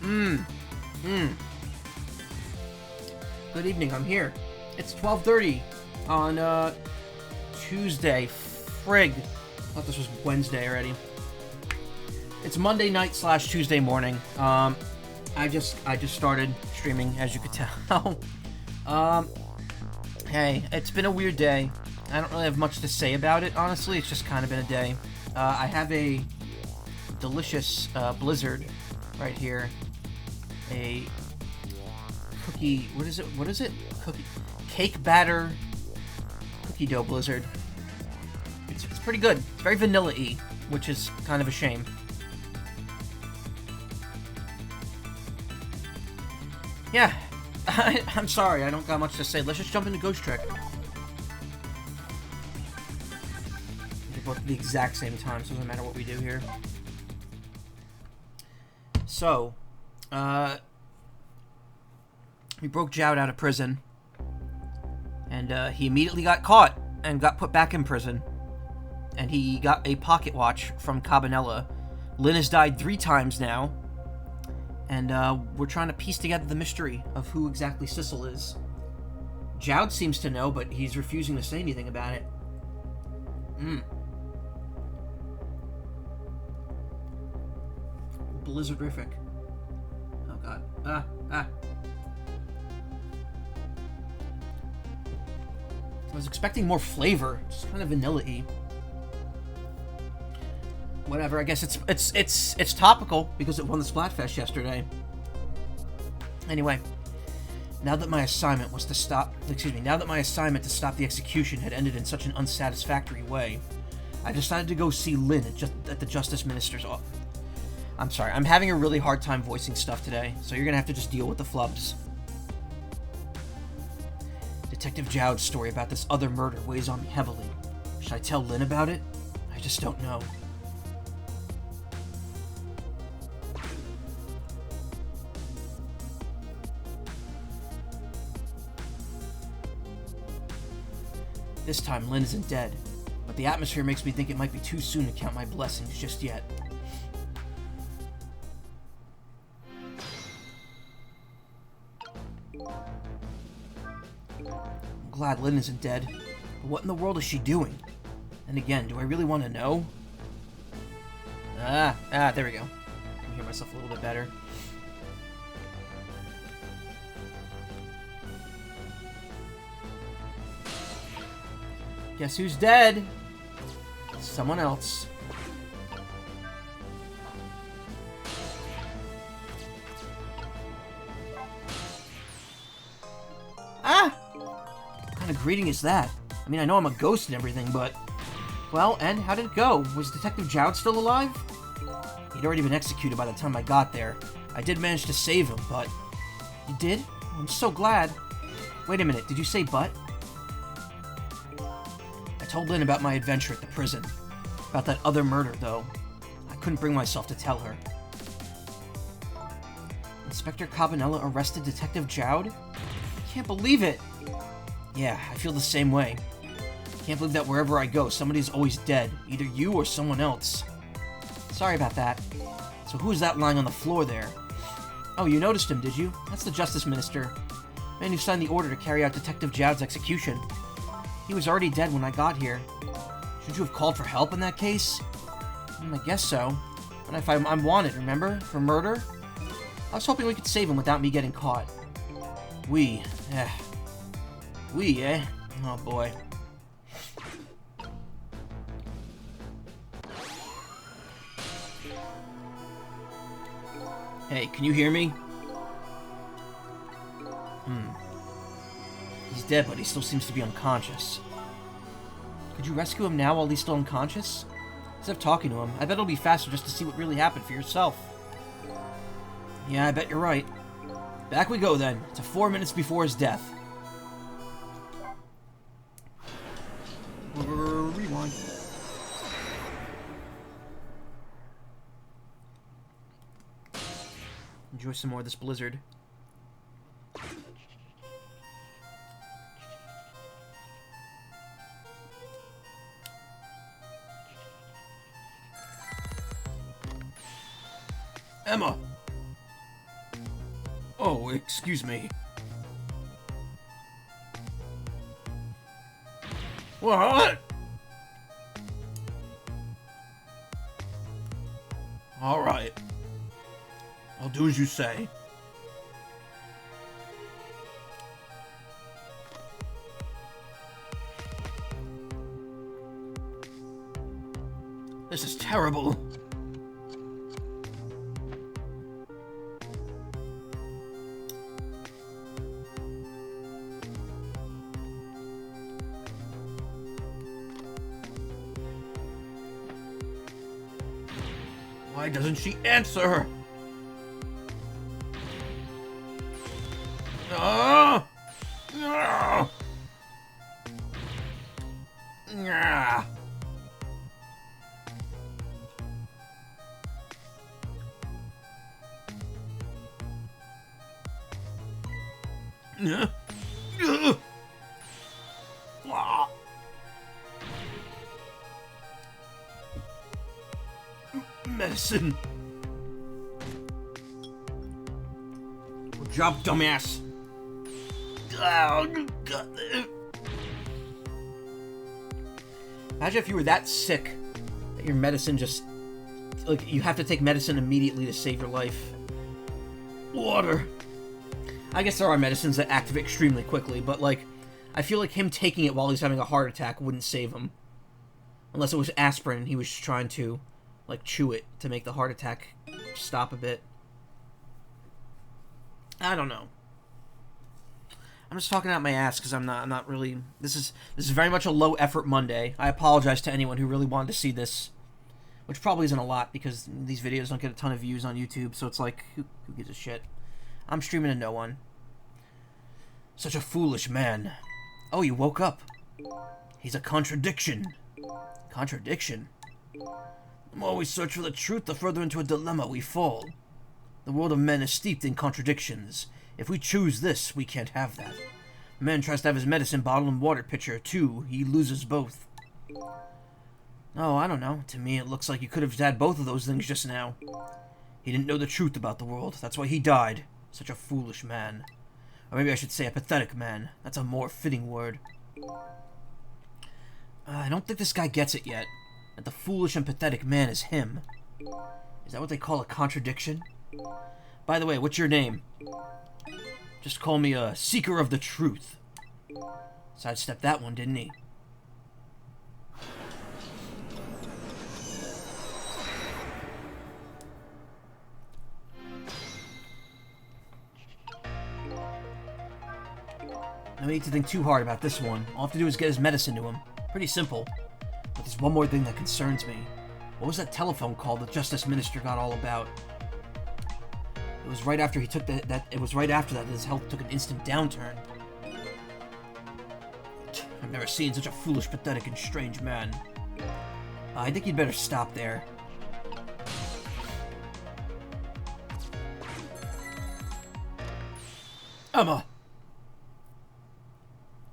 Good evening, I'm here. It's 12:30 on, Tuesday. Frig. I thought this was Wednesday already. It's Monday night / Tuesday morning. I just started streaming, as you could tell. Hey, it's been a weird day. I don't really have much to say about it, honestly. It's just kind of been a day. I have a delicious blizzard right here. A cookie... What is it? Cake batter cookie dough blizzard. It's pretty good. It's very vanilla-y, which is kind of a shame. Yeah. I'm sorry, I don't got much to say. Let's just jump into Ghost Trick. They're both at the exact same time, so it doesn't matter what we do here. So, we broke Jowd out of prison, and he immediately got caught and got put back in prison. And he got a pocket watch from Cabanela. Lyn has died 3 times now, and we're trying to piece together the mystery of who exactly Sissile is. Jowd seems to know, but he's refusing to say anything about it. Blizzardrific. Oh god. I was expecting more flavor. Just kind of vanilla-y. Whatever, I guess it's topical because it won the Splatfest yesterday. Anyway, now that my assignment to stop the execution had ended in such an unsatisfactory way, I decided to go see Lyn at the Justice Minister's office. I'm sorry, I'm having a really hard time voicing stuff today, so you're gonna have to just deal with the flubs. Detective Jowd's story about this other murder weighs on me heavily. Should I tell Lyn about it? I just don't know. This time, Lyn isn't dead, but the atmosphere makes me think it might be too soon to count my blessings just yet. I'm glad Lyn isn't dead, but what in the world is she doing? And again, do I really want to know? There we go. I can hear myself a little bit better. Guess who's dead? Someone else. What kind of greeting is that? I mean, I know I'm a ghost and everything, but... Well, and how did it go? Was Detective Jowd still alive? He'd already been executed by the time I got there. I did manage to save him, but... You did? I'm so glad. Wait a minute, did you say but? I told Lyn about my adventure at the prison. About that other murder, though. I couldn't bring myself to tell her. Inspector Cabanela arrested Detective Jowd? I can't believe it! Yeah, I feel the same way. Can't believe that wherever I go, somebody's always dead. Either you or someone else. Sorry about that. So who is that lying on the floor there? Oh, you noticed him, did you? That's the Justice Minister. Man who signed the order to carry out Detective Jowd's execution. He was already dead when I got here. Should you have called for help in that case? I guess so. But if I'm wanted, remember? For murder? I was hoping we could save him without me getting caught. We, eh? Oh boy. Hey, can you hear me? He's dead, but he still seems to be unconscious. Could you rescue him now while he's still unconscious? Instead of talking to him, I bet it'll be faster just to see what really happened for yourself. Yeah, I bet you're right. Back we go then, to 4 minutes before his death. Rewind. Enjoy some more of this blizzard. Emma! Oh, excuse me. What? Alright. I'll do as you say. This is terrible. Why doesn't she answer? Ah! Ah! Ah! Medicine. Good job, dumbass. Imagine if you were that sick that your medicine just... like, you have to take medicine immediately to save your life. Water. I guess there are medicines that activate extremely quickly, but, like, I feel like him taking it while he's having a heart attack wouldn't save him. Unless it was aspirin and he was trying to, like, chew it to make the heart attack stop a bit. I don't know. I'm just talking out my ass because I'm not really... This is very much a low-effort Monday. I apologize to anyone who really wanted to see this. Which probably isn't a lot because these videos don't get a ton of views on YouTube, so it's like, who gives a shit? I'm streaming to no one. Such a foolish man. Oh, you woke up. He's a contradiction. Contradiction? The more we search for the truth, the further into a dilemma we fall. The world of men is steeped in contradictions. If we choose this, we can't have that. A man tries to have his medicine bottle and water pitcher, too. He loses both. Oh, I don't know. To me, it looks like you could have had both of those things just now. He didn't know the truth about the world. That's why he died. Such a foolish man. Or maybe I should say a pathetic man. That's a more fitting word. I don't think this guy gets it yet. That the foolish and pathetic man is him. Is that what they call a contradiction? By the way, what's your name? Just call me a seeker of the truth. Sidestepped that one, didn't he? No need to think too hard about this one. All I have to do is get his medicine to him. Pretty simple. But there's one more thing that concerns me. What was that telephone call the Justice Minister got all about? It was right after he took it was right after that his health took an instant downturn. I've never seen such a foolish, pathetic, and strange man. I think you'd better stop there. Emma!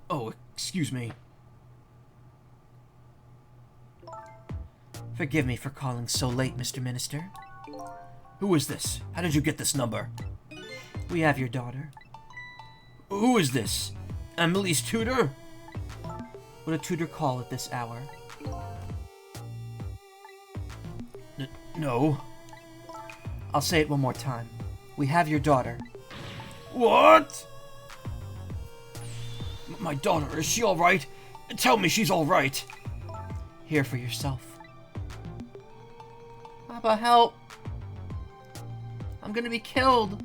Oh, excuse me. Forgive me for calling so late, Mr. Minister. Who is this? How did you get this number? We have your daughter. Who is this? Emily's tutor? Would a tutor call at this hour? No. I'll say it one more time. We have your daughter. What? My daughter, is she alright? Tell me she's alright. Hear for yourself. Papa, help! I'm gonna be killed.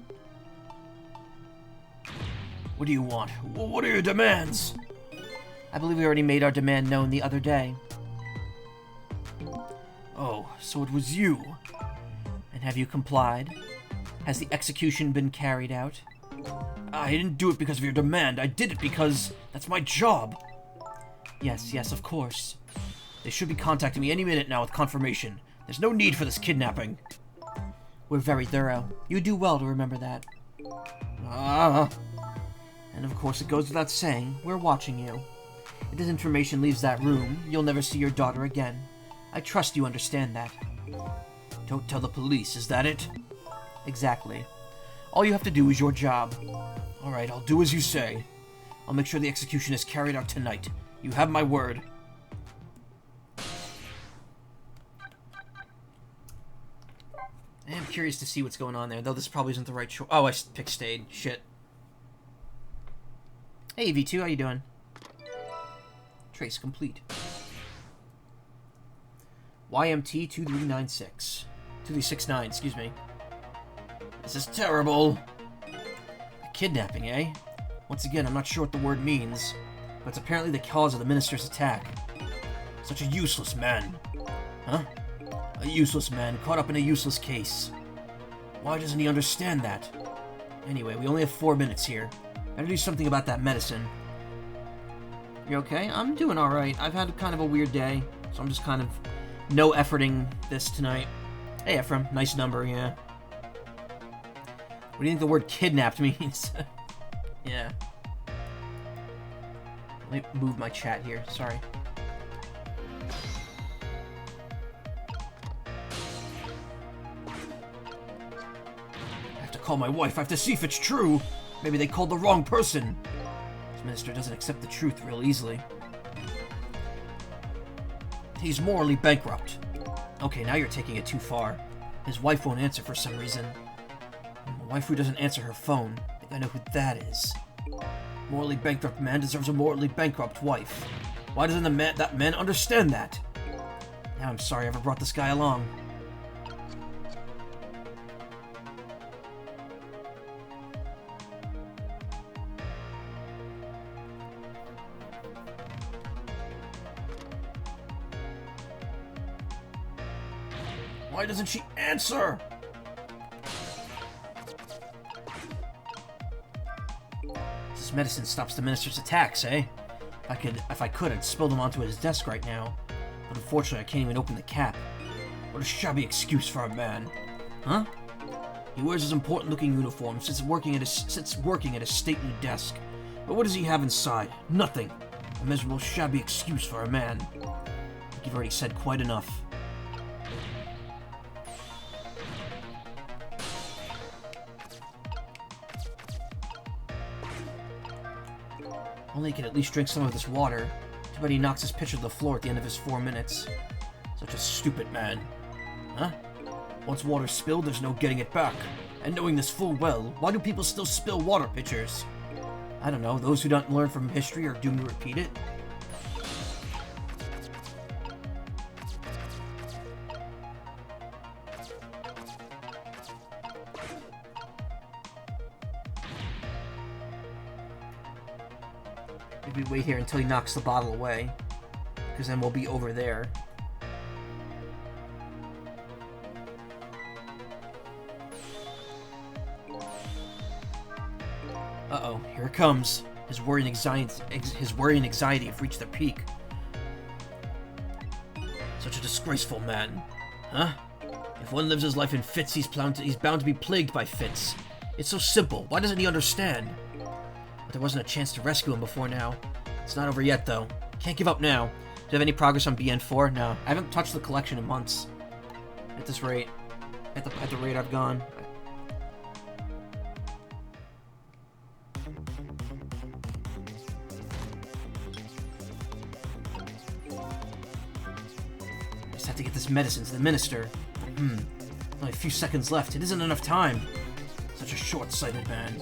What do you want? What are your demands? I believe we already made our demand known the other day. Oh, so it was you. And have you complied? Has the execution been carried out? I didn't do it because of your demand. I did it because that's my job. Yes, of course. They should be contacting me any minute now with confirmation. There's no need for this kidnapping. We're very thorough. You do well to remember that. And of course it goes without saying, we're watching you. If this information leaves that room, you'll never see your daughter again. I trust you understand that. Don't tell the police, is that it? Exactly. All you have to do is your job. Alright, I'll do as you say. I'll make sure the execution is carried out tonight. You have my word. I am curious to see what's going on there, though this probably isn't the right choice. Oh, I picked stayed. Shit. Hey, V2, how you doing? Trace complete. YMT 2396. 2369, excuse me. This is terrible. A kidnapping, eh? Once again, I'm not sure what the word means, but it's apparently the cause of the minister's attack. Such a useless man. Huh? A useless man caught up in a useless case. Why doesn't he understand that? Anyway, we only have 4 minutes here. Better do something about that medicine. You okay? I'm doing alright. I've had kind of a weird day, so I'm just kind of no efforting this tonight. Hey, Ephraim. Nice number, yeah. What do you think the word kidnapped means? Yeah. Let me move my chat here. Sorry. I have to call my wife. I have to see if it's true. Maybe they called the wrong person. This minister doesn't accept the truth real easily. He's morally bankrupt. Okay, now you're taking it too far. His wife won't answer for some reason. A wife who doesn't answer her phone. I think I know who that is. Morally bankrupt man deserves a morally bankrupt wife. Why doesn't that man understand that? Now I'm sorry I ever brought this guy along. Why doesn't she answer? This medicine stops the minister's attacks, eh? If I could, I'd spill them onto his desk right now. But unfortunately, I can't even open the cap. What a shabby excuse for a man. Huh? He wears his important-looking uniform, sits working at his stately desk. But what does he have inside? Nothing. A miserable, shabby excuse for a man. I think you've already said quite enough. Only he can at least drink some of this water. Too bad he knocks his pitcher to the floor at the end of his 4 minutes. Such a stupid man. Huh? Once water's spilled, there's no getting it back. And knowing this full well, why do people still spill water pitchers? I don't know, those who don't learn from history are doomed to repeat it? Maybe wait here until he knocks the bottle away, because then we'll be over there. Uh-oh, here it comes. His worry and anxiety have reached their peak. Such a disgraceful man. Huh? If one lives his life in fits, he's bound to be plagued by fits. It's so simple. Why doesn't he understand? But there wasn't a chance to rescue him before now. It's not over yet, though. Can't give up now. Do you have any progress on BN4? No. I haven't touched the collection in months. At this rate. At the rate I've gone. I just have to get this medicine to the minister. Only a few seconds left. It isn't enough time. Such a short-sighted man.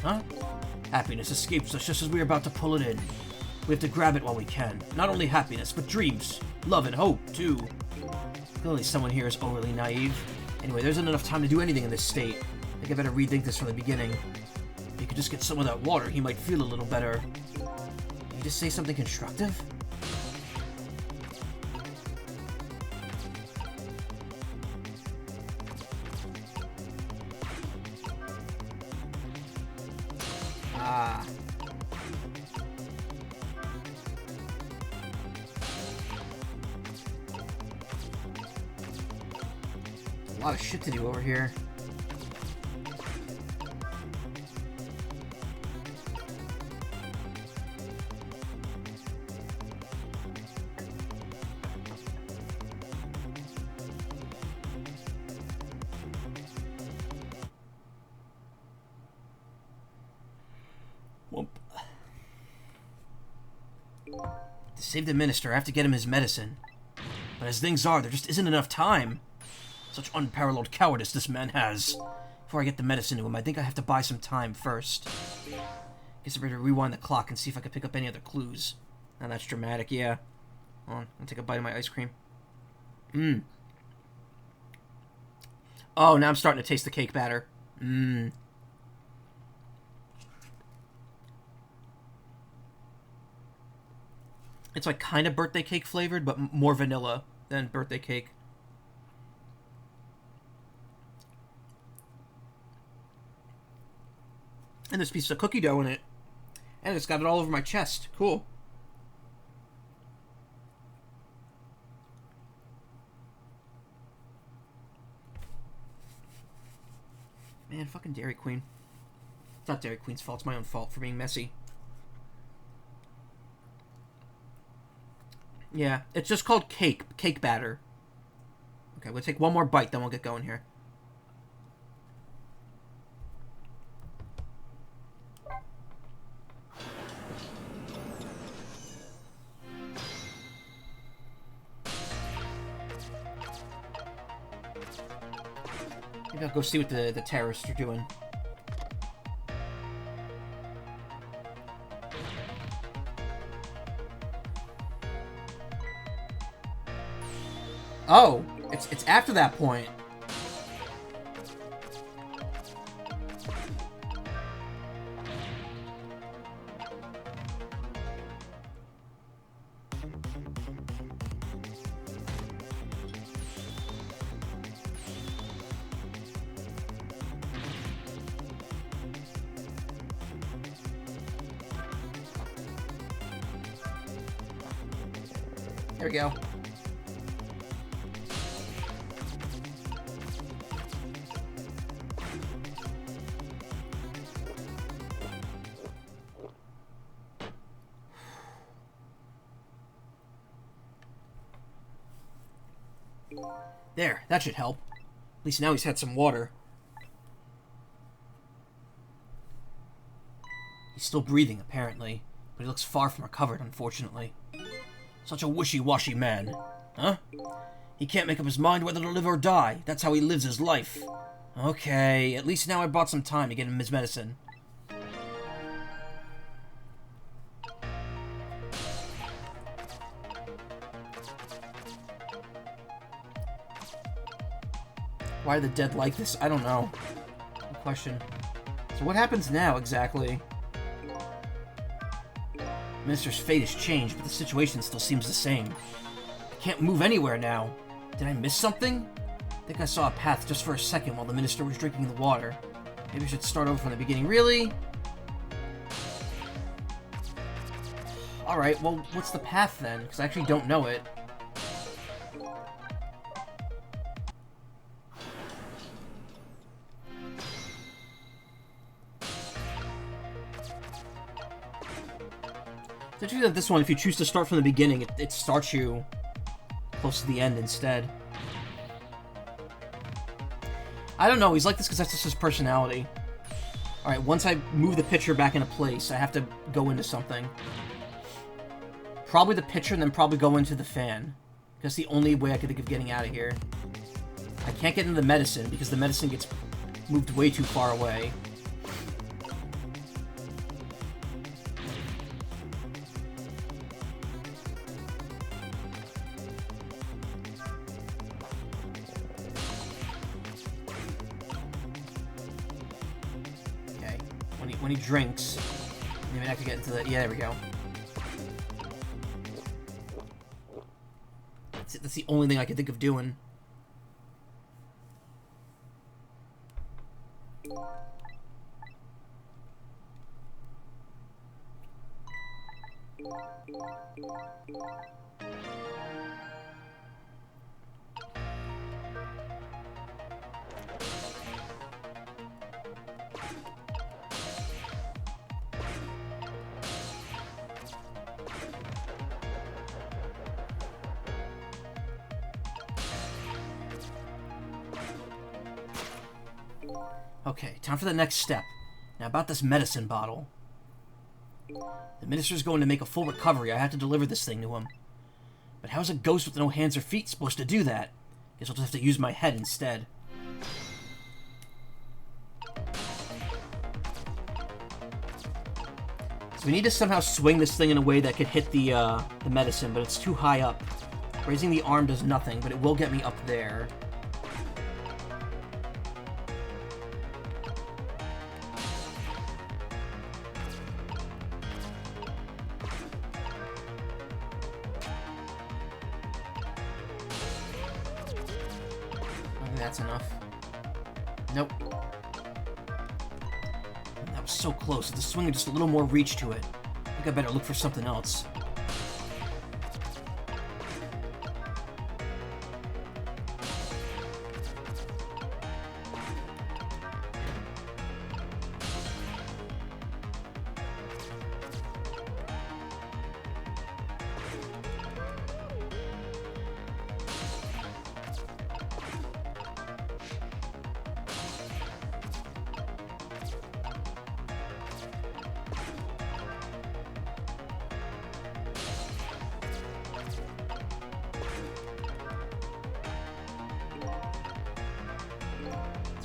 Huh? Happiness escapes us just as we're about to pull it in. We have to grab it while we can. Not only happiness, but dreams, love, and hope, too. Clearly someone here is overly naive. Anyway, there isn't enough time to do anything in this state. I think I better rethink this from the beginning. If he could just get some of that water, he might feel a little better. Did he just say something constructive? Ah. A lot of shit to do over here. Whoop. To save the minister, I have to get him his medicine. But as things are, there just isn't enough time. Such unparalleled cowardice this man has. Before I get the medicine to him, I think I have to buy some time first. Guess I better rewind the clock and see if I can pick up any other clues. Now that's dramatic, yeah. Hold on, I'll take a bite of my ice cream. Mmm. Oh, now I'm starting to taste the cake batter. Mmm. It's like kind of birthday cake flavored, but more vanilla than birthday cake. And there's a piece of cookie dough in it. And it's got it all over my chest. Cool. Man, fucking Dairy Queen. It's not Dairy Queen's fault. It's my own fault for being messy. Yeah, it's just called cake batter. Okay, we'll take one more bite, then we'll get going here. Maybe I'll go see what the terrorists are doing. Oh, it's after that point. There we go. There, that should help. At least now he's had some water. He's still breathing, apparently, but he looks far from recovered, unfortunately. Such a wishy-washy man. Huh? He can't make up his mind whether to live or die. That's how he lives his life. Okay, at least now I bought some time to get him his medicine. Why are the dead like this? I don't know. Good question. So what happens now, exactly? The minister's fate has changed, but the situation still seems the same. I can't move anywhere now. Did I miss something? I think I saw a path just for a second while the minister was drinking the water. Maybe I should start over from the beginning. Really? Alright, well, what's the path then? Because I actually don't know it. It's interesting that this one, if you choose to start from the beginning, it starts you close to the end instead. I don't know, he's like this because that's just his personality. Alright, once I move the picture back into place, I have to go into something. Probably the picture, and then probably go into the fan. That's the only way I could think of getting out of here. I can't get into the medicine, because the medicine gets moved way too far away. When he drinks, maybe I could get into the... Yeah, there we go. That's the only thing I can think of doing. Okay, time for the next step. Now about this medicine bottle. The minister's going to make a full recovery. I have to deliver this thing to him. But how's a ghost with no hands or feet supposed to do that? Guess I'll just have to use my head instead. So we need to somehow swing this thing in a way that could hit the medicine, but it's too high up. Raising the arm does nothing, but it will get me up there. I think that's enough. Nope. That was so close. If the swing had just a little more reach to it, I think I better look for something else.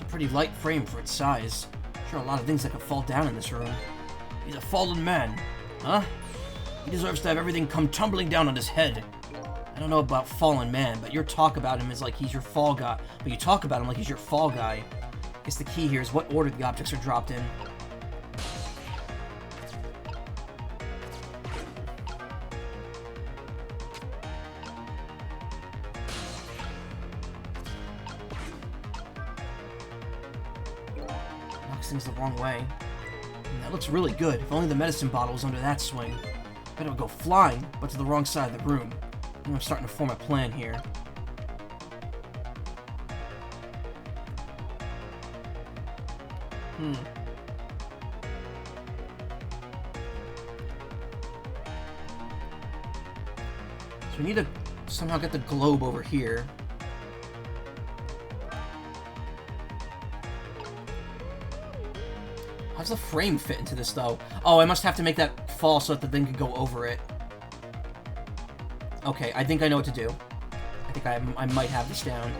Pretty light frame for its size. Sure, a lot of things that could fall down in this room. He's a fallen man. Huh? He deserves to have everything come tumbling down on his head. I don't know about fallen man, but your talk about him is like he's your fall guy. But you talk about him like he's your fall guy. I guess the key here is what order the objects are dropped in. Things the wrong way. That looks really good. If only the medicine bottle was under that swing. Bet it would go flying, but to the wrong side of the room. I think I'm starting to form a plan here. So we need to somehow get the globe over here. How does the frame fit into this, though? Oh, I must have to make that fall so that the thing can go over it. Okay, I think I know what to do. I think I might have this down.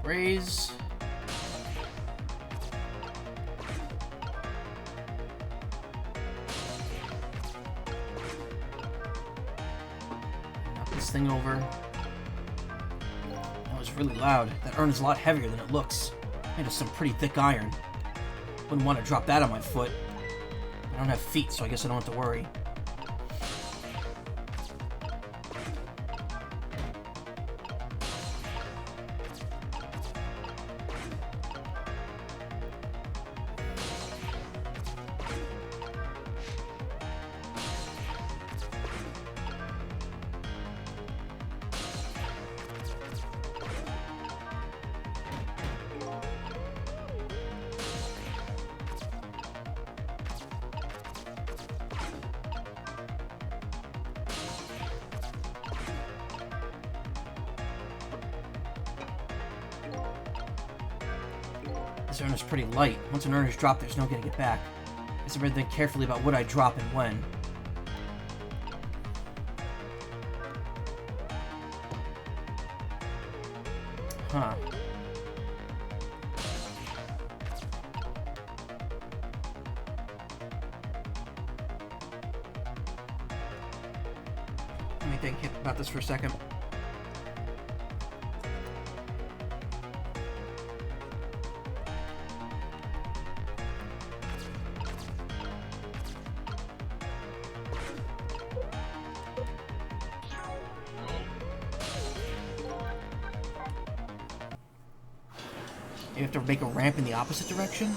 Raise. Knock this thing over. That was really loud. That urn is a lot heavier than it looks. Made of some pretty thick iron. Wouldn't want to drop that on my foot. I don't have feet, so I guess I don't have to worry. This urn is pretty light. Once an urn is dropped, there's no getting it back. Guess I better think carefully about what I drop and when. Huh. Let me think about this for a second. You have to make a ramp in the opposite direction?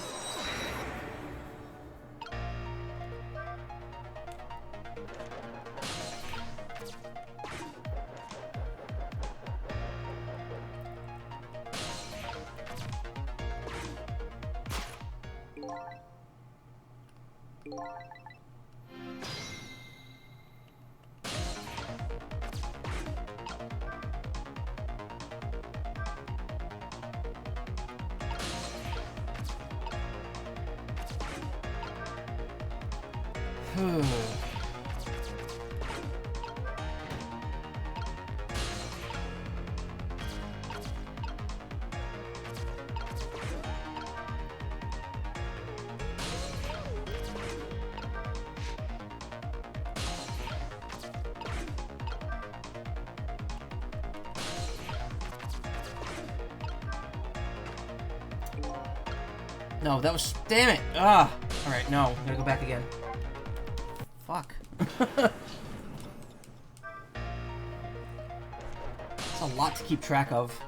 No, that was... Damn it! Ah! Alright, no. Gotta go back again. Fuck. It's a lot to keep track of.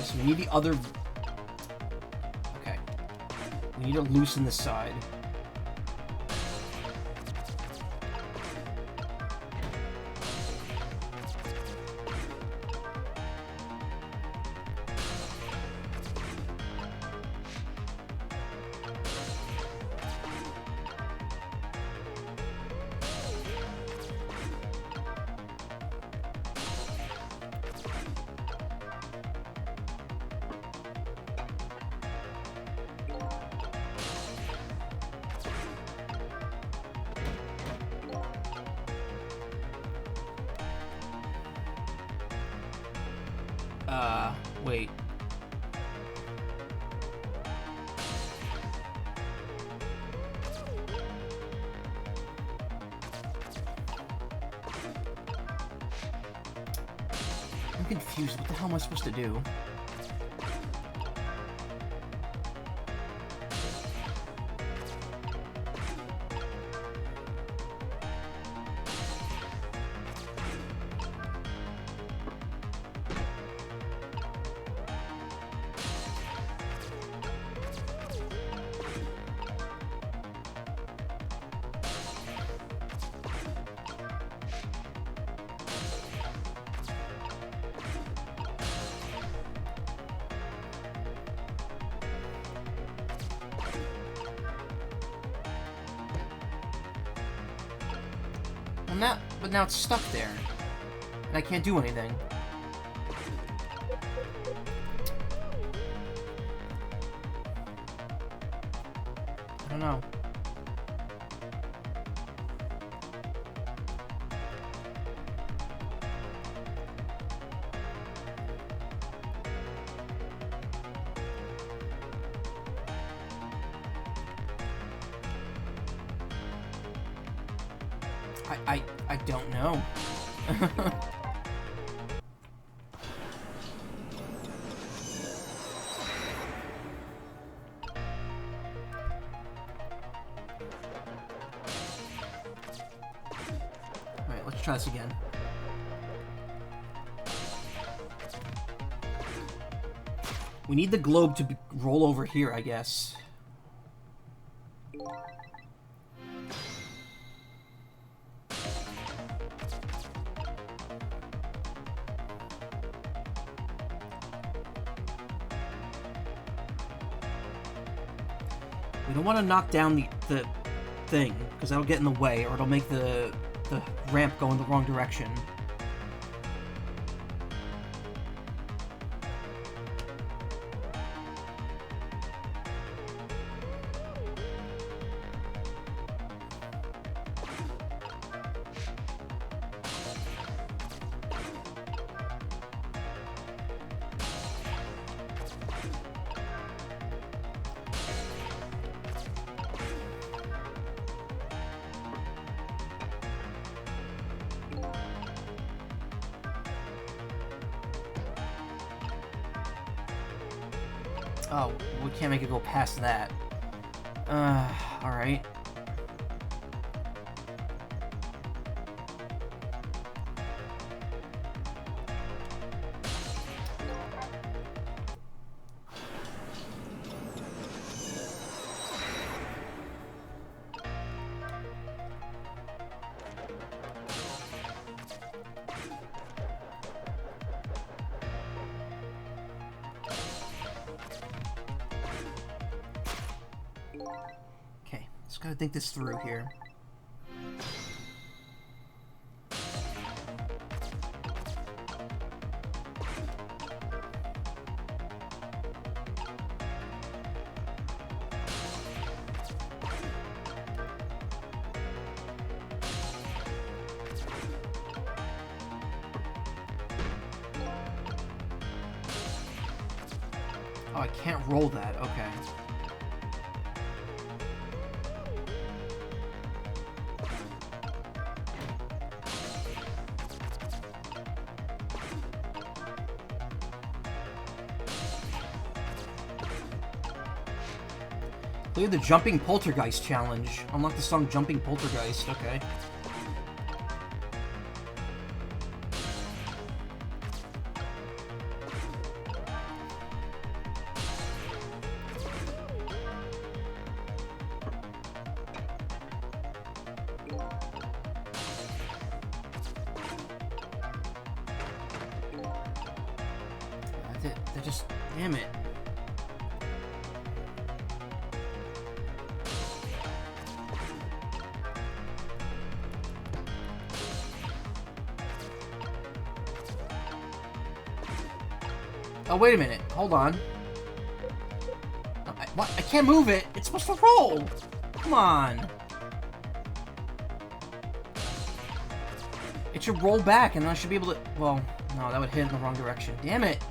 So we need the other... Okay. We need to loosen the side. Wait. I'm confused. What the hell am I supposed to do? But now it's stuck there. And I can't do anything. I don't know. I don't know. Alright, let's try this again. We need the globe to roll over here, I guess. We don't want to knock down the thing, because that'll get in the way, or it'll make the ramp go in the wrong direction. Oh, we can't make it go past that. Alright. Just gotta think this through here. Oh, I can't roll that. Okay. Clear the Jumping Poltergeist challenge. Unlock the song Jumping Poltergeist. Okay. They're just... Damn it. Oh, wait a minute. Hold on. What? I can't move it. It's supposed to roll. Come on. It should roll back, and then I should be able to... Well, no, that would hit in the wrong direction. Damn it.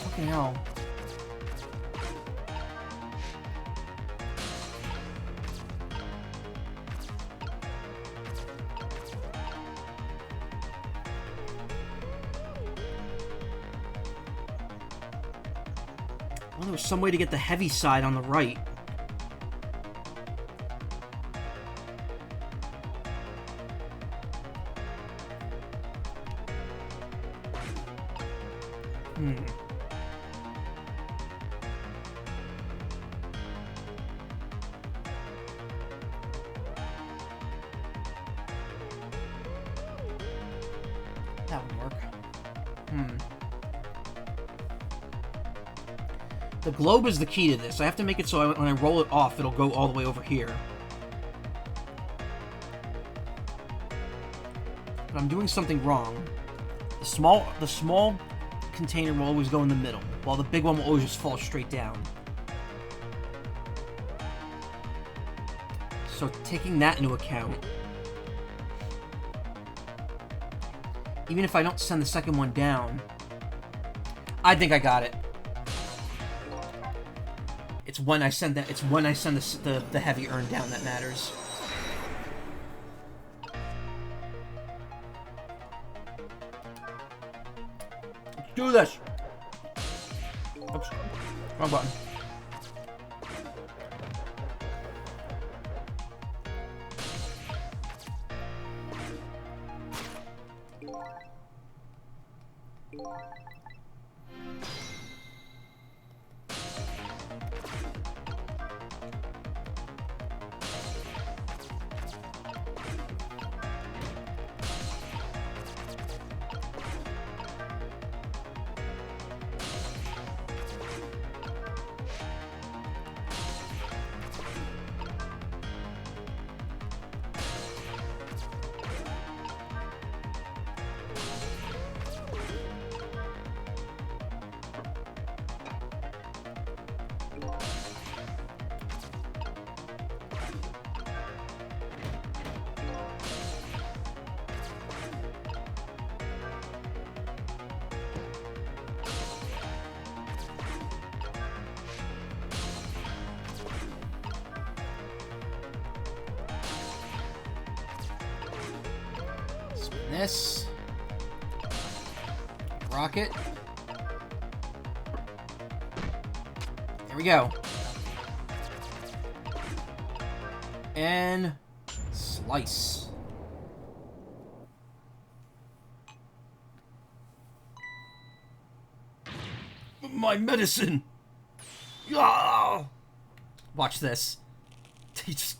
Fucking hell. Well, there was some way to get the heavy side on the right. That would work. The globe is the key to this. I have to make it so when I roll it off, it'll go all the way over here. But I'm doing something wrong. The small container will always go in the middle, while the big one will always just fall straight down. So taking that into account, even if I don't send the second one down, I think I got it. It's when I send that. It's when I send the heavy urn down that matters. Let's do this. Oops, wrong button. This. Rocket. There we go. And slice. My medicine. Ah! Watch this. He just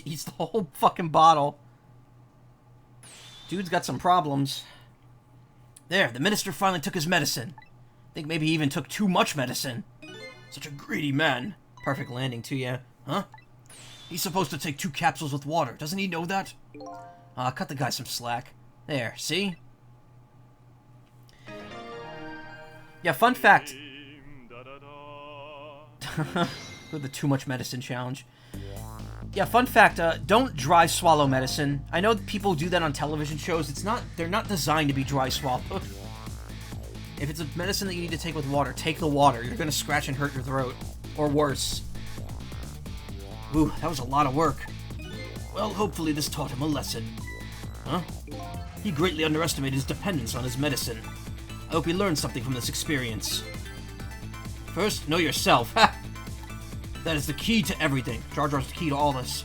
eats the whole fucking bottle. Dude's got some problems. There, the minister finally took his medicine. I think maybe he even took too much medicine. Such a greedy man. Perfect landing too, yeah. Huh? He's supposed to take 2 capsules with water. Doesn't he know that? Cut the guy some slack. There, see? Yeah, fun fact. With the too much medicine challenge. Yeah, fun fact, don't dry swallow medicine. I know that people do that on television shows. They're not designed to be dry swallowed. If it's a medicine that you need to take with water, take the water. You're gonna scratch and hurt your throat. Or worse. Ooh, that was a lot of work. Well, hopefully this taught him a lesson. Huh? He greatly underestimated his dependence on his medicine. I hope he learned something from this experience. First, know yourself. Ha! That is the key to everything. Jar Jar's the key to all this.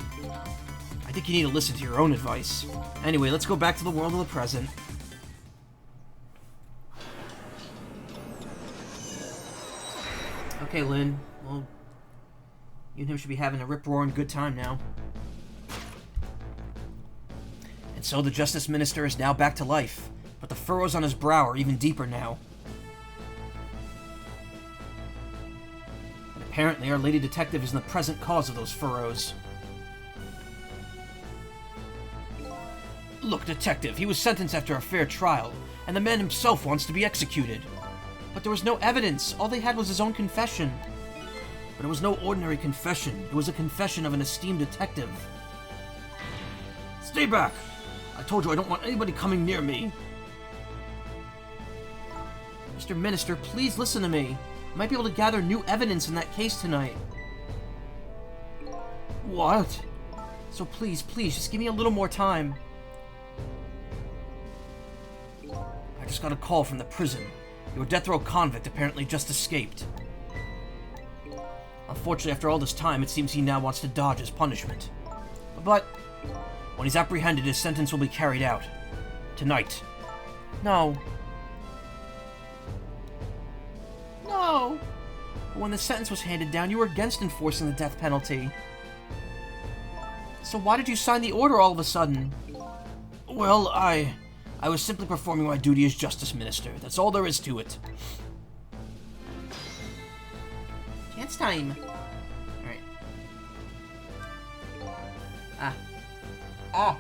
I think you need to listen to your own advice. Anyway, let's go back to the world of the present. Okay, Lynn. Well, you and him should be having a rip-roaring good time now. And so the Justice Minister is now back to life, but the furrows on his brow are even deeper now. And apparently our Lady Detective is the present cause of those furrows. Look, Detective, he was sentenced after a fair trial, and the man himself wants to be executed. But there was no evidence. All they had was his own confession. But it was no ordinary confession. It was a confession of an esteemed detective. Stay back! I told you I don't want anybody coming near me. Mr. Minister, please listen to me. I might be able to gather new evidence in that case tonight. What? So please, just give me a little more time. I just got a call from the prison. Your death row convict apparently just escaped. Unfortunately, after all this time, it seems he now wants to dodge his punishment. But when he's apprehended, his sentence will be carried out. Tonight. No. No. When the sentence was handed down, you were against enforcing the death penalty. So why did you sign the order all of a sudden? Well, I was simply performing my duty as Justice Minister. That's all there is to it. Chance time. Alright. Ah.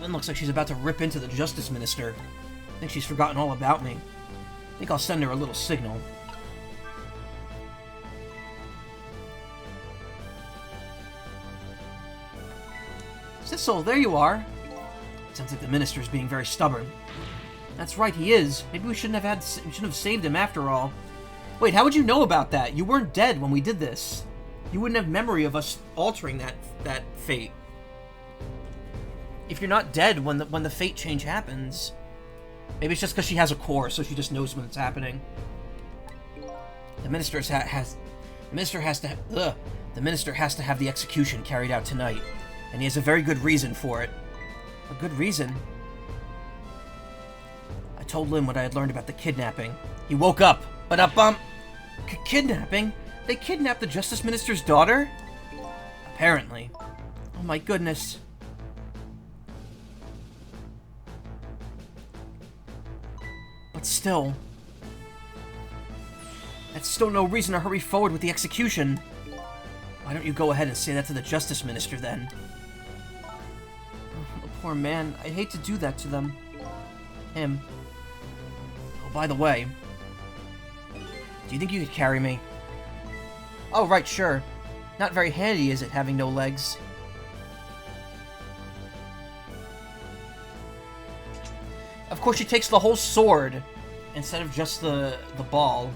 Lynn looks like she's about to rip into the Justice Minister. I think she's forgotten all about me. I think I'll send her a little signal. Sissile, there you are. Sounds like the minister's being very stubborn. That's right, he is. Maybe we shouldn't have saved him after all. Wait, how would you know about that? You weren't dead when we did this. You wouldn't have memory of us altering that fate. If you're not dead when the fate change happens, maybe it's just because she has a core, so she just knows when it's happening. The minister has to have the execution carried out tonight, and he has a very good reason for it. A good reason? I told Lynn what I had learned about the kidnapping. He woke up. Ba-da-bump! Kidnapping? They kidnapped the Justice Minister's daughter? Apparently. Oh my goodness. But still... that's still no reason to hurry forward with the execution. Why don't you go ahead and say that to the Justice Minister, then? Oh, the poor man. I hate to do that to them. Him. Oh, by the way... do you think you could carry me? Oh, right, sure. Not very handy, is it, having no legs? Of course, she takes the whole sword instead of just the ball.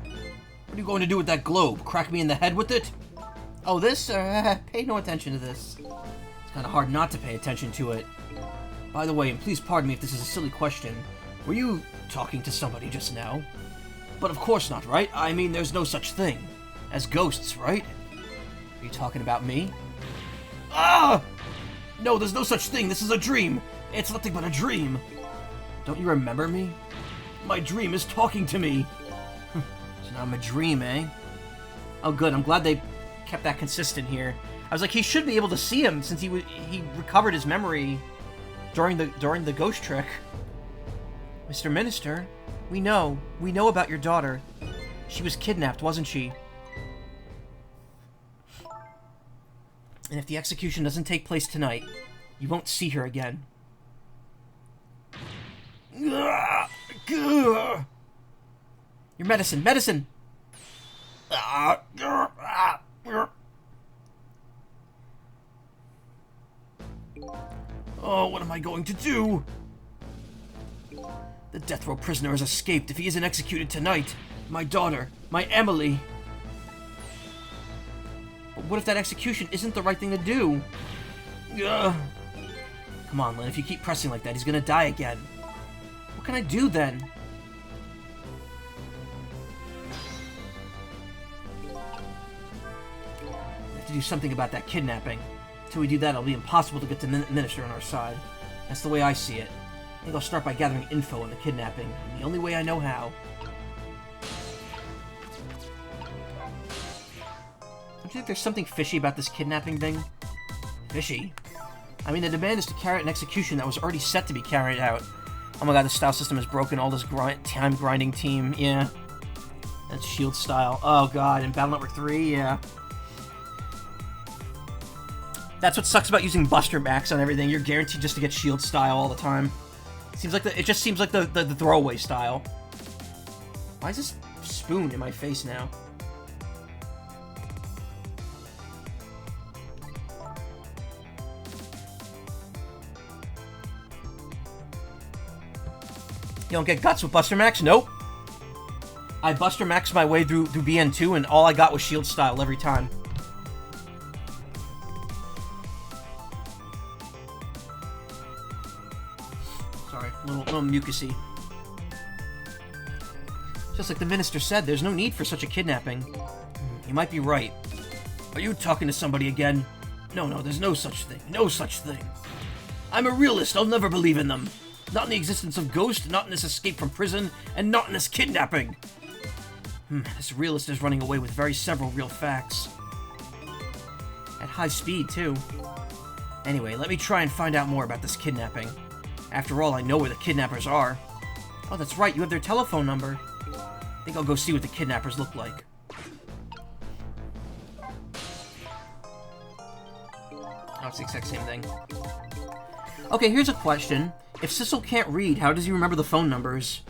What are you going to do with that globe? Crack me in the head with it? Oh, this? Pay no attention to this. It's kind of hard not to pay attention to it. By the way, and please pardon me if this is a silly question, were you talking to somebody just now? But of course not, right? I mean, there's no such thing as ghosts, right? Are you talking about me? Ah! No, there's no such thing. This is a dream. It's nothing but a dream. Don't you remember me? My dream is talking to me. So now I'm a dream, eh? Oh, good. I'm glad they kept that consistent here. I was like, he should be able to see him since he recovered his memory during the ghost trick. Mr. Minister, we know about your daughter. She was kidnapped, wasn't she? And if the execution doesn't take place tonight, you won't see her again. Your medicine! Medicine! Oh, what am I going to do? The death row prisoner has escaped. If he isn't executed tonight, my daughter, my Emily. But what if that execution isn't the right thing to do? Come on, Lynn, if you keep pressing like that, he's gonna die again. What can I do then? I have to do something about that kidnapping. Until we do that, it'll be impossible to get the Minister on our side. That's the way I see it. I think I'll start by gathering info on the kidnapping, the only way I know how. Don't you think there's something fishy about this kidnapping thing? Fishy? I mean, the demand is to carry out an execution that was already set to be carried out. Oh my god, the style system is broken. All this time grinding team, yeah. That's shield style. Oh god, in Battle Network 3, yeah. That's what sucks about using Buster Max on everything. You're guaranteed just to get shield style all the time. It just seems like the throwaway style. Why is this spoon in my face now? You don't get guts with Buster Max? Nope. I Buster Max my way through BN2 and all I got was shield style every time. Sorry, a little mucusy. Just like the Minister said, there's no need for such a kidnapping. You might be right. Are you talking to somebody again? No, there's no such thing. No such thing. I'm a realist. I'll never believe in them. Not in the existence of ghosts, not in this escape from prison, and not in this kidnapping. This realist is running away with several real facts. At high speed, too. Anyway, let me try and find out more about this kidnapping. After all, I know where the kidnappers are. Oh, that's right, you have their telephone number. I think I'll go see what the kidnappers look like. Oh, it's the exact same thing. Okay, here's a question. If Sissile can't read, how does he remember the phone numbers?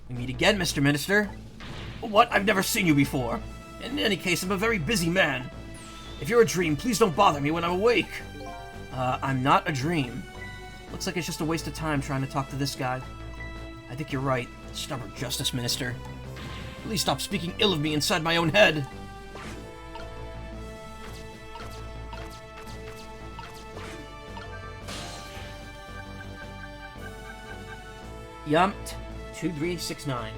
We meet again, Mr. Minister. What? I've never seen you before. In any case, I'm a very busy man. If you're a dream, please don't bother me when I'm awake. I'm not a dream. Looks like it's just a waste of time trying to talk to this guy. I think you're right. Stubborn Justice Minister. Please stop speaking ill of me inside my own head. Yumped. 2369.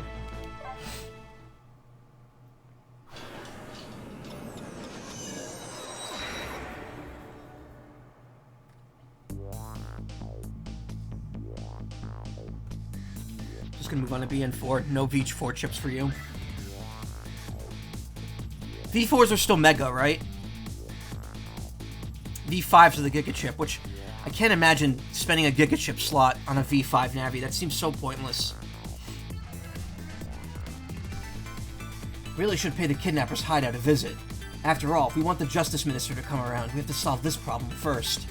Just gonna move on to BN4. No V4 chips for you. V4s are still Mega, right? V5s are the Giga chip, which I can't imagine spending a Giga chip slot on a V5 Navi. That seems so pointless. Really should pay the kidnappers' hideout a visit. After all, if we want the Justice Minister to come around, we have to solve this problem first.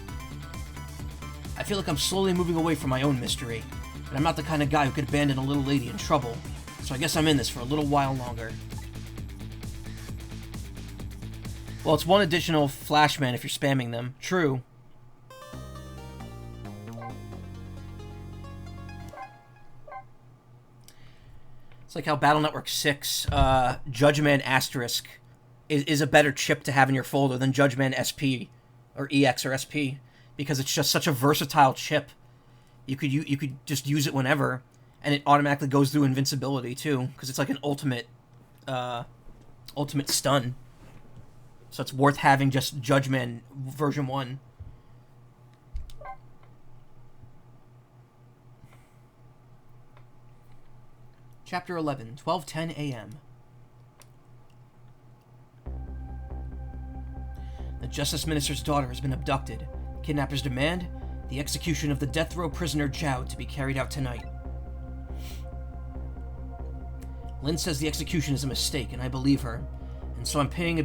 I feel like I'm slowly moving away from my own mystery, but I'm not the kind of guy who could abandon a little lady in trouble, so I guess I'm in this for a little while longer. Well, it's one additional Flashman if you're spamming them. True. It's like how Battle Network 6, Judgeman Asterisk is a better chip to have in your folder than Judgeman SP, or EX or SP, because it's just such a versatile chip. You could just use it whenever, and it automatically goes through invincibility too, because it's like an ultimate stun. So it's worth having just Judgeman version 1. Chapter 11, 12:10 a.m. The Justice Minister's daughter has been abducted. Kidnappers demand the execution of the death row prisoner Jowd to be carried out tonight. Lynn says the execution is a mistake, and I believe her. And so I'm paying the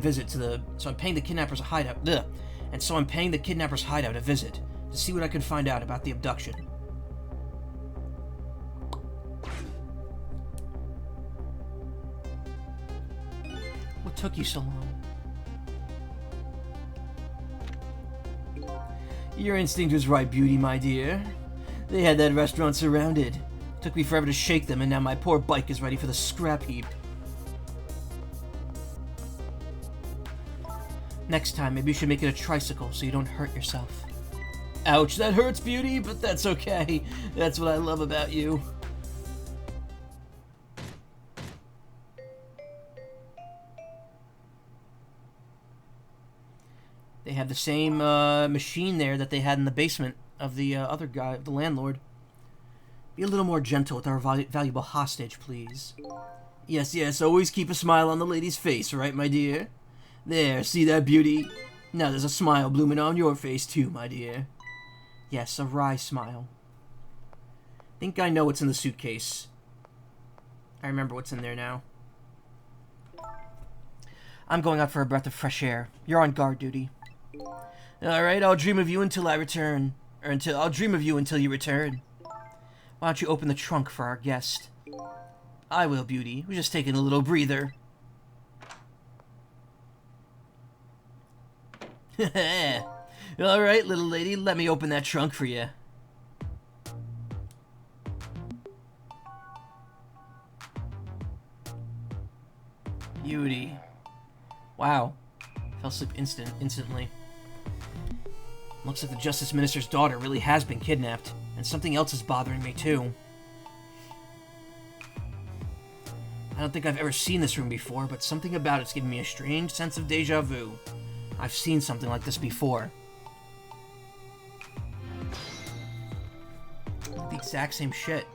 kidnappers hideout a visit to see what I can find out about the abduction. What took you so long? Your instinct was right, Beauty, my dear. They had that restaurant surrounded. Took me forever to shake them, and now my poor bike is ready for the scrap heap. Next time, maybe you should make it a tricycle so you don't hurt yourself. Ouch, that hurts, Beauty, but that's okay. That's what I love about you. They have the same machine there that they had in the basement of the other guy, the landlord. Be a little more gentle with our valuable hostage, please. Yes, yes, always keep a smile on the lady's face, right, my dear? There, see that, Beauty? Now there's a smile blooming on your face, too, my dear. Yes, a wry smile. Think I know what's in the suitcase. I remember what's in there now. I'm going out for a breath of fresh air. You're on guard duty. Alright, I'll dream of you until I return. I'll dream of you until you return. Why don't you open the trunk for our guest? I will, Beauty. We're just taking a little breather. Alright, little lady, let me open that trunk for you. Beauty. Wow. Fell asleep instantly. Looks like the Justice Minister's daughter really has been kidnapped, and something else is bothering me too. I don't think I've ever seen this room before, but something about it's giving me a strange sense of deja vu. I've seen something like this before. The exact same shit.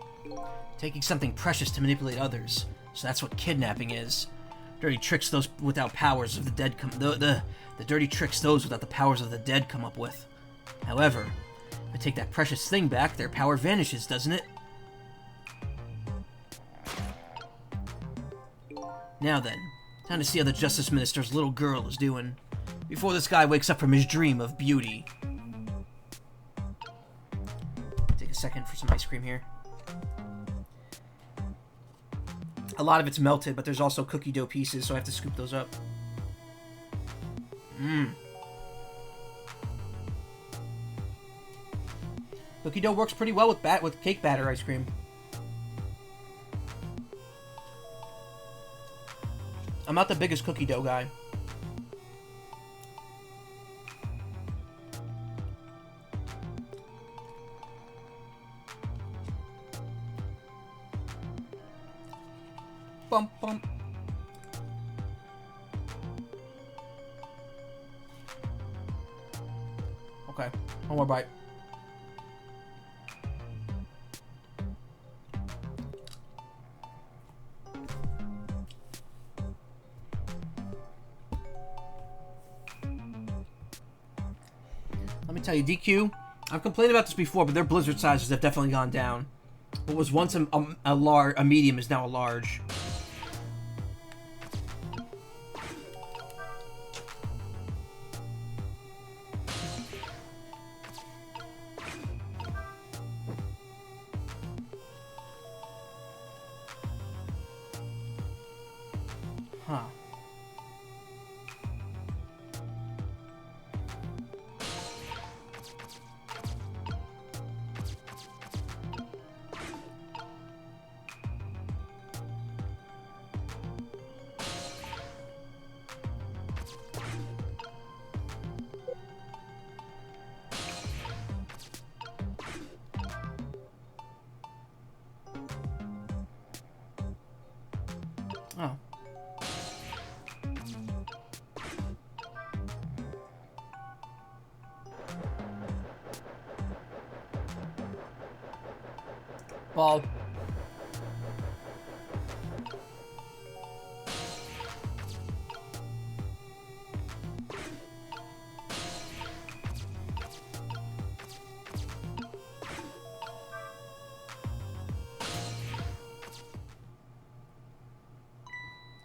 Taking something precious to manipulate others. So that's what kidnapping is. Dirty tricks those without powers of the dead the dirty tricks those without the powers of the dead come up with. However, if I take that precious thing back, their power vanishes, doesn't it? Now then, time to see how the Justice Minister's little girl is doing, before this guy wakes up from his dream of beauty. Take a second for some ice cream here. A lot of it's melted, but there's also cookie dough pieces, so I have to scoop those up. Cookie dough works pretty well with cake batter ice cream. I'm not the biggest cookie dough guy. Bump, bump. Okay, one more bite. Let me tell you, DQ, I've complained about this before, but their blizzard sizes have definitely gone down. What was once a medium is now a large. Huh. Oh. Ball.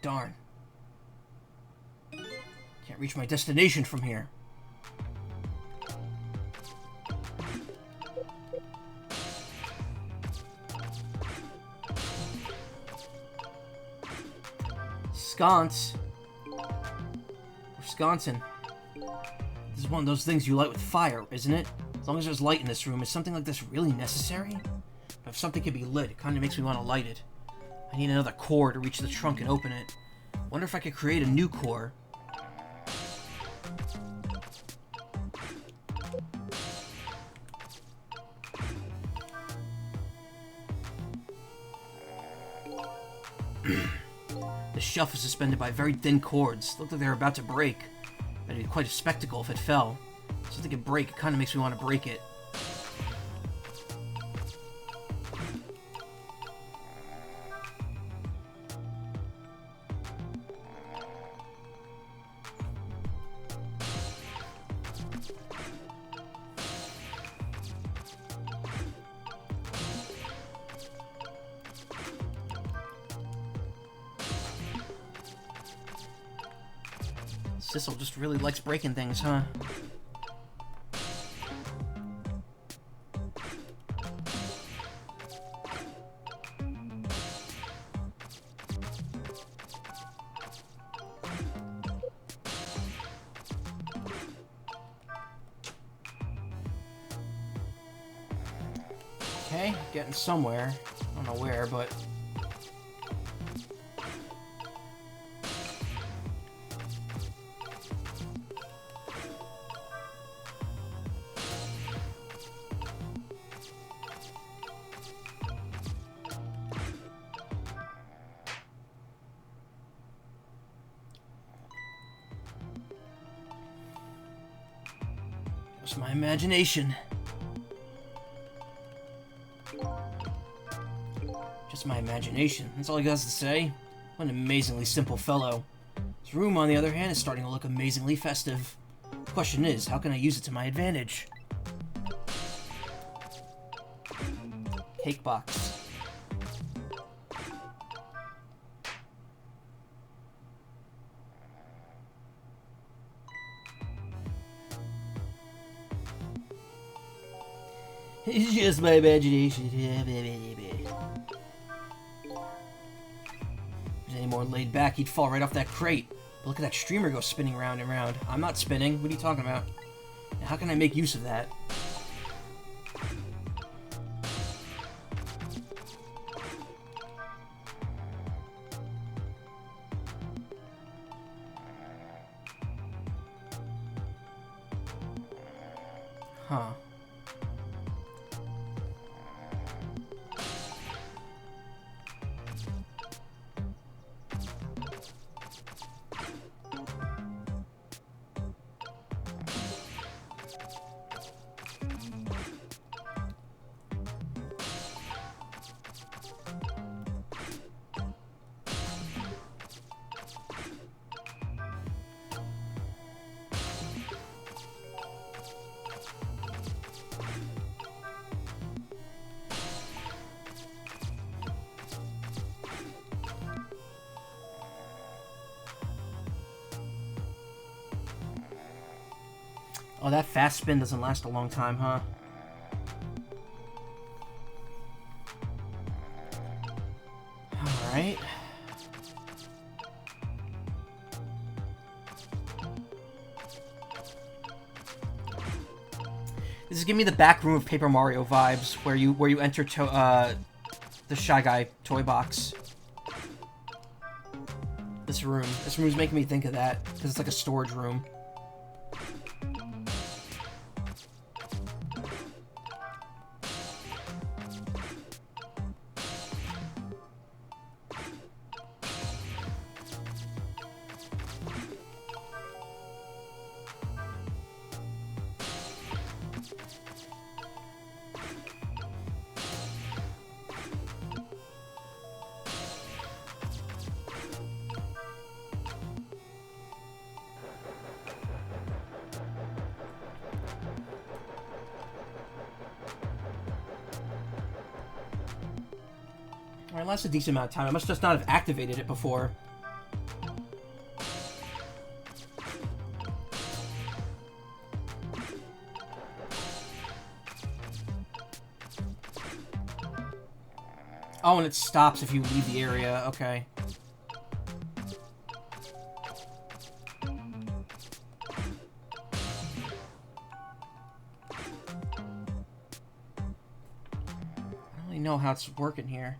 Darn. Can't reach my destination from here. Sconce. Wisconsin. This is one of those things you light with fire, isn't it? As long as there's light in this room, is something like this really necessary? But if something can be lit, it kind of makes me want to light it. I need another core to reach the trunk and open it. Wonder if I could create a new core. The shelf is suspended by very thin cords. Look like they're about to break. It'd be quite a spectacle if it fell. Something could break, it kind of makes me want to break it. Sissile just really likes breaking things, huh? Okay, getting somewhere. I don't know where, but... Just my imagination. Just my imagination. That's all he has to say. What an amazingly simple fellow. His room, on the other hand, is starting to look amazingly festive. The question is, how can I use it to my advantage? Cake box. It's just my imagination. If he's any more laid back, he'd fall right off that crate. But look at that streamer go spinning round and round. I'm not spinning. What are you talking about? Now, how can I make use of that? Huh. Oh, that fast spin doesn't last a long time, huh? Alright. This is giving me the back room of Paper Mario vibes, where you enter the Shy Guy toy box. This room's making me think of that, because it's like a storage room. Alright, lasts a decent amount of time. I must just not have activated it before. Oh, and it stops if you leave the area. Okay. I don't really know how it's working here.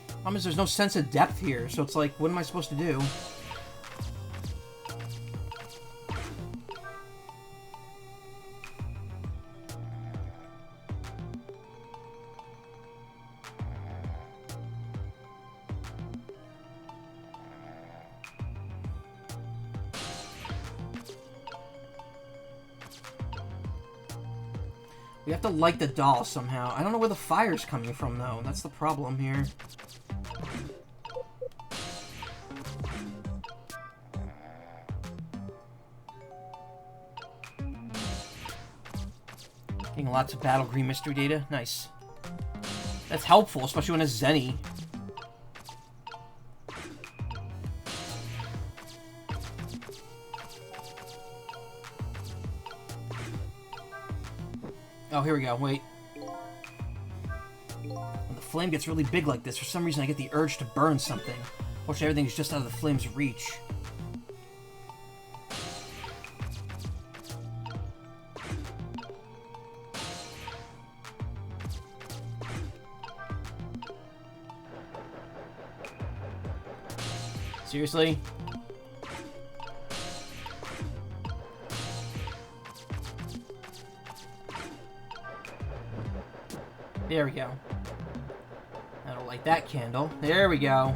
Problem is, there's no sense of depth here, so it's like, what am I supposed to do? We have to light the doll somehow. I don't know where the fire's coming from, though. That's the problem here. Getting lots of Battle Green mystery data. Nice. That's helpful, especially when it's Zenny. Oh, here we go. Wait. When the flame gets really big like this, for some reason I get the urge to burn something. Fortunately, everything's just out of the flame's reach. Seriously? There we go. I don't like that candle. There we go.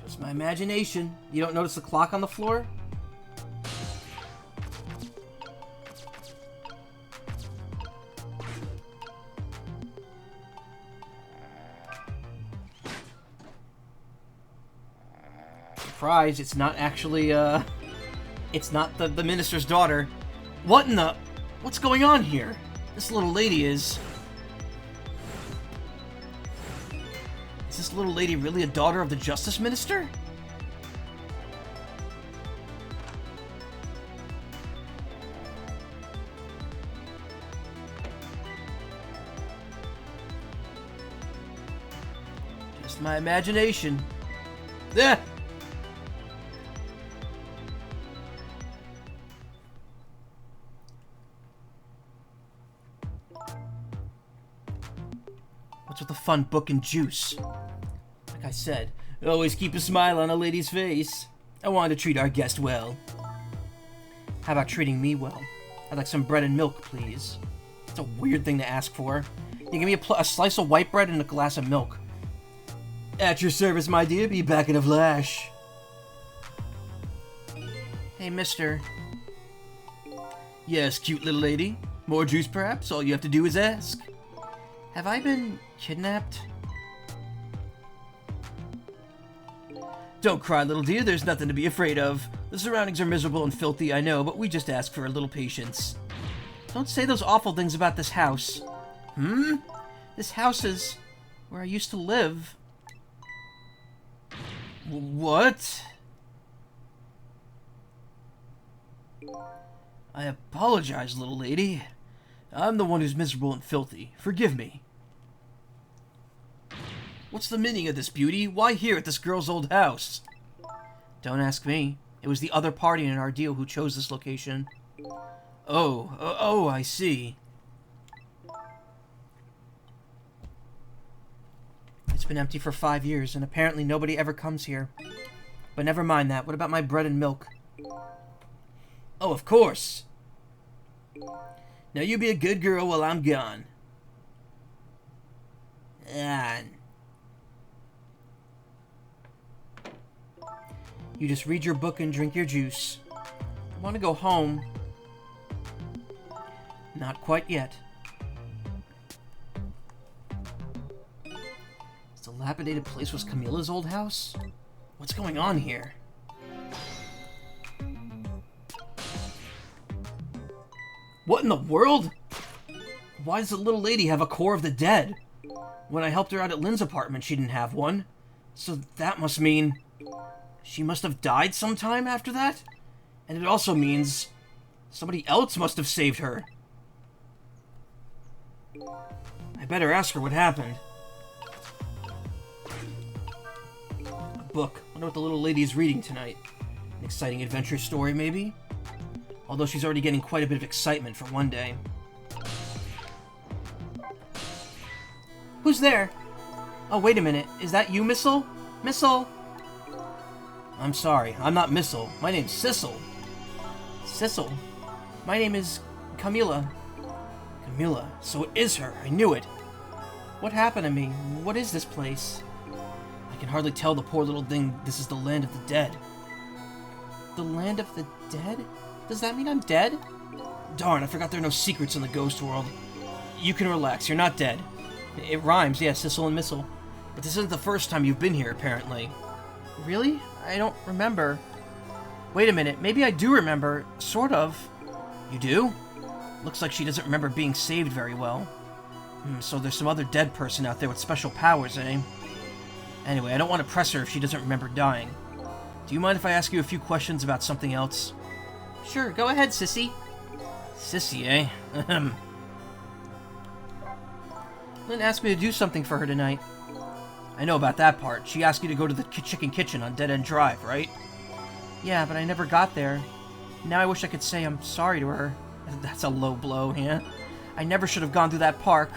Just my imagination. You don't notice the clock on the floor? Surprise, it's not actually, it's not the minister's daughter. What in the... What's going on here? This little lady is... Is this little lady really a daughter of the Justice Minister? Just my imagination. Yeah. What's with the fun book and juice? Like I said, always keep a smile on a lady's face. I wanted to treat our guest well. How about treating me well? I'd like some bread and milk, please. It's a weird thing to ask for. You give me a slice of white bread and a glass of milk. At your service, my dear. Be back in a flash. Hey, mister. Yes, cute little lady. More juice, perhaps? All you have to do is ask. Have I been kidnapped? Don't cry, little dear. There's nothing to be afraid of. The surroundings are miserable and filthy, I know, but we just ask for a little patience. Don't say those awful things about this house. This house is where I used to live. What? I apologize, little lady. I'm the one who's miserable and filthy. Forgive me. What's the meaning of this, beauty? Why here at this girl's old house? Don't ask me. It was the other party in our deal who chose this location. Oh, I see. It's been empty for 5 years, and apparently nobody ever comes here. But never mind that. What about my bread and milk? Oh, of course. Now you be a good girl while I'm gone. You just read your book and drink your juice. Want to go home? Not quite yet. This dilapidated place was Camilla's old house? What's going on here? What in the world? Why does the little lady have a core of the dead? When I helped her out at Lynn's apartment, she didn't have one. So that must mean... she must have died sometime after that? And it also means... somebody else must have saved her. I better ask her what happened. A book. Wonder what the little lady is reading tonight. An exciting adventure story, maybe? Although she's already getting quite a bit of excitement for one day. Who's there? Oh, wait a minute. Is that you, Missile? Missile! I'm sorry. I'm not Missile. My name's Sissile. Sissile? My name is Camilla. Camilla. So it is her. I knew it. What happened to me? What is this place? I can hardly tell the poor little thing this is the land of the dead. The land of the dead? Does that mean I'm dead? Darn, I forgot there are no secrets in the ghost world. You can relax, you're not dead. It rhymes, yeah, Sissile and Missile. But this isn't the first time you've been here, apparently. Really? I don't remember. Wait a minute, maybe I do remember. Sort of. You do? Looks like she doesn't remember being saved very well. So there's some other dead person out there with special powers, eh? Anyway, I don't want to press her if she doesn't remember dying. Do you mind if I ask you a few questions about something else? Sure, go ahead, Sissy. Sissy, eh? Ahem. Lynn asked me to do something for her tonight. I know about that part. She asked you to go to the chicken kitchen on Dead End Drive, right? Yeah, but I never got there. Now I wish I could say I'm sorry to her. That's a low blow, yeah? I never should have gone through that park.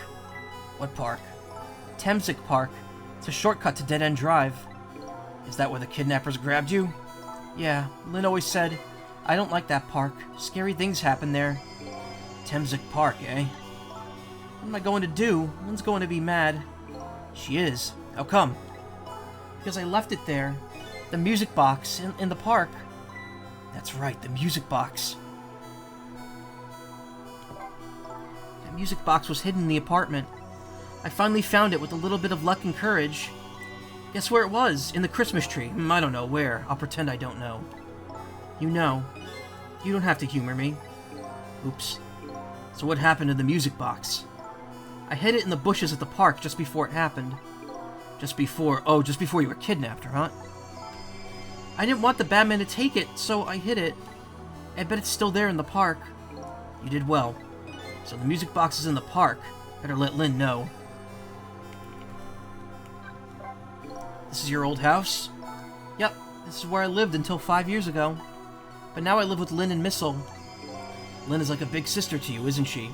What park? Temsic Park. It's a shortcut to Dead End Drive. Is that where the kidnappers grabbed you? Yeah, Lynn always said, I don't like that park. Scary things happen there. Temsic Park, eh? What am I going to do? Lynn's going to be mad. She is. How come? Because I left it there. The music box in the park. That's right, the music box. That music box was hidden in the apartment. I finally found it with a little bit of luck and courage. Guess where it was? In the Christmas tree. I don't know where. I'll pretend I don't know. You know. You don't have to humor me. Oops. So what happened to the music box? I hid it in the bushes at the park just before it happened. Just before you were kidnapped, huh? I didn't want the bad man to take it, so I hid it. I bet it's still there in the park. You did well. So the music box is in the park. Better let Lynn know. This is your old house? Yep, this is where I lived until 5 years ago. But now I live with Lynn and Missile. Lynn is like a big sister to you, isn't she?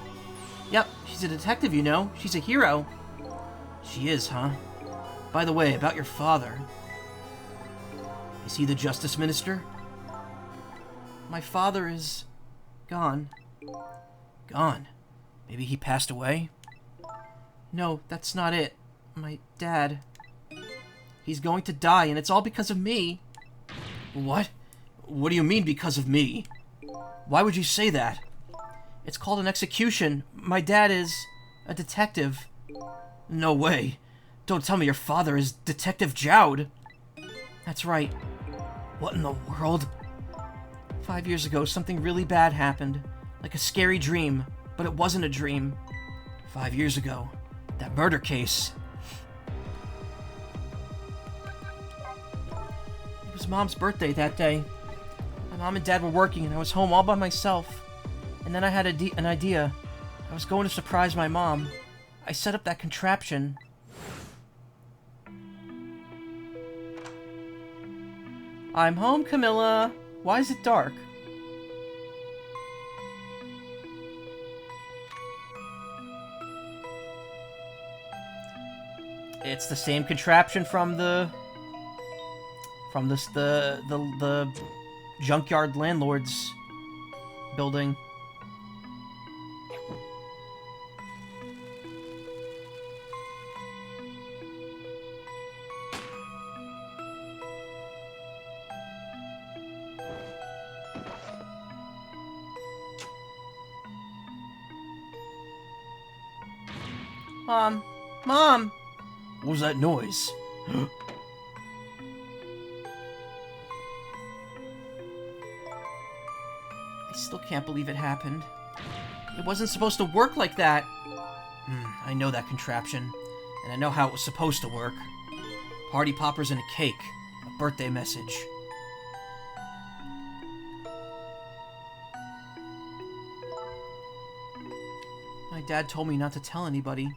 Yep, she's a detective, you know. She's a hero. She is, huh? By the way, about your father. Is he the Justice Minister? My father is... gone. Gone? Maybe he passed away? No, that's not it. My dad. He's going to die, and it's all because of me. What? What do you mean, because of me? Why would you say that? It's called an execution. My dad is... a detective. No way. Don't tell me your father is Detective Jowd. That's right. What in the world? 5 years ago, something really bad happened. Like a scary dream. But it wasn't a dream. 5 years ago. That murder case. It was Mom's birthday that day. My mom and Dad were working and I was home all by myself. And then I had an idea. I was going to surprise my mom. I set up that contraption. I'm home, Camilla. Why is it dark? It's the same contraption from the junkyard landlord's building. Mom! Mom! What was that noise? I still can't believe it happened. It wasn't supposed to work like that. I know that contraption, and I know how it was supposed to work. Party poppers and a cake. A birthday message. My dad told me not to tell anybody.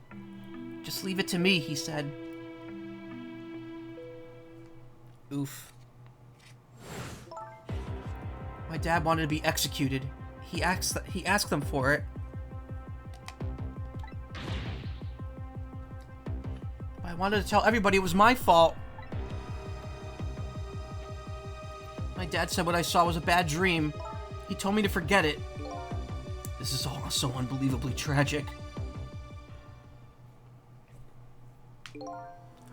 Just leave it to me, he said. Oof. My dad wanted to be executed. He asked them for it. I wanted to tell everybody it was my fault. My dad said what I saw was a bad dream. He told me to forget it. This is all so unbelievably tragic.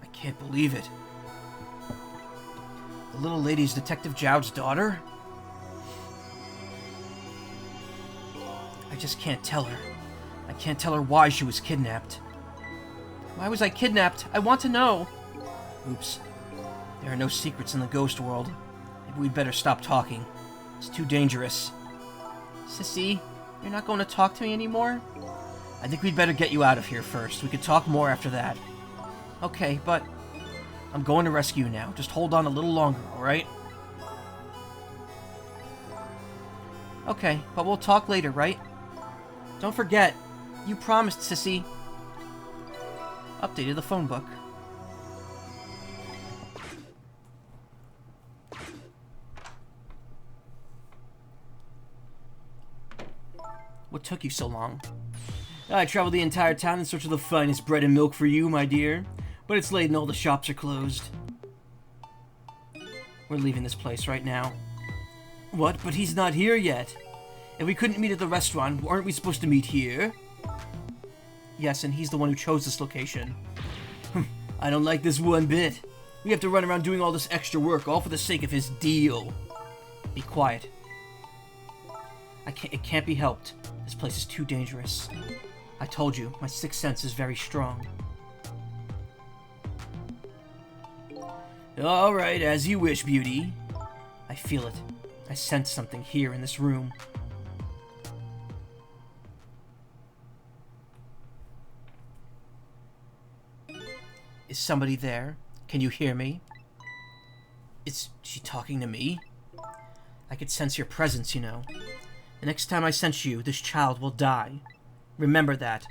I can't believe it. The little lady's Detective Jowd's daughter? I just can't tell her. I can't tell her why she was kidnapped. Why was I kidnapped? I want to know. Oops. There are no secrets in the ghost world. Maybe we'd better stop talking. It's too dangerous. Sissy, you're not going to talk to me anymore? I think we'd better get you out of here first. We could talk more after that. Okay, but I'm going to rescue you now. Just hold on a little longer, alright? Okay, but we'll talk later, right? Don't forget. You promised, Sissy. Updated the phone book. What took you so long? I traveled the entire town in search of the finest bread and milk for you, my dear. But it's late and all the shops are closed. We're leaving this place right now. What? But he's not here yet. If we couldn't meet at the restaurant, aren't we supposed to meet here? Yes, and he's the one who chose this location. I don't like this one bit. We have to run around doing all this extra work, all for the sake of his deal. Be quiet. It can't be helped. This place is too dangerous. I told you, my sixth sense is very strong. Alright, as you wish, beauty. I feel it. I sense something here in this room. Is somebody there? Can you hear me? Is she talking to me? I could sense your presence, you know. The next time I sense you, this child will die. Remember that.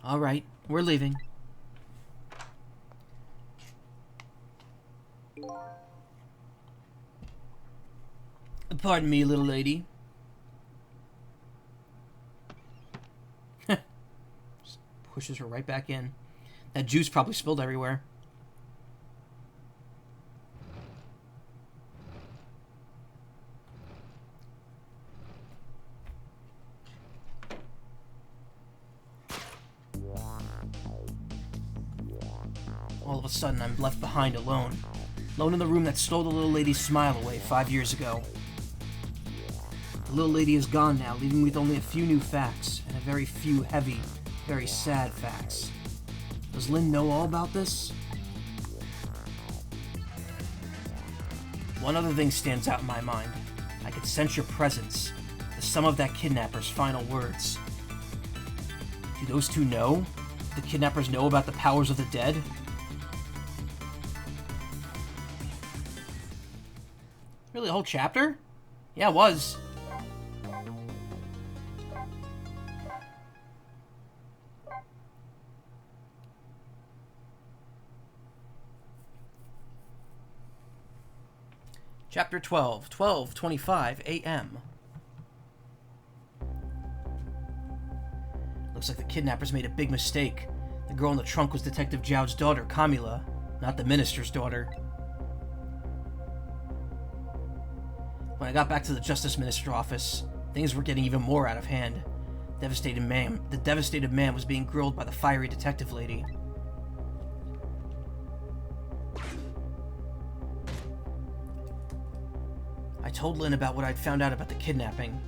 Alright, we're leaving. Pardon me, little lady. Just pushes her right back in. That juice probably spilled everywhere. All of a sudden, I'm left behind alone. Alone in the room that stole the little lady's smile away 5 years ago. The little lady is gone now, leaving me with only a few new facts, and a very few heavy, very sad facts. Does Lynn know all about this? One other thing stands out in my mind. I could sense your presence, the sum of that kidnapper's final words. Do those two know? Do the kidnappers know about the powers of the dead? Really, a whole chapter? Yeah, it was. Chapter 12, 12:25 a.m. Looks like the kidnappers made a big mistake. The girl in the trunk was Detective Jowd's daughter, Camila, not the minister's daughter. When I got back to the Justice Minister office, things were getting even more out of hand. The devastated man was being grilled by the fiery detective lady. I told Lynn about what I'd found out about the kidnapping,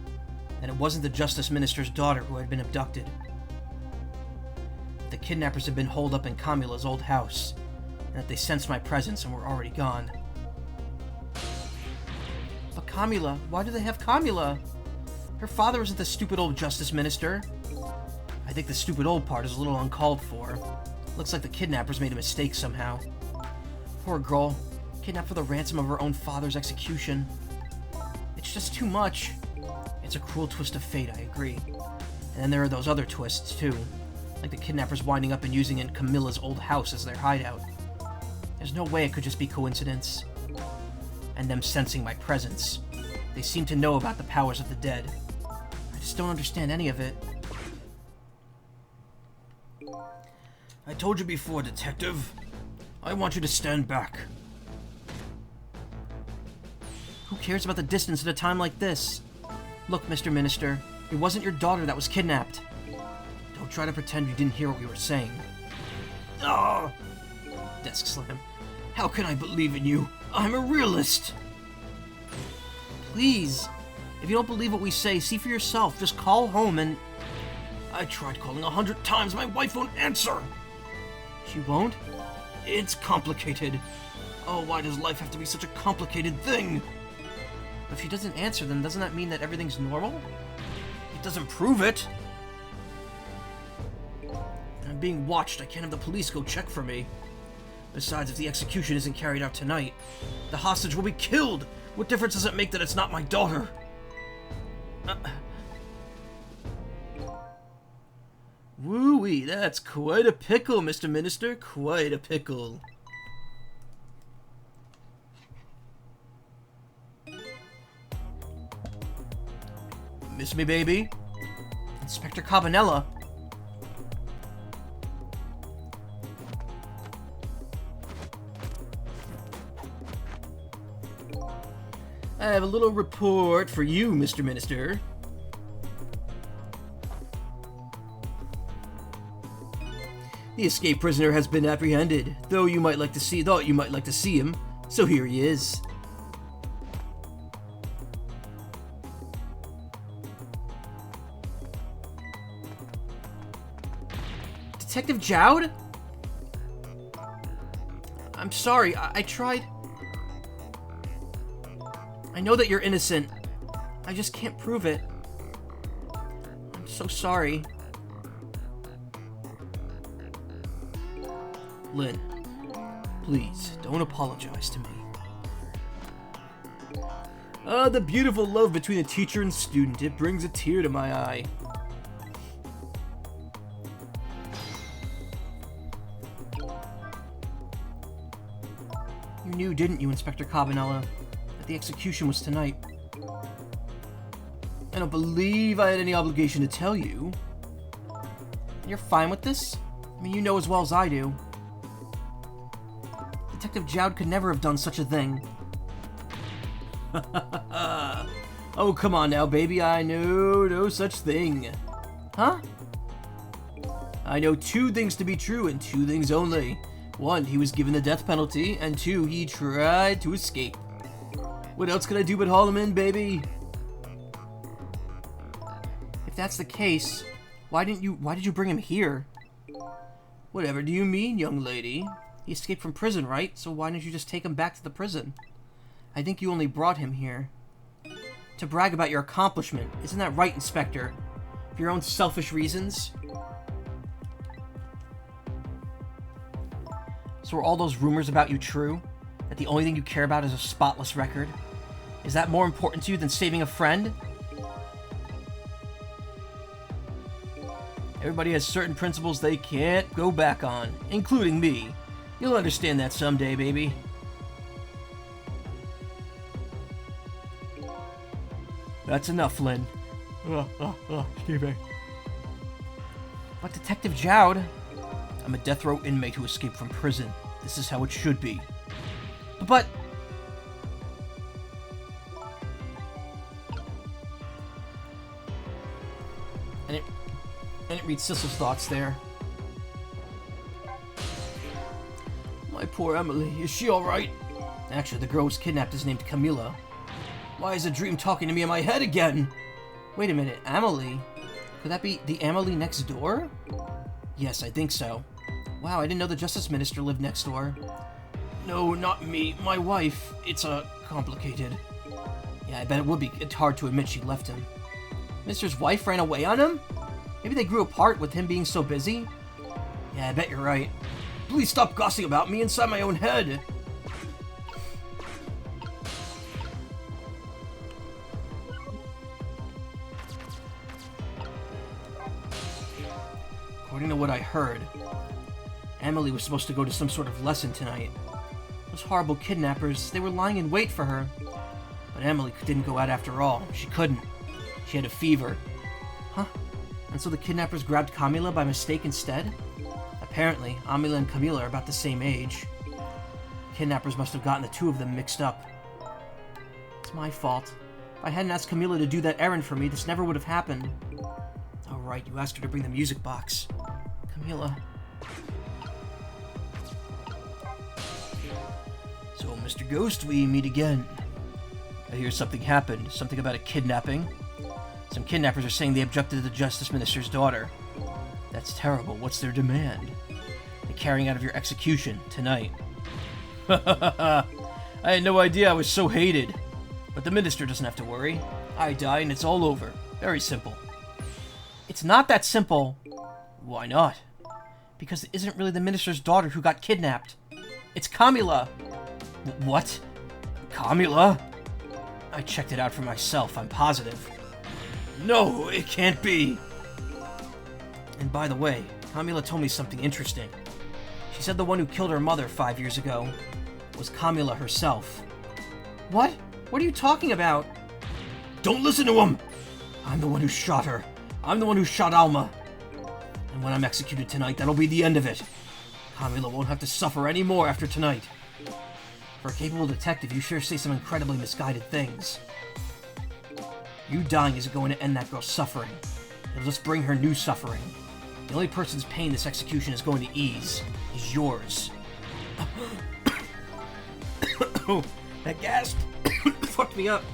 and it wasn't the Justice Minister's daughter who had been abducted. The kidnappers had been holed up in Camula's old house, and that they sensed my presence and were already gone. But Camula? Why do they have Camula? Her father isn't the stupid old Justice Minister. I think the stupid old part is a little uncalled for. Looks like the kidnappers made a mistake somehow. Poor girl, kidnapped for the ransom of her own father's execution. It's just too much. It's a cruel twist of fate, I agree. And then there are those other twists, too. Like the kidnappers winding up and using in Camilla's old house as their hideout. There's no way it could just be coincidence. And them sensing my presence. They seem to know about the powers of the dead. I just don't understand any of it. I told you before, Detective. I want you to stand back. Who cares about the distance at a time like this? Look, Mr. Minister, it wasn't your daughter that was kidnapped. Don't try to pretend you didn't hear what we were saying. Ah! Desk slam. How can I believe in you? I'm a realist! Please, if you don't believe what we say, see for yourself. Just call home and... I tried calling 100 times. My wife won't answer. She won't? It's complicated. Oh, why does life have to be such a complicated thing? If she doesn't answer, then doesn't that mean that everything's normal? It doesn't prove it. I'm being watched. I can't have the police go check for me. Besides, if the execution isn't carried out tonight, the hostage will be killed. What difference does it make that it's not my daughter? Woo-wee, that's quite a pickle, Mr. Minister. Quite a pickle. Miss me, baby? Inspector Cabanela. I have a little report for you, Mr. Minister. The escaped prisoner has been apprehended, thought you might like to see him, so here he is. Detective Jowd? I'm sorry, I tried. I know that you're innocent. I just can't prove it. I'm so sorry. Lynn, please, don't apologize to me. Ah, the beautiful love between a teacher and student. It brings a tear to my eye. You knew, didn't you, Inspector Cabanela, that the execution was tonight? I don't believe I had any obligation to tell you. You're fine with this? I mean, you know as well as I do. Detective Jowd could never have done such a thing. Oh, come on now, baby. I know no such thing. Huh? I know two things to be true and two things only. One, he was given the death penalty, and two, he tried to escape. What else could I do but haul him in, baby? If that's the case, why did you bring him here? Whatever do you mean, young lady? He escaped from prison, right? So why didn't you just take him back to the prison? I think you only brought him here to brag about your accomplishment. Isn't that right, Inspector? For your own selfish reasons? So are all those rumors about you true? That the only thing you care about is a spotless record? Is that more important to you than saving a friend? Everybody has certain principles they can't go back on, including me. You'll understand that someday, baby. That's enough, Lynn. Excuse me. But Detective Jowd, I'm a death row inmate who escaped from prison. This is how it should be. But... I didn't read Sissle's thoughts there. My poor Emily, is she alright? Actually, the girl who was kidnapped is named Camilla. Why is a dream talking to me in my head again? Wait a minute, Amelie? Could that be the Amelie next door? Yes, I think so. Wow, I didn't know the Justice Minister lived next door. No, not me. My wife. It's, complicated. Yeah, I bet it would be. It's hard to admit she left him. Minister's wife ran away on him? Maybe they grew apart with him being so busy? Yeah, I bet you're right. Please stop gossiping about me inside my own head. According to what I heard, Emily was supposed to go to some sort of lesson tonight. Those horrible kidnappers, they were lying in wait for her. But Emily didn't go out after all. She couldn't. She had a fever. Huh? And so the kidnappers grabbed Camila by mistake instead? Apparently, Amila and Camila are about the same age. Kidnappers must have gotten the two of them mixed up. It's my fault. If I hadn't asked Camila to do that errand for me, this never would have happened. Oh right, you asked her to bring the music box. Camila. So, Mr. Ghost, we meet again. I hear something happened. Something about a kidnapping. Some kidnappers are saying they abducted the Justice Minister's daughter. That's terrible. What's their demand? The carrying out of your execution tonight. I had no idea I was so hated. But the minister doesn't have to worry. I die and it's all over. Very simple. It's not that simple. Why not? Because it isn't really the minister's daughter who got kidnapped. It's Camila. What? Camila? I checked it out for myself, I'm positive. No, it can't be. And by the way, Camila told me something interesting. She said the one who killed her mother 5 years ago was Camila herself. What? What are you talking about? Don't listen to him! I'm the one who shot her. I'm the one who shot Alma. And when I'm executed tonight, that'll be the end of it. Camila won't have to suffer any more after tonight. For a capable detective, you sure say some incredibly misguided things. You dying isn't going to end that girl's suffering. It'll just bring her new suffering. The only person's pain this execution is going to ease is yours. Oh, that gasp fucked me up.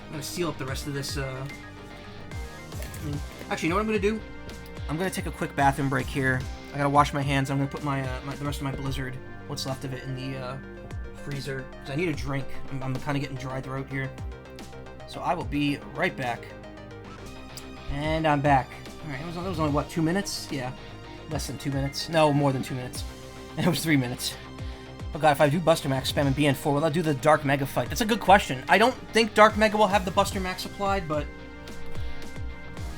I'm gonna seal up the rest of this, Actually, you know what I'm gonna do? I'm gonna take a quick bathroom break here. I gotta wash my hands. I'm gonna put my, the rest of my Blizzard, what's left of it, in the, freezer. Because I need a drink. I'm kind of getting dry throat here. So I will be right back. And I'm back. Alright, that was only, what, 2 minutes? Yeah. Less than 2 minutes. No, more than 2 minutes. And it was 3 minutes. Oh god, if I do Buster Max spam and BN4, will I do the Dark Mega fight? That's a good question. I don't think Dark Mega will have the Buster Max applied, but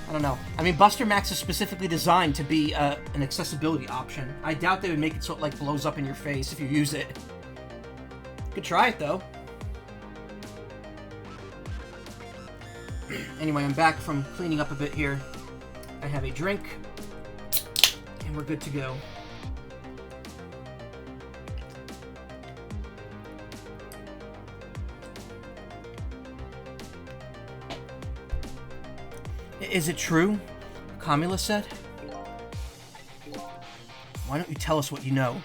I don't know. I mean, Buster Max is specifically designed to be an accessibility option. I doubt they would make it so it, like, blows up in your face if you use it. Could try it, though. Anyway, I'm back from cleaning up a bit here. I have a drink, and we're good to go. Is it true? Camila said. Why don't you tell us what you know?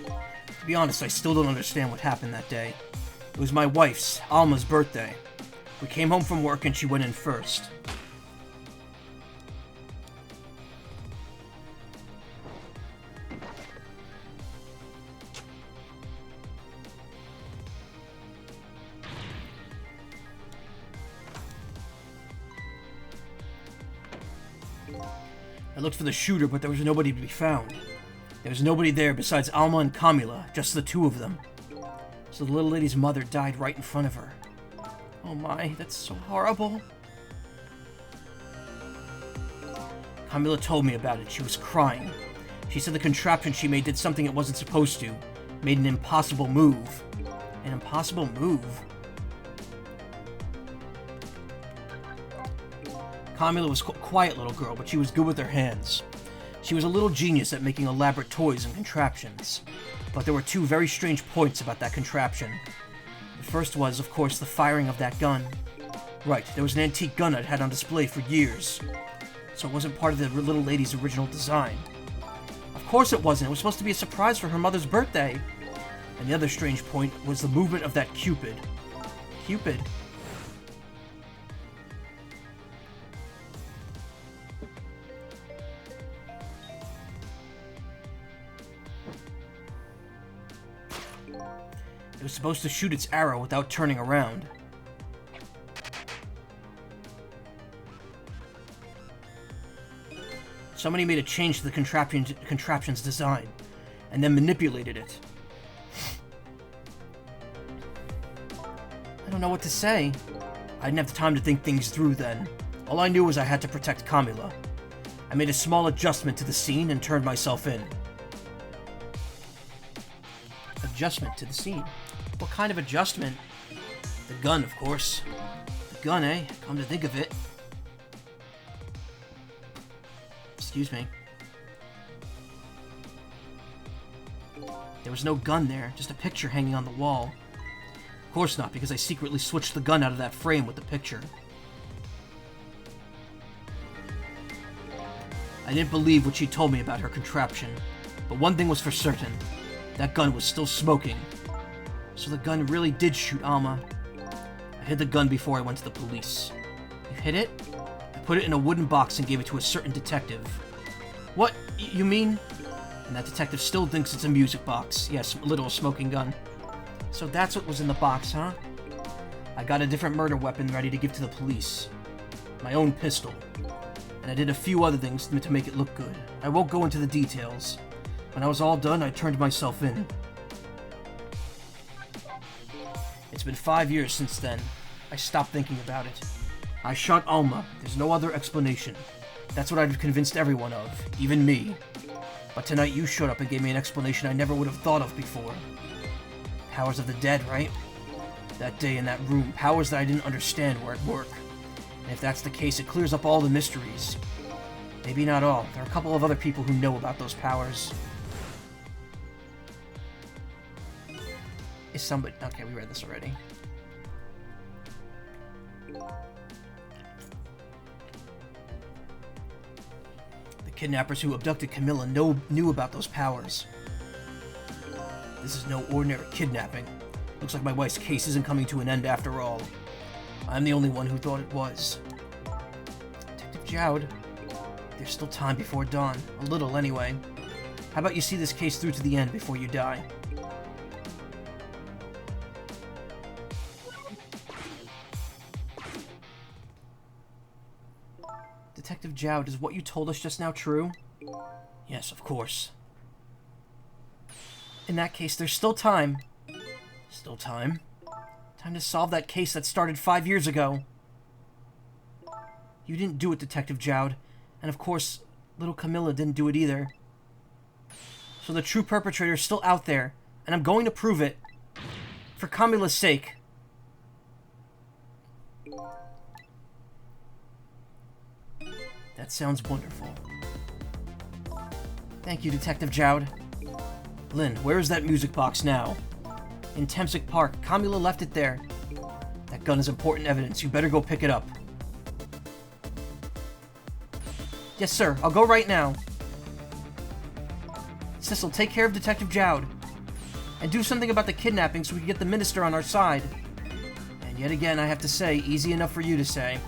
To be honest, I still don't understand what happened that day. It was my wife's, Alma's, birthday. We came home from work and she went in first. I looked for the shooter, but there was nobody to be found. There was nobody there besides Alma and Camila, just the two of them. So the little lady's mother died right in front of her. Oh my, that's so horrible. Camila told me about it. She was crying. She said the contraption she made did something it wasn't supposed to. Made an impossible move. An impossible move? Camila was a quiet little girl, but she was good with her hands. She was a little genius at making elaborate toys and contraptions. But there were two very strange points about that contraption. The first was, of course, the firing of that gun. Right, there was an antique gun I'd had on display for years. So it wasn't part of the little lady's original design. Of course it wasn't. It was supposed to be a surprise for her mother's birthday. And the other strange point was the movement of that Cupid. Cupid? It was supposed to shoot its arrow without turning around. Somebody made a change to the contraption's design, and then manipulated it. I don't know what to say. I didn't have the time to think things through then. All I knew was I had to protect Camila. I made a small adjustment to the scene and turned myself in. Adjustment to the scene? What kind of adjustment? The gun, of course. The gun, eh? Come to think of it. Excuse me. There was no gun there, just a picture hanging on the wall. Of course not, because I secretly switched the gun out of that frame with the picture. I didn't believe what she told me about her contraption, but one thing was for certain. That gun was still smoking. So the gun really did shoot Alma. I hid the gun before I went to the police. You hid it? I put it in a wooden box and gave it to a certain detective. What? You mean? And that detective still thinks it's a music box. Yes, a little smoking gun. So that's what was in the box, huh? I got a different murder weapon ready to give to the police. My own pistol. And I did a few other things to make it look good. I won't go into the details. When I was all done, I turned myself in. It's been 5 years since then. I stopped thinking about it. I shot Alma. There's no other explanation. That's what I've convinced everyone of, even me. But tonight you showed up and gave me an explanation I never would have thought of before. Powers of the dead, right? That day in that room, powers that I didn't understand were at work. And if that's the case, it clears up all the mysteries. Maybe not all. There are a couple of other people who know about those powers. Is somebody... Okay, we read this already. The kidnappers who abducted Camilla knew about those powers. This is no ordinary kidnapping. Looks like my wife's case isn't coming to an end after all. I'm the only one who thought it was. Detective Jowd, there's still time before dawn. A little, anyway. How about you see this case through to the end before you die? Detective Jowd, is what you told us just now true? Yes, of course. In that case, there's still time. Still time? Time to solve that case that started 5 years ago. You didn't do it, Detective Jowd. And of course, little Camilla didn't do it either. So the true perpetrator is still out there, and I'm going to prove it. For Camilla's sake. That sounds wonderful. Thank you, Detective Jowd. Lynn, where is that music box now? In Temsic Park. Camilla left it there. That gun is important evidence. You better go pick it up. Yes, sir. I'll go right now. Sissile, take care of Detective Jowd. And do something about the kidnapping so we can get the minister on our side. And yet again, I have to say, easy enough for you to say.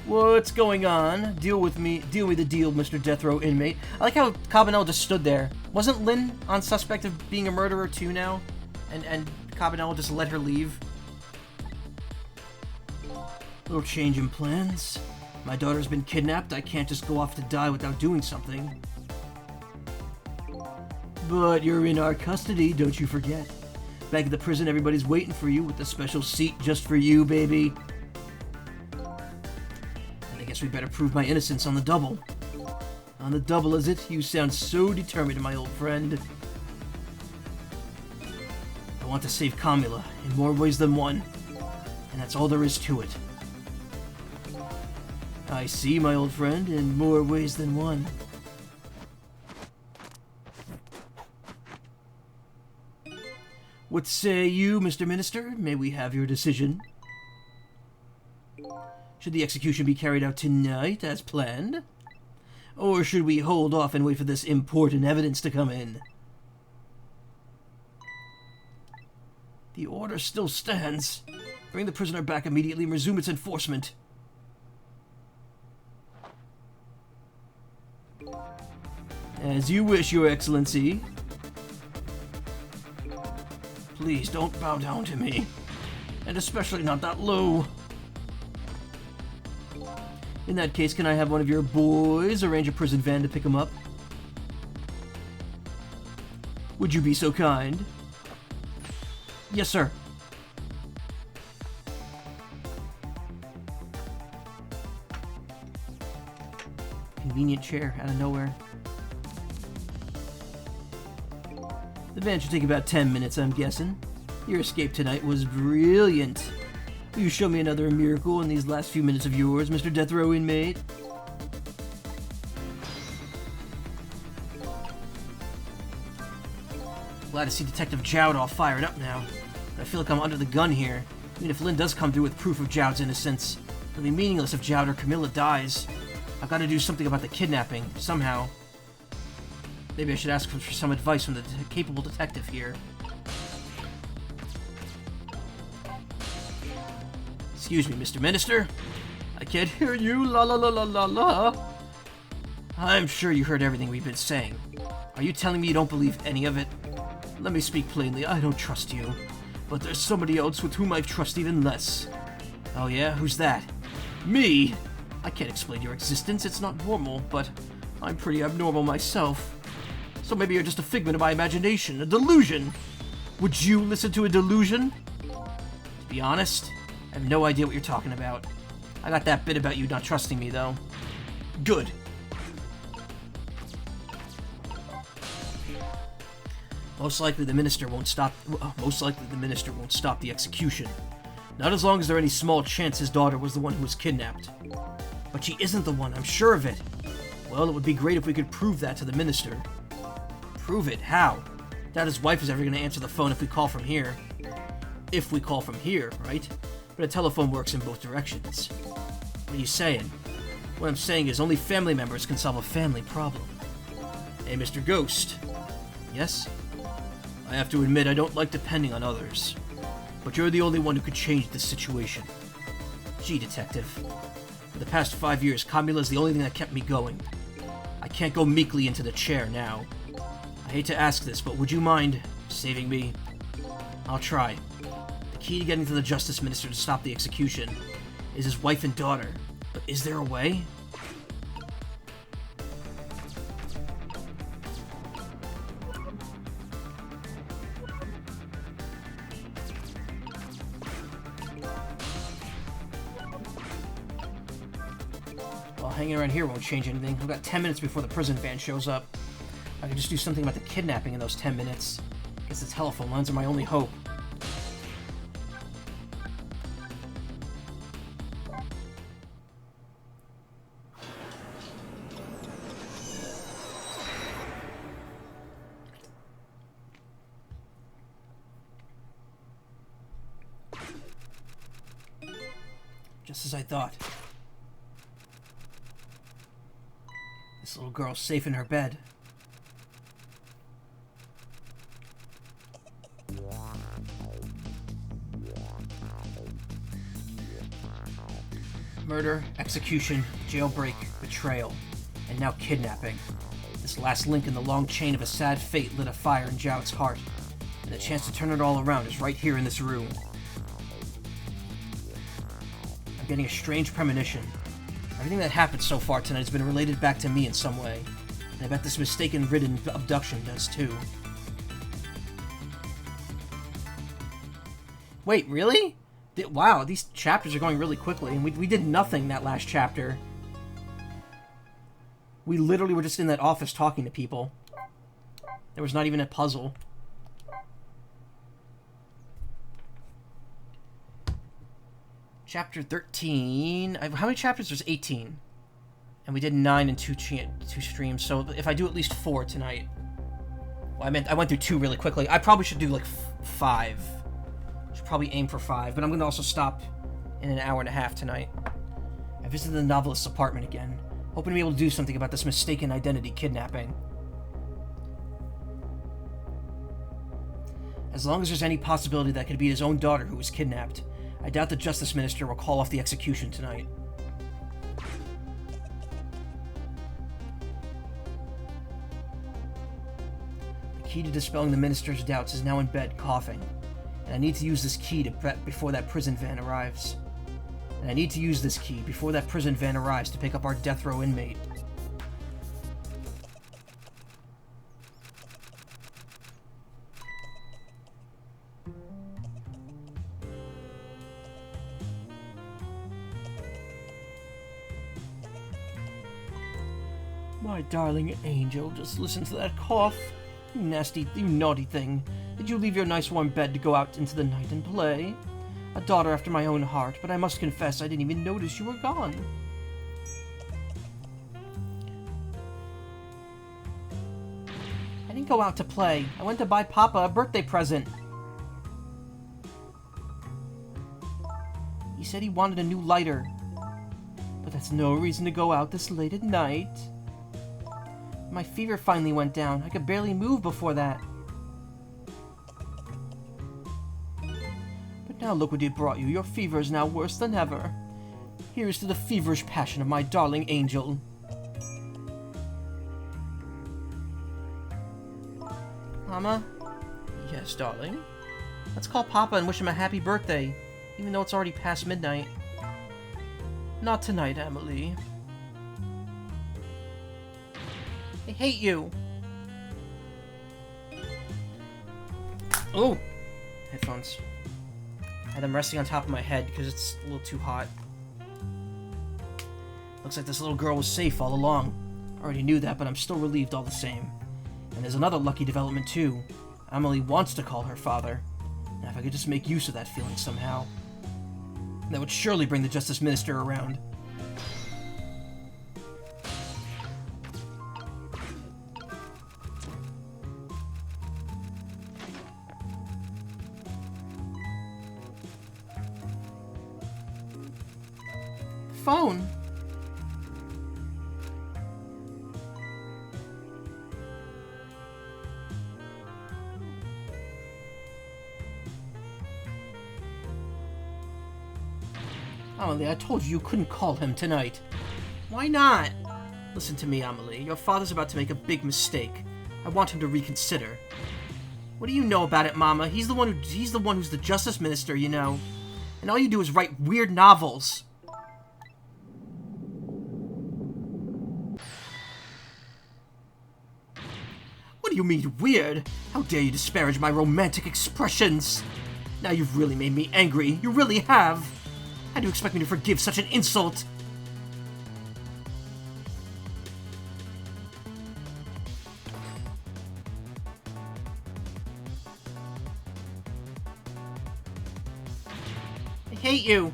What's going on? Deal with me the deal, Mr. Death Row inmate. I like how Cabanel just stood there. Wasn't Lynn on suspect of being a murderer too now? And Cabanel just let her leave? Little change in plans. My daughter's been kidnapped. I can't just go off to die without doing something. But you're in our custody, don't you forget. Back at the prison, everybody's waiting for you with a special seat just for you, baby. I guess we better prove my innocence on the double. On the double, is it? You sound so determined, my old friend. I want to save Camilla in more ways than one, and that's all there is to it. I see, my old friend, in more ways than one. What say you, Mr. Minister? May we have your decision? Should the execution be carried out tonight, as planned? Or should we hold off and wait for this important evidence to come in? The order still stands. Bring the prisoner back immediately and resume its enforcement. As you wish, Your Excellency. Please don't bow down to me. And especially not that low. In that case, can I have one of your boys arrange a prison van to pick him up? Would you be so kind? Yes, sir. Convenient chair out of nowhere. The van should take about 10 minutes, I'm guessing. Your escape tonight was brilliant. Will you show me another miracle in these last few minutes of yours, Mr. Death Row inmate? Glad to see Detective Jowd all fired up now. But I feel like I'm under the gun here. Even if Lynn does come through with proof of Jowd's innocence, it'll be meaningless if Jowd or Camilla dies. I've got to do something about the kidnapping, somehow. Maybe I should ask for some advice from the capable detective here. Excuse me, Mr. Minister. I can't hear you, la la la la la la. I'm sure you heard everything we've been saying. Are you telling me you don't believe any of it? Let me speak plainly, I don't trust you. But there's somebody else with whom I trust even less. Oh yeah? Who's that? Me! I can't explain your existence, it's not normal, but I'm pretty abnormal myself. So maybe you're just a figment of my imagination, a delusion. Would you listen to a delusion? To be honest, I have no idea what you're talking about. I got that bit about you not trusting me, though. Good. Most likely the minister won't stop the execution. Not as long as there are any small chance his daughter was the one who was kidnapped. But she isn't the one, I'm sure of it. Well, it would be great if we could prove that to the minister. Prove it? How? Doubt his wife is ever going to answer the phone if we call from here. If we call from here, right? But a telephone works in both directions. What are you saying? What I'm saying is only family members can solve a family problem. Hey, Mr. Ghost. Yes? I have to admit I don't like depending on others. But you're the only one who could change this situation. Gee, Detective. For the past 5 years, Camilla is the only thing that kept me going. I can't go meekly into the chair now. I hate to ask this, but would you mind saving me? I'll try. The key to getting to the Justice Minister to stop the execution is his wife and daughter. But is there a way? Well, hanging around here won't change anything. We've got 10 minutes before the prison van shows up. I can just do something about the kidnapping in those 10 minutes. Guess the telephone lines are my only hope. Just as I thought. This little girl's safe in her bed. Murder, execution, jailbreak, betrayal, and now kidnapping. This last link in the long chain of a sad fate lit a fire in Jowd's heart, and the chance to turn it all around is right here in this room. I'm getting a strange premonition. Everything that happened so far tonight has been related back to me in some way, and I bet this mistaken-ridden abduction does too. Wait, really? Wow, these chapters are going really quickly, and we did nothing that last chapter. We literally were just in that office talking to people. There was not even a puzzle. Chapter 13. How many chapters? There's 18. And we did 9 in two streams, so if I do at least 4 tonight... Well, I went through 2 really quickly. I probably should do, like, 5. Should probably aim for 5, but I'm going to also stop in an hour and a half tonight. visited the novelist's apartment again, hoping to be able to do something about this mistaken identity kidnapping. As long as there's any possibility that it could be his own daughter who was kidnapped, I doubt the Justice Minister will call off the execution tonight. The key to dispelling the Minister's doubts is now in bed, coughing, and I need to use this key before that prison van arrives. To pick up our death row inmate. My darling angel, just listen to that cough. You naughty thing. Did you leave your nice warm bed to go out into the night and play? A daughter after my own heart, but I must confess I didn't even notice you were gone. I didn't go out to play. I went to buy Papa a birthday present. He said he wanted a new lighter. But that's no reason to go out this late at night. My fever finally went down. I could barely move before that. But now look what it brought you. Your fever is now worse than ever. Here's to the feverish passion of my darling angel. Mama? Yes, darling? Let's call Papa and wish him a happy birthday, even though it's already past midnight. Not tonight, Emily. I hate you! Oh! Headphones. I had them resting on top of my head because it's a little too hot. Looks like this little girl was safe all along. I already knew that, but I'm still relieved all the same. And there's another lucky development too. Emily wants to call her father. Now if I could just make use of that feeling somehow. That would surely bring the Justice Minister around. Phone. Amelie, I told you couldn't call him tonight. Why not? Listen to me, Amelie. Your father's about to make a big mistake. I want him to reconsider. What do you know about it, Mama? He's the one who's the Justice Minister, you know. And all you do is write weird novels. What do you mean, weird? How dare you disparage my romantic expressions? Now you've really made me angry. You really have. How do you expect me to forgive such an insult? I hate you.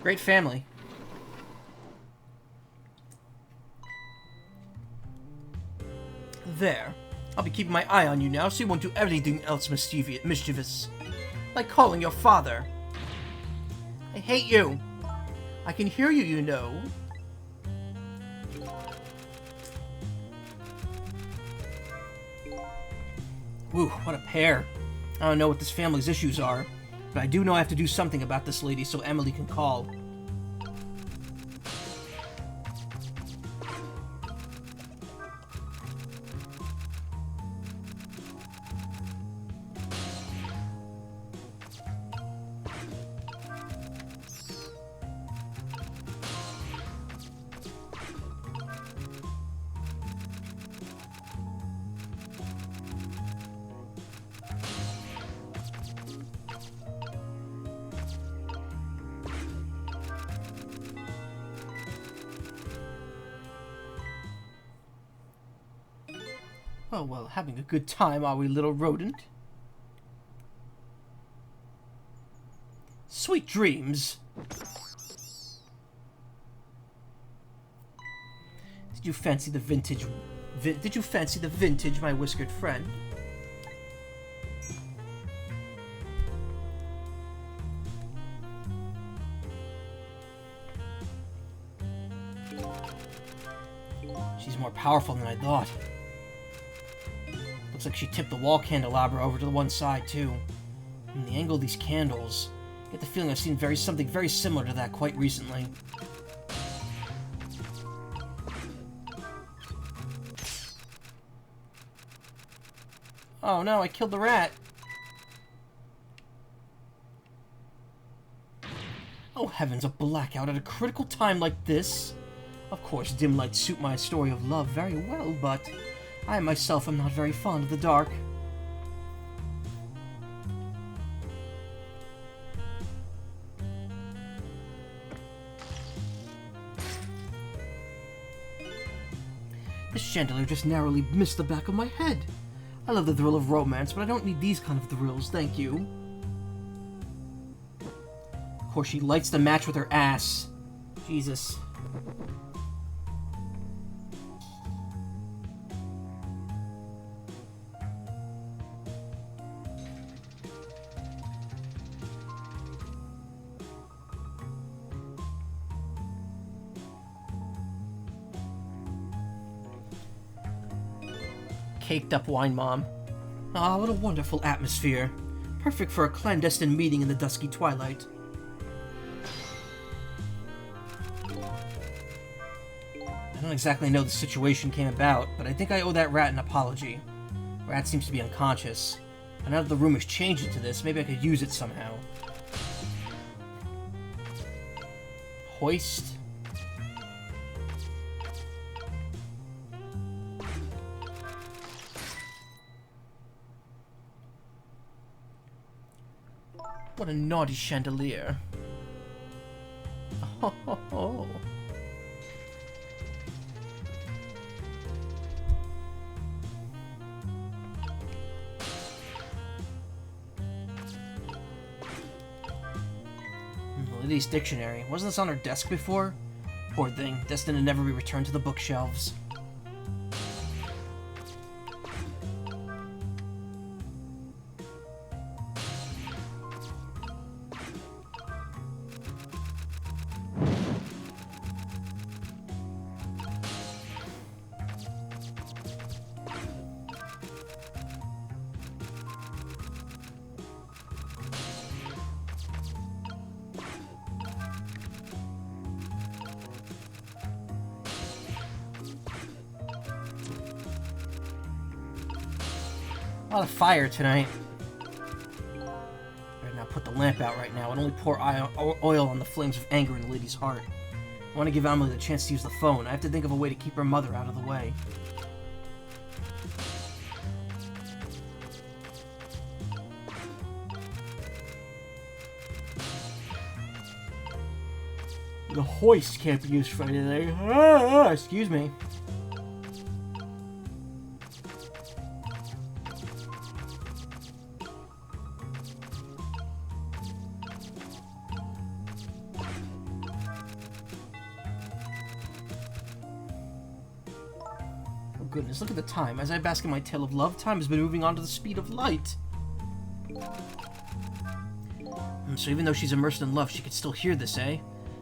Great family. There. I'll be keeping my eye on you now, so you won't do anything else mischievous. Like calling your father. I hate you. I can hear you, you know. Whew, what a pair. I don't know what this family's issues are, but I do know I have to do something about this lady so Emily can call. Oh, well, having a good time, are we, little rodent? Sweet dreams! Did you fancy the vintage, my whiskered friend? powerful than I thought. Looks like she tipped the wall candelabra over to the one side, too. From the angle of these candles, I get the feeling I've seen something very similar to that quite recently. Oh no, I killed the rat! Oh heavens, a blackout at a critical time like this! Of course, dim lights suit my story of love very well, but I myself am not very fond of the dark. This chandelier just narrowly missed the back of my head. I love the thrill of romance, but I don't need these kind of thrills, thank you. Of course, she lights the match with her ass. Jesus. Caked up wine mom. Ah, what a wonderful atmosphere. Perfect for a clandestine meeting in the dusky twilight. I don't exactly know the situation came about, but I think I owe that rat an apology. Rat seems to be unconscious. And now that the room has changed into this, maybe I could use it somehow. Hoist. What a naughty chandelier. Oh, ho, ho. Liddy's dictionary. Wasn't this on her desk before? Poor thing, destined to never be returned to the bookshelves. A lot of fire tonight. Better not put the lamp out right now and only pour oil on the flames of anger in the lady's heart. I want to give Amelie the chance to use the phone. I have to think of a way to keep her mother out of the way. The hoist can't be used for anything. Excuse me. Goodness, look at the time. As I bask in my tale of love, time has been moving on to the speed of light. So even though she's immersed in love, she could still hear this, eh?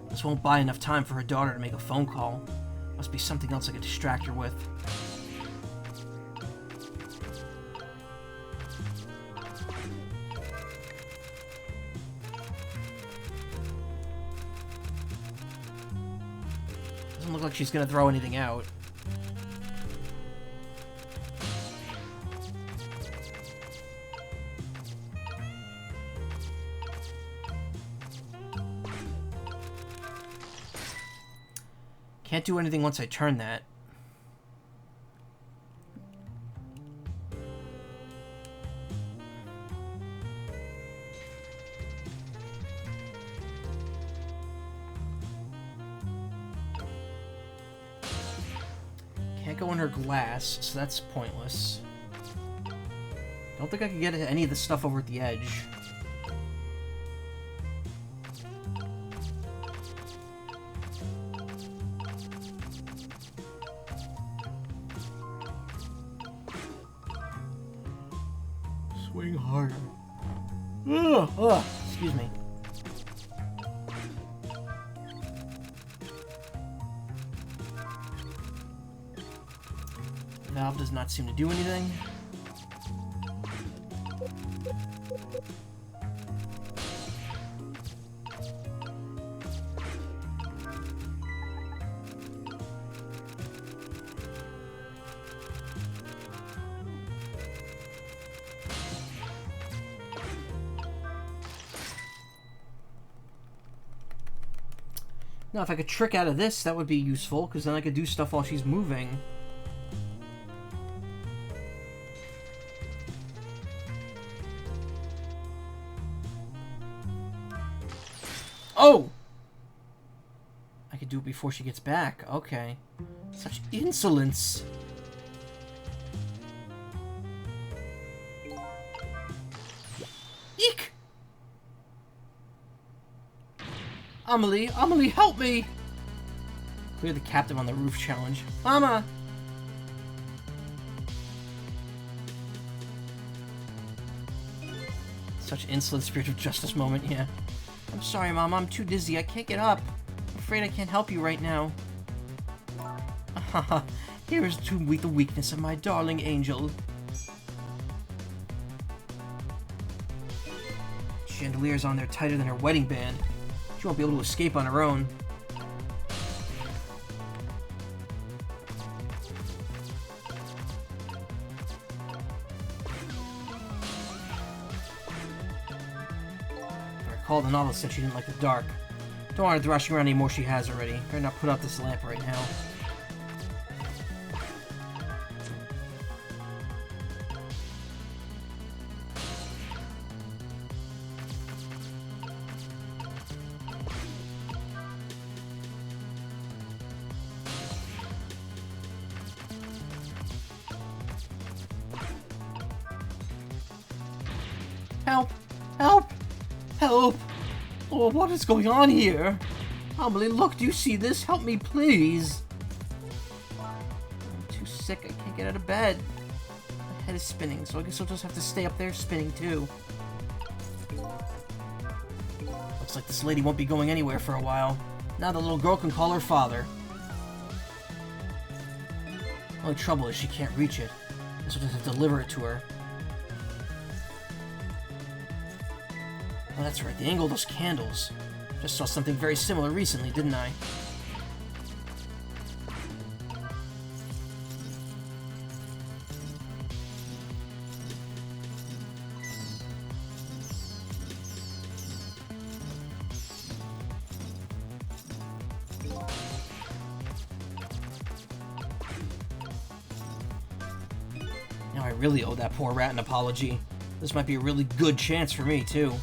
This won't buy enough time for her daughter to make a phone call. Must be something else I could distract her with. Doesn't look like she's gonna throw anything out. Can't do anything once I turn that. Can't go in her glass, so that's pointless. Don't think I can get any of the stuff over at the edge. Swing harder. Ugh, excuse me. Valve does not seem to do anything. Now, if I could trick out of this, that would be useful, because then I could do stuff while she's moving. Oh! I could do it before she gets back. Okay. Such insolence. Eek! Amelie, Amelie, help me! Clear the captive on the roof challenge. Mama! Such insolent spirit of justice moment, yeah. I'm sorry, Mom. I'm too dizzy. I can't get up. I'm afraid I can't help you right now. Haha. Here is to meet the weakness of my darling angel. Chandelier's on there tighter than her wedding band. She won't be able to escape on her own. Called the novel said she didn't like the dark. Don't want her thrashing around any more she has already. Better not put out this lamp right now. Help! Help! Help! Oh, what is going on here? Amelie, look, do you see this? Help me, please! I'm too sick, I can't get out of bed. My head is spinning, so I guess I'll just have to stay up there spinning, too. Looks like this lady won't be going anywhere for a while. Now the little girl can call her father. Only trouble is she can't reach it. Guess I'll just have to deliver it to her. Oh, that's right, the angle of those candles. Just saw something very similar recently, didn't I? Now I really owe that poor rat an apology. This might be a really good chance for me, too.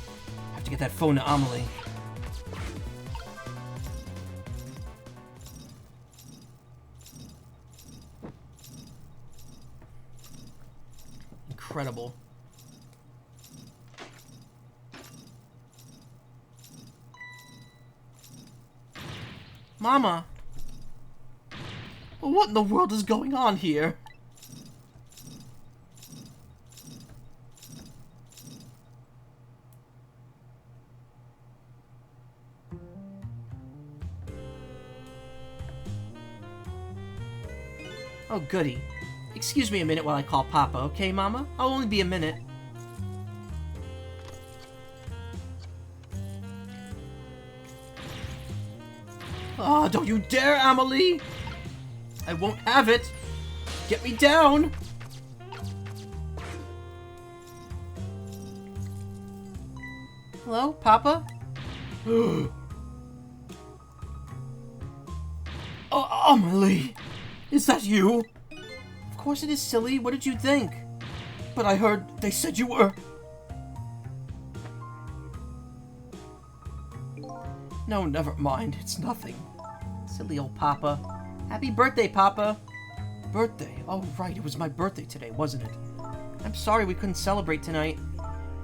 To get that phone to Amelie. Incredible. Mama! What in the world is going on here? Oh, goody. Excuse me a minute while I call Papa, okay, Mama? I'll only be a minute. Ah, don't you dare, Amelie! I won't have it! Get me down! Hello, Papa? Oh, Amelie! Is that you? Of course it is, silly. What did you think? But I heard they said you were... No, never mind. It's nothing. Silly old Papa. Happy birthday, Papa! Birthday? Oh, right. It was my birthday today, wasn't it? I'm sorry we couldn't celebrate tonight.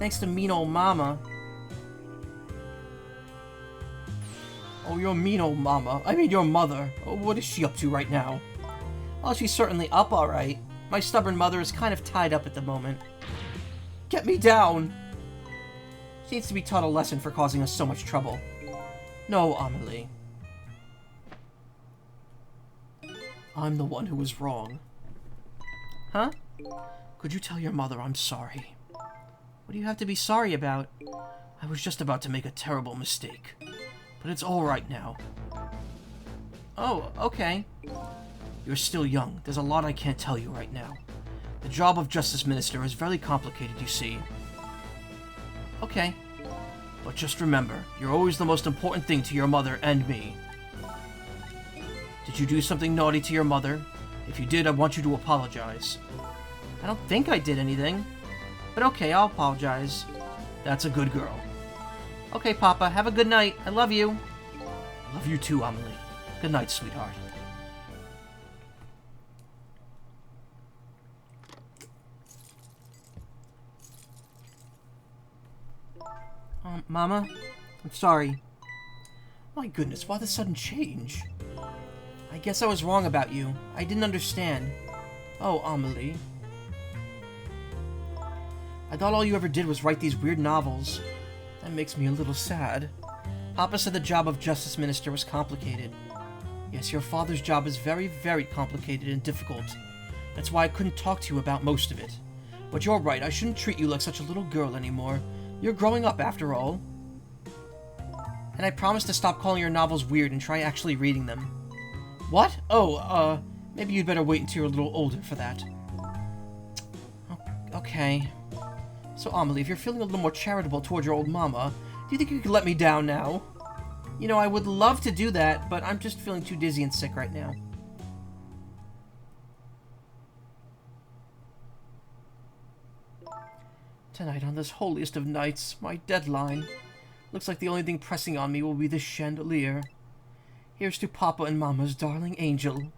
Thanks to mean old Mama. Oh, your mean old Mama. I mean, your mother. Oh, what is she up to right now? Well, she's certainly up all right. My stubborn mother is kind of tied up at the moment. Get me down! She needs to be taught a lesson for causing us so much trouble. No, Amelie. I'm the one who was wrong. Huh? Could you tell your mother I'm sorry? What do you have to be sorry about? I was just about to make a terrible mistake. But it's all right now. Oh, okay. You're still young. There's a lot I can't tell you right now. The job of Justice Minister is very complicated, you see. Okay. But just remember, you're always the most important thing to your mother and me. Did you do something naughty to your mother? If you did, I want you to apologize. I don't think I did anything. But okay, I'll apologize. That's a good girl. Okay, Papa, have a good night. I love you. I love you too, Amelie. Good night, sweetheart. Mama? I'm sorry. My goodness, why the sudden change? I guess I was wrong about you. I didn't understand. Oh, Amelie. I thought all you ever did was write these weird novels. That makes me a little sad. Papa said the job of Justice Minister was complicated. Yes, your father's job is very, very complicated and difficult. That's why I couldn't talk to you about most of it. But you're right, I shouldn't treat you like such a little girl anymore. You're growing up, after all. And I promise to stop calling your novels weird and try actually reading them. What? Oh, maybe you'd better wait until you're a little older for that. Okay. So, Amelie, if you're feeling a little more charitable toward your old mama, do you think you could let me down now? You know, I would love to do that, but I'm just feeling too dizzy and sick right now. Tonight, on this holiest of nights, my deadline. Looks like the only thing pressing on me will be this chandelier. Here's to Papa and Mama's darling angel.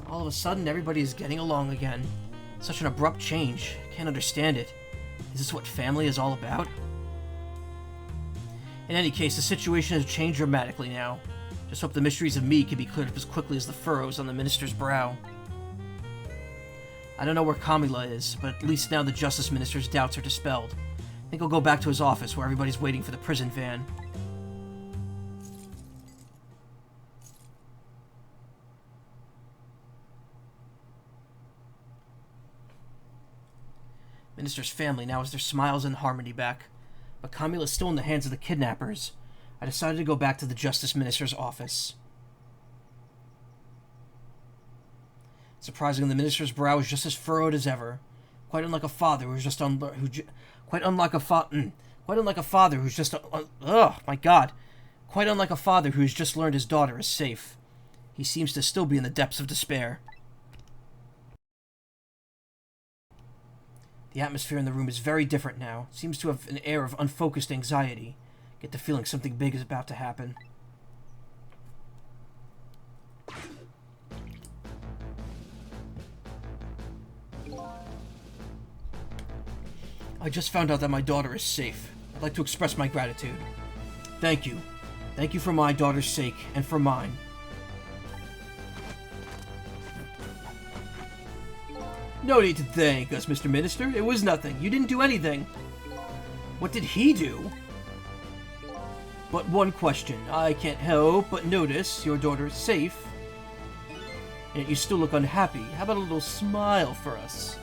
All of a sudden, everybody is getting along again. Such an abrupt change. Can't understand it. Is this what family is all about? In any case, the situation has changed dramatically now. Just hope the mysteries of me can be cleared up as quickly as the furrows on the minister's brow. I don't know where Camila is, but at least now the Justice Minister's doubts are dispelled. I think I'll go back to his office where everybody's waiting for the prison van. Minister's family now has their smiles and harmony back, but Camila is still in the hands of the kidnappers. I decided to go back to the Justice Minister's office. Surprisingly, the minister's brow was just as furrowed as ever, quite unlike a father who's just quite unlike a father who's just quite unlike a father who's just learned his daughter is safe. He seems to still be in the depths of despair. The atmosphere in the room is very different now. It seems to have an air of unfocused anxiety. Get the feeling something big is about to happen. I just found out that my daughter is safe. I'd like to express my gratitude. Thank you. Thank you for my daughter's sake, and for mine. No need to thank us, Mr. Minister. It was nothing. You didn't do anything. What did he do? But one question. I can't help but notice your daughter is safe. And yet you still look unhappy. How about a little smile for us?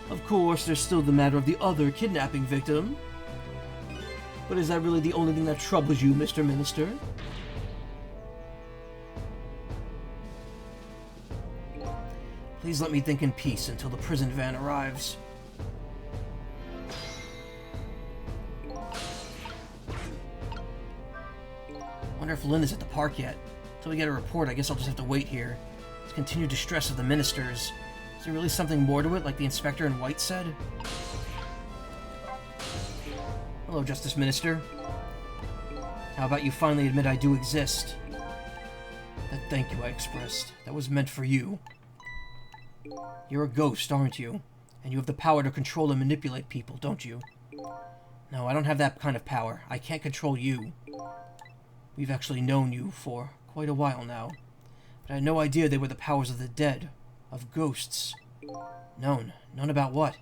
Of course, there's still the matter of the other kidnapping victim. But is that really the only thing that troubles you, Mr. Minister? Please let me think in peace until the prison van arrives. Wonder if Lynn is at the park yet. Until we get a report, I guess I'll just have to wait here. This continued distress of the ministers. Is there really something more to it, like the inspector in white said? Hello, Justice Minister. How about you finally admit I do exist? That thank you I expressed. That was meant for you. You're a ghost, aren't you? And you have the power to control and manipulate people, don't you? No, I don't have that kind of power. I can't control you. We've actually known you for quite a while now. But I had no idea they were the powers of the dead. Of ghosts. Known about what?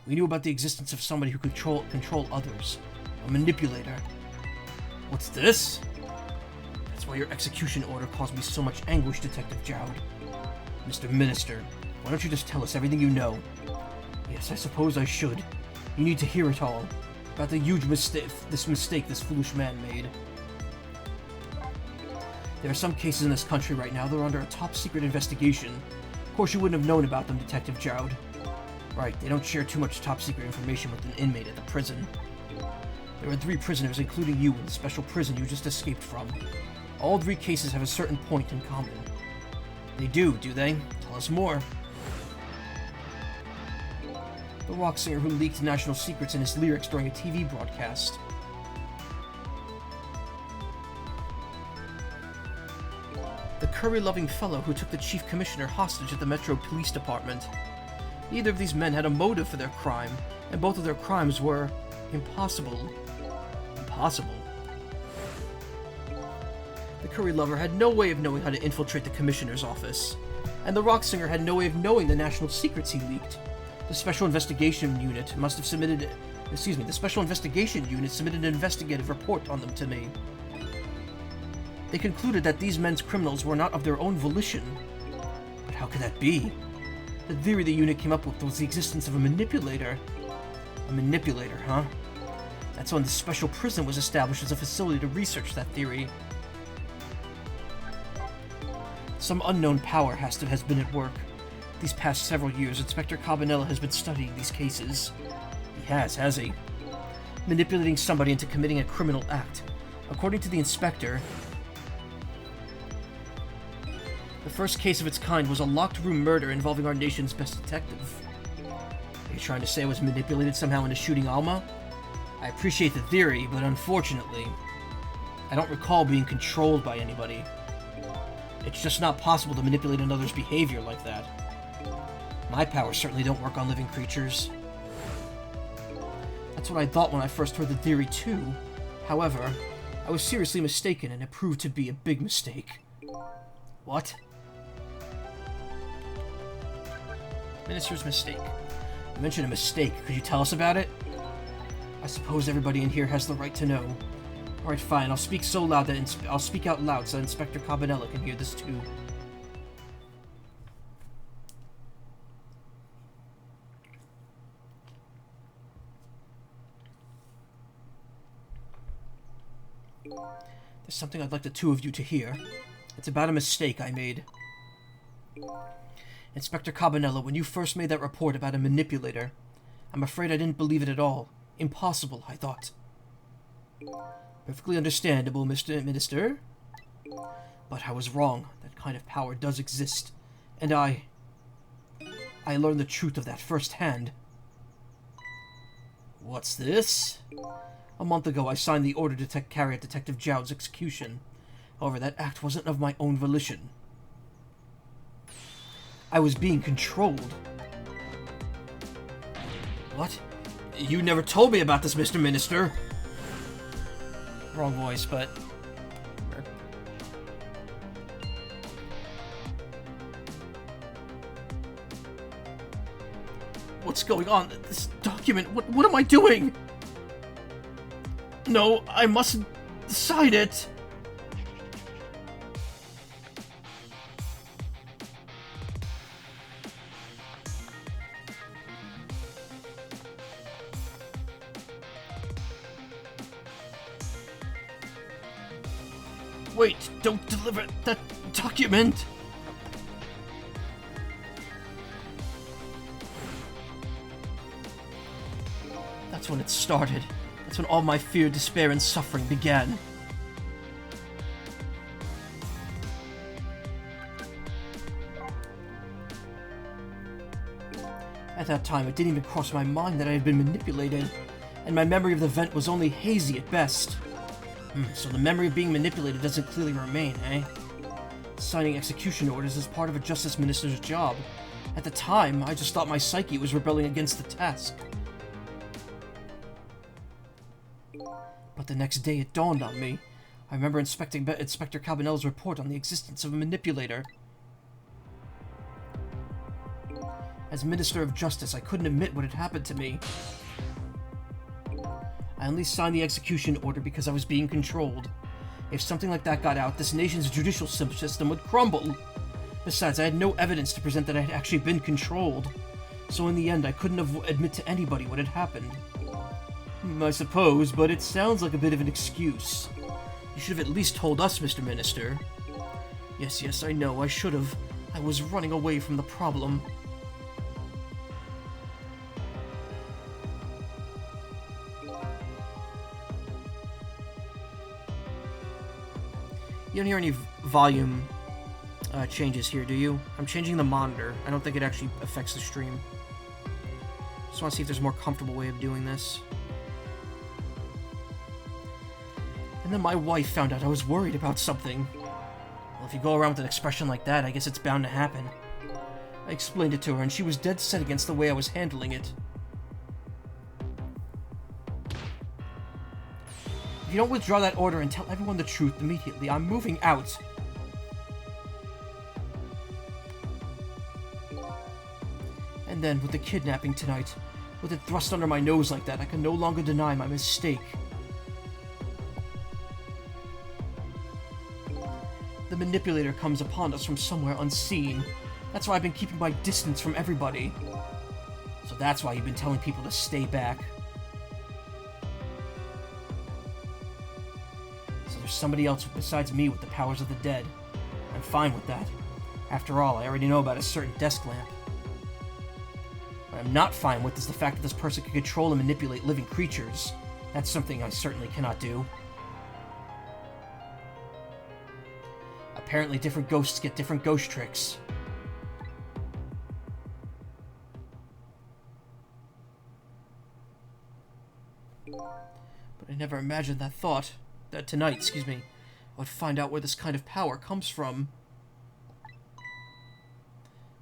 We knew about the existence of somebody who could control others. A manipulator. What's this? That's why your execution order caused me so much anguish, Detective Jowd. Mr. Minister, why don't you just tell us everything you know? Yes, I suppose I should. You need to hear it all. About the huge mistake this foolish man made. There are some cases in this country right now that are under a top-secret investigation. Of course, you wouldn't have known about them, Detective Jowd. Right, they don't share too much top-secret information with an inmate at the prison. There are 3 prisoners, including you, in the special prison you just escaped from. All 3 cases have a certain point in common. They do they? Tell us more. The rock singer who leaked national secrets in his lyrics during a TV broadcast. The curry-loving fellow who took the chief commissioner hostage at the Metro Police Department. Neither of these men had a motive for their crime, and both of their crimes were impossible. Impossible? The curry lover had no way of knowing how to infiltrate the commissioner's office, and the rock singer had no way of knowing the national secrets he leaked. The Special Investigation Unit submitted an investigative report on them to me. They concluded that these men's criminals were not of their own volition. But how could that be? The theory the unit came up with was the existence of a manipulator. A manipulator, huh? That's when the special prison was established as a facility to research that theory. Some unknown power has been at work. These past several years, Inspector Cabanela has been studying these cases. He has he? Manipulating somebody into committing a criminal act. According to the inspector, the first case of its kind was a locked-room murder involving our nation's best detective. Are you trying to say I was manipulated somehow into shooting Alma? I appreciate the theory, but unfortunately, I don't recall being controlled by anybody. It's just not possible to manipulate another's behavior like that. My powers certainly don't work on living creatures. That's what I thought when I first heard the theory too. However, I was seriously mistaken, and it proved to be a big mistake. What? Minister's mistake. You mentioned a mistake. Could you tell us about it? I suppose everybody in here has the right to know. Alright, fine. I'll speak out loud so Inspector Cabanela can hear this too. There's something I'd like the 2 of you to hear. It's about a mistake I made. Inspector Cabanela, when you first made that report about a manipulator, I'm afraid I didn't believe it at all. Impossible, I thought. Perfectly understandable, Mr. Minister. But I was wrong. That kind of power does exist. And I learned the truth of that firsthand. What's this? A month ago, I signed the order to carry out Detective Jowd's execution. However, that act wasn't of my own volition. I was being controlled. What? You never told me about this, Mr. Minister. Wrong voice, but... What's going on? This document, what am I doing? No, I mustn't sign it. Wait, don't deliver that document! That's when it started. That's when all my fear, despair, and suffering began. At that time, it didn't even cross my mind that I had been manipulated, and my memory of the event was only hazy at best. So the memory of being manipulated doesn't clearly remain, eh? Signing execution orders is part of a justice minister's job. At the time, I just thought my psyche was rebelling against the task. But the next day it dawned on me. I remember Inspector Cabanela's report on the existence of a manipulator. As Minister of Justice, I couldn't admit what had happened to me. I only signed the execution order because I was being controlled. If something like that got out, this nation's judicial system would crumble. Besides, I had no evidence to present that I had actually been controlled. So in the end, I couldn't admit to anybody what had happened. I suppose, but it sounds like a bit of an excuse. You should have at least told us, Mr. Minister. Yes, I know, I should have. I was running away from the problem. You don't hear any volume changes here, do you? I'm changing the monitor. I don't think it actually affects the stream. Just want to see if there's a more comfortable way of doing this. And then my wife found out I was worried about something. Well, if you go around with an expression like that, I guess it's bound to happen. I explained it to her, and she was dead set against the way I was handling it. If you don't withdraw that order and tell everyone the truth immediately, I'm moving out. And then, with the kidnapping tonight, with it thrust under my nose like that, I can no longer deny my mistake. The manipulator comes upon us from somewhere unseen. That's why I've been keeping my distance from everybody. So that's why you've been telling people to stay back. So there's somebody else besides me with the powers of the dead. I'm fine with that. After all, I already know about a certain desk lamp. What I'm not fine with is the fact that this person can control and manipulate living creatures. That's something I certainly cannot do. Apparently different ghosts get different ghost tricks. But I never imagined that tonight, I would find out where this kind of power comes from.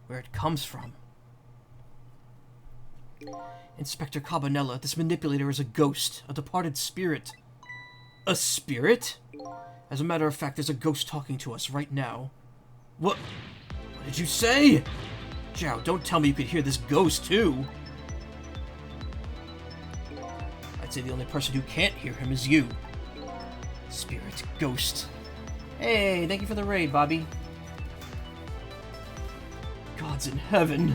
Where it comes from. Inspector Cabanela, this manipulator is a ghost, a departed spirit. A spirit? As a matter of fact, there's a ghost talking to us right now. What did you say? Zhao, don't tell me you could hear this ghost, too. I'd say the only person who can't hear him is you. Spirit, ghost. Hey, thank you for the raid, Bobby. Gods in heaven.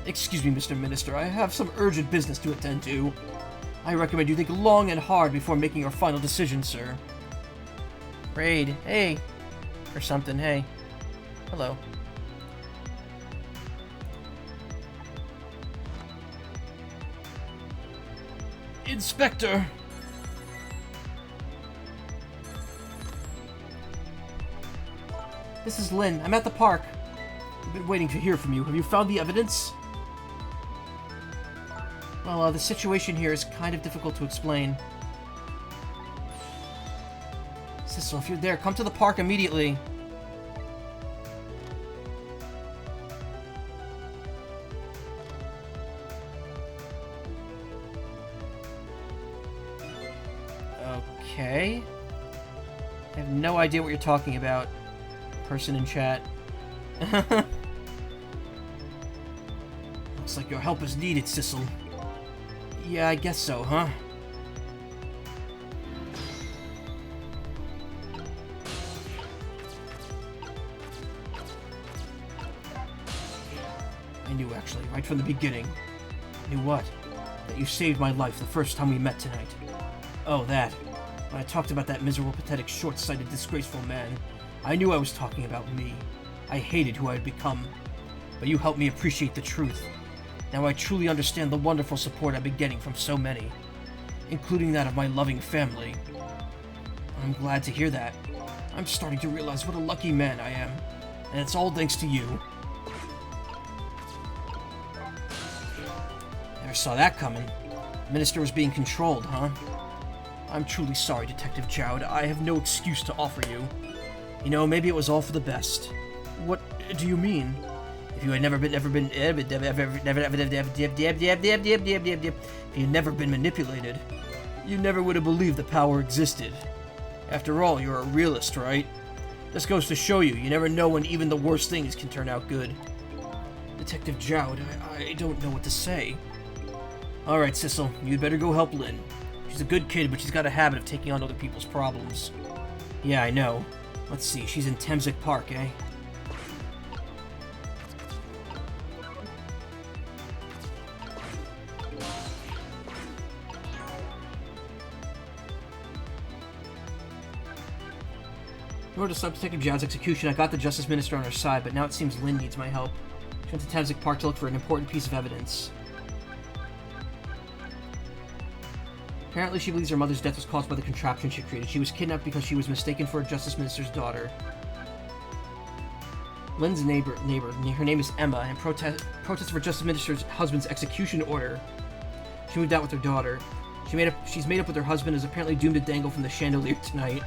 Excuse me, Mr. Minister, I have some urgent business to attend to. I recommend you think long and hard before making your final decision, sir. Raid, hey. Or something, hey. Hello. Inspector! This is Lynn. I'm at the park. I've been waiting to hear from you. Have you found the evidence? Well, the situation here is kind of difficult to explain. Sissile, if you're there, come to the park immediately. Okay. I have no idea what you're talking about, person in chat. Looks like your help is needed, Sissile. Yeah, I guess so, huh? I knew, actually, right from the beginning. Knew what? That you saved my life the first time we met tonight. Oh, that. When I talked about that miserable, pathetic, short-sighted, disgraceful man, I knew I was talking about me. I hated who I had become. But you helped me appreciate the truth. Now I truly understand the wonderful support I've been getting from so many, including that of my loving family. I'm glad to hear that. I'm starting to realize what a lucky man I am, and it's all thanks to you. Never saw that coming. The minister was being controlled, huh? I'm truly sorry, Detective Chowd. I have no excuse to offer you. You know, maybe it was all for the best. What do you mean? If you had never been manipulated, you never would have believed the power existed. After all, you're a realist, right? This goes to show you, you never know when even the worst things can turn out good. Detective Jowd, I don't know what to say. Alright, Sissile, you'd better go help Lynn. She's a good kid, but she's got a habit of taking on other people's problems. Yeah, I know. Let's see, she's in Temzik Park, eh? In order to stop Detective Zhao's execution, I got the Justice Minister on her side, but now it seems Lin needs my help. She went to Temzik Park to look for an important piece of evidence. Apparently, she believes her mother's death was caused by the contraption she created. She was kidnapped because she was mistaken for a Justice Minister's daughter. Lin's neighbor, her name is Emma, and protests for Justice Minister's husband's execution order. She moved out with her daughter. She's made up with her husband, is apparently doomed to dangle from the chandelier tonight.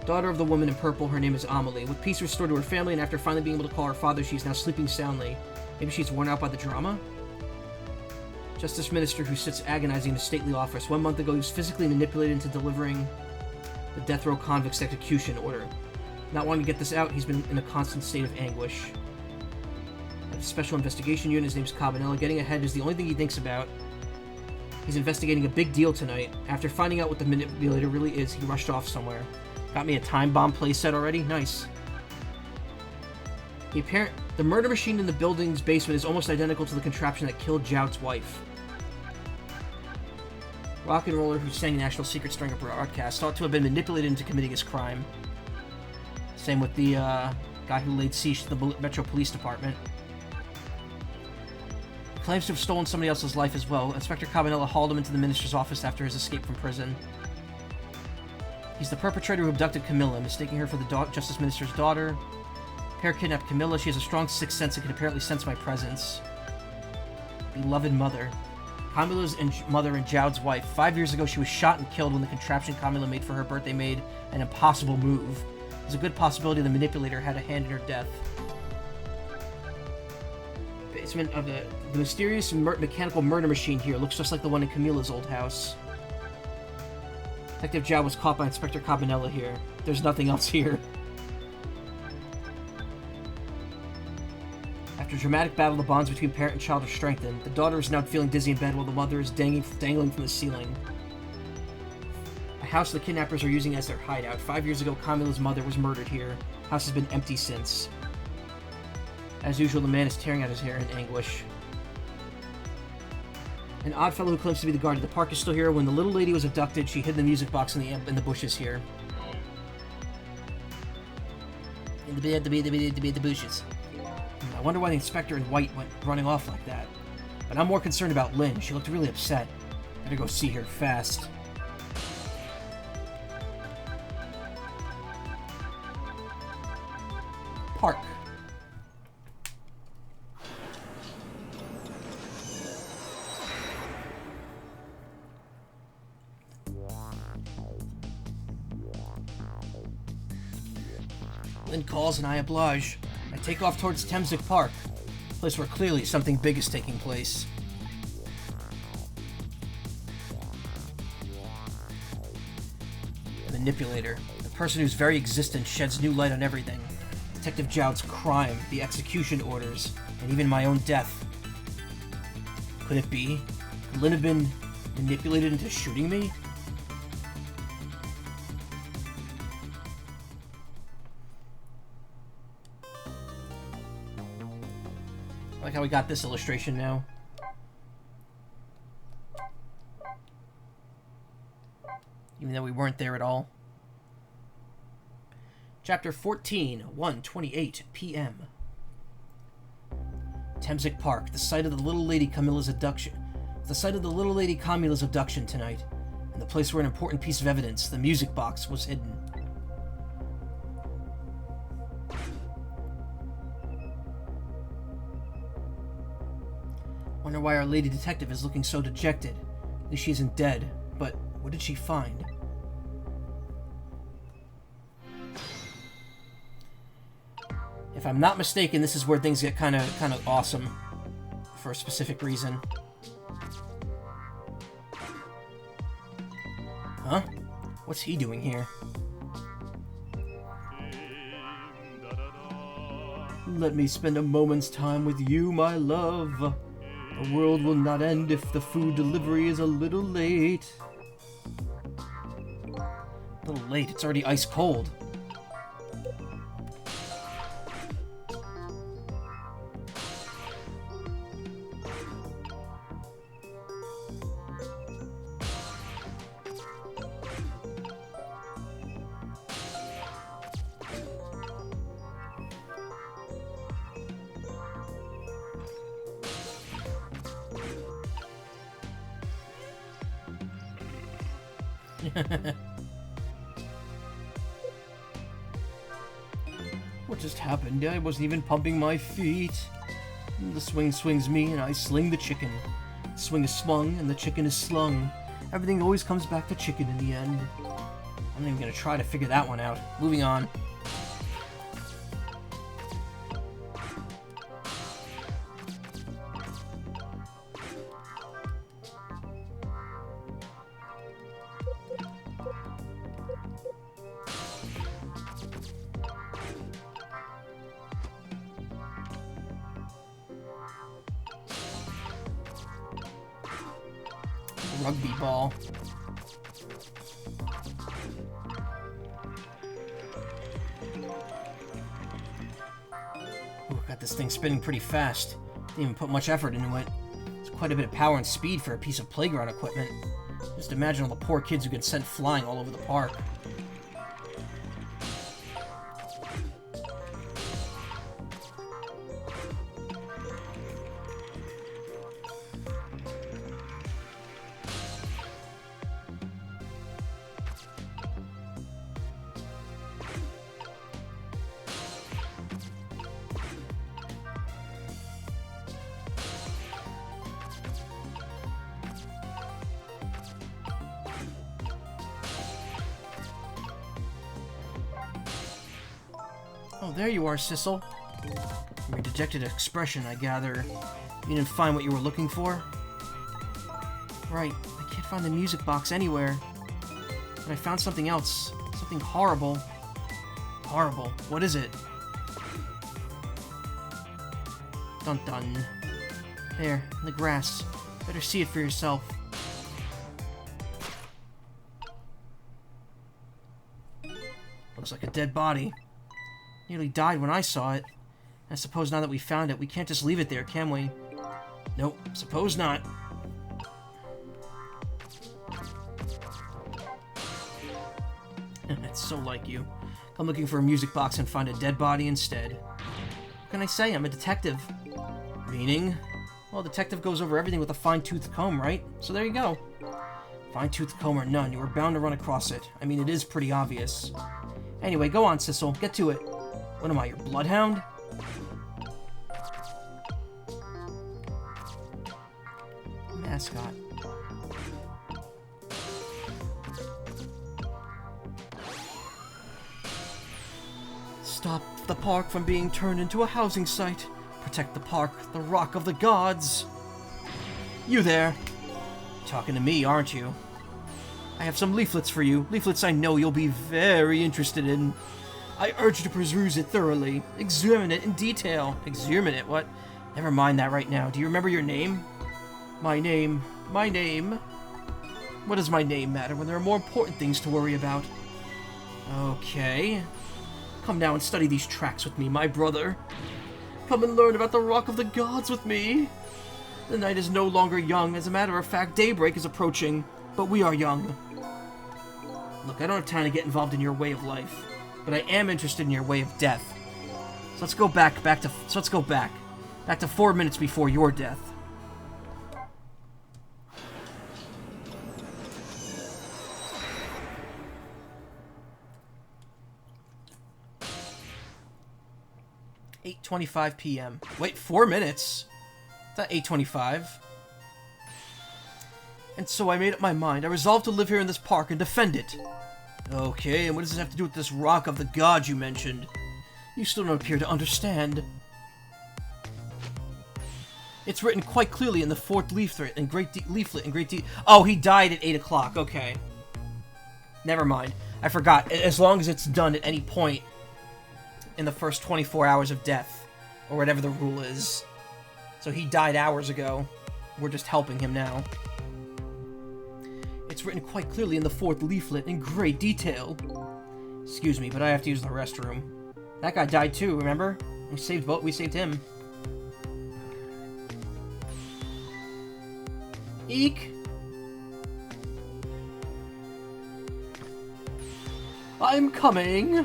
Daughter of the woman in purple, her name is Amelie. With peace restored to her family, and after finally being able to call her father, she's now sleeping soundly. Maybe she's worn out by the drama? Justice Minister who sits agonizing in a stately office. 1 month ago, he was physically manipulated into delivering the death row convict's execution order. Not wanting to get this out, he's been in a constant state of anguish. At a special investigation unit, his name's Cabanella. Getting ahead is the only thing he thinks about. He's investigating a big deal tonight. After finding out what the manipulator really is, he rushed off somewhere. Got me a time bomb playset already? Nice. The murder machine in the building's basement is almost identical to the contraption that killed Zhao's wife. Rock and roller who sang National Secrets during a broadcast thought to have been manipulated into committing his crime. Same with the guy who laid siege to the Metro Police Department. He claims to have stolen somebody else's life as well. Inspector Cabanella hauled him into the minister's office after his escape from prison. He's the perpetrator who abducted Camilla, mistaking her for the Justice Minister's daughter. Pair kidnapped Camilla. She has a strong sixth sense and can apparently sense my presence. Beloved mother. Camilla's mother and Zhao's wife. 5 years ago, she was shot and killed when the contraption Camilla made for her birthday made an impossible move. There's a good possibility the manipulator had a hand in her death. Basement of the mysterious mechanical murder machine here looks just like the one in Camilla's old house. Detective Zhao was caught by Inspector Cabanella here. There's nothing else here. After a dramatic battle, the bonds between parent and child are strengthened. The daughter is now feeling dizzy in bed while the mother is dangling from the ceiling. A house the kidnappers are using as their hideout. 5 years ago, Camilla's mother was murdered here. The house has been empty since. As usual, the man is tearing at his hair in anguish. An odd fellow who claims to be the guard of the park is still here. When the little lady was abducted, she hid the music box in the bushes here. In the bushes. I wonder why the inspector in white went running off like that. But I'm more concerned about Lin. She looked really upset. Better go see her fast. Park. Lin calls and I oblige. I take off towards Temzik Park, a place where clearly something big is taking place. The manipulator, the person whose very existence sheds new light on everything. Detective Zhao's crime, the execution orders, and even my own death. Could it be? Could Lin have been manipulated into shooting me? I like how we got this illustration now. Even though we weren't there at all. Chapter 14, 1:28 p.m. Temzik Park, the site of the little lady Camilla's abduction. The site of the little lady Camilla's abduction tonight, and the place where an important piece of evidence, the music box, was hidden. Wonder why our lady detective is looking so dejected. At least she isn't dead, but what did she find? If I'm not mistaken, this is where things get kind of awesome for a specific reason. Huh? What's he doing here? Let me spend a moment's time with you, my love. The world will not end if the food delivery is a little late. late. It's already ice cold. What just happened? I wasn't even pumping my feet. The swing swings me, and I sling the chicken. The swing is swung, and the chicken is slung. Everything always comes back to chicken in the end. I'm not even gonna try to figure that one out. Moving on. Rugby ball. Ooh, got this thing spinning pretty fast. Didn't even put much effort into it. It's quite a bit of power and speed for a piece of playground equipment. Just imagine all the poor kids who get sent flying all over the park. Oh, there you are, Sissile. Your dejected expression, I gather. You didn't find what you were looking for? Right, I can't find the music box anywhere. But I found something else. Something horrible. Horrible. What is it? Dun dun. There, in the grass. Better see it for yourself. Looks like a dead body. Nearly died when I saw it. I suppose now that we found it, we can't just leave it there, can we? Nope, suppose not. That's so like you. Come looking for a music box and find a dead body instead. What can I say? I'm a detective. Meaning? Well, a detective goes over everything with a fine-toothed comb, right? So there you go. Fine-toothed comb or none, you were bound to run across it. I mean, it is pretty obvious. Anyway, go on, Sissile. Get to it. What am I, your bloodhound? Mascot. Stop the park from being turned into a housing site. Protect the park, the rock of the gods. You there. Talking to me, aren't you? I have some leaflets for you. Leaflets I know you'll be very interested in. I urge you to peruse it thoroughly. Examine it in detail. Examine it? What? Never mind that right now. Do you remember your name? My name. My name. What does my name matter when there are more important things to worry about? Okay. Come now and study these tracks with me, my brother. Come and learn about the Rock of the Gods with me. The night is no longer young. As a matter of fact, daybreak is approaching. But we are young. Look, I don't have time to get involved in your way of life. But I am interested in your way of death. So let's go back to 4 minutes before your death. "8:25 p.m. Wait, 4 minutes? It's not 8:25. And so I made up my mind. I resolved to live here in this park and defend it. Okay, and what does this have to do with this Rock of the Gods you mentioned? You still don't appear to understand. It's written quite clearly in the 4th leaflet in great detail. Oh, he died at 8 o'clock. Okay. Never mind. I forgot. As long as it's done at any point in the first 24 hours of death, or whatever the rule is. So he died hours ago. We're just helping him now. It's It's written quite clearly in the 4th leaflet in great detail. Excuse me, but I have to use the restroom. That guy died too, remember? We saved him. Eek! I'm coming!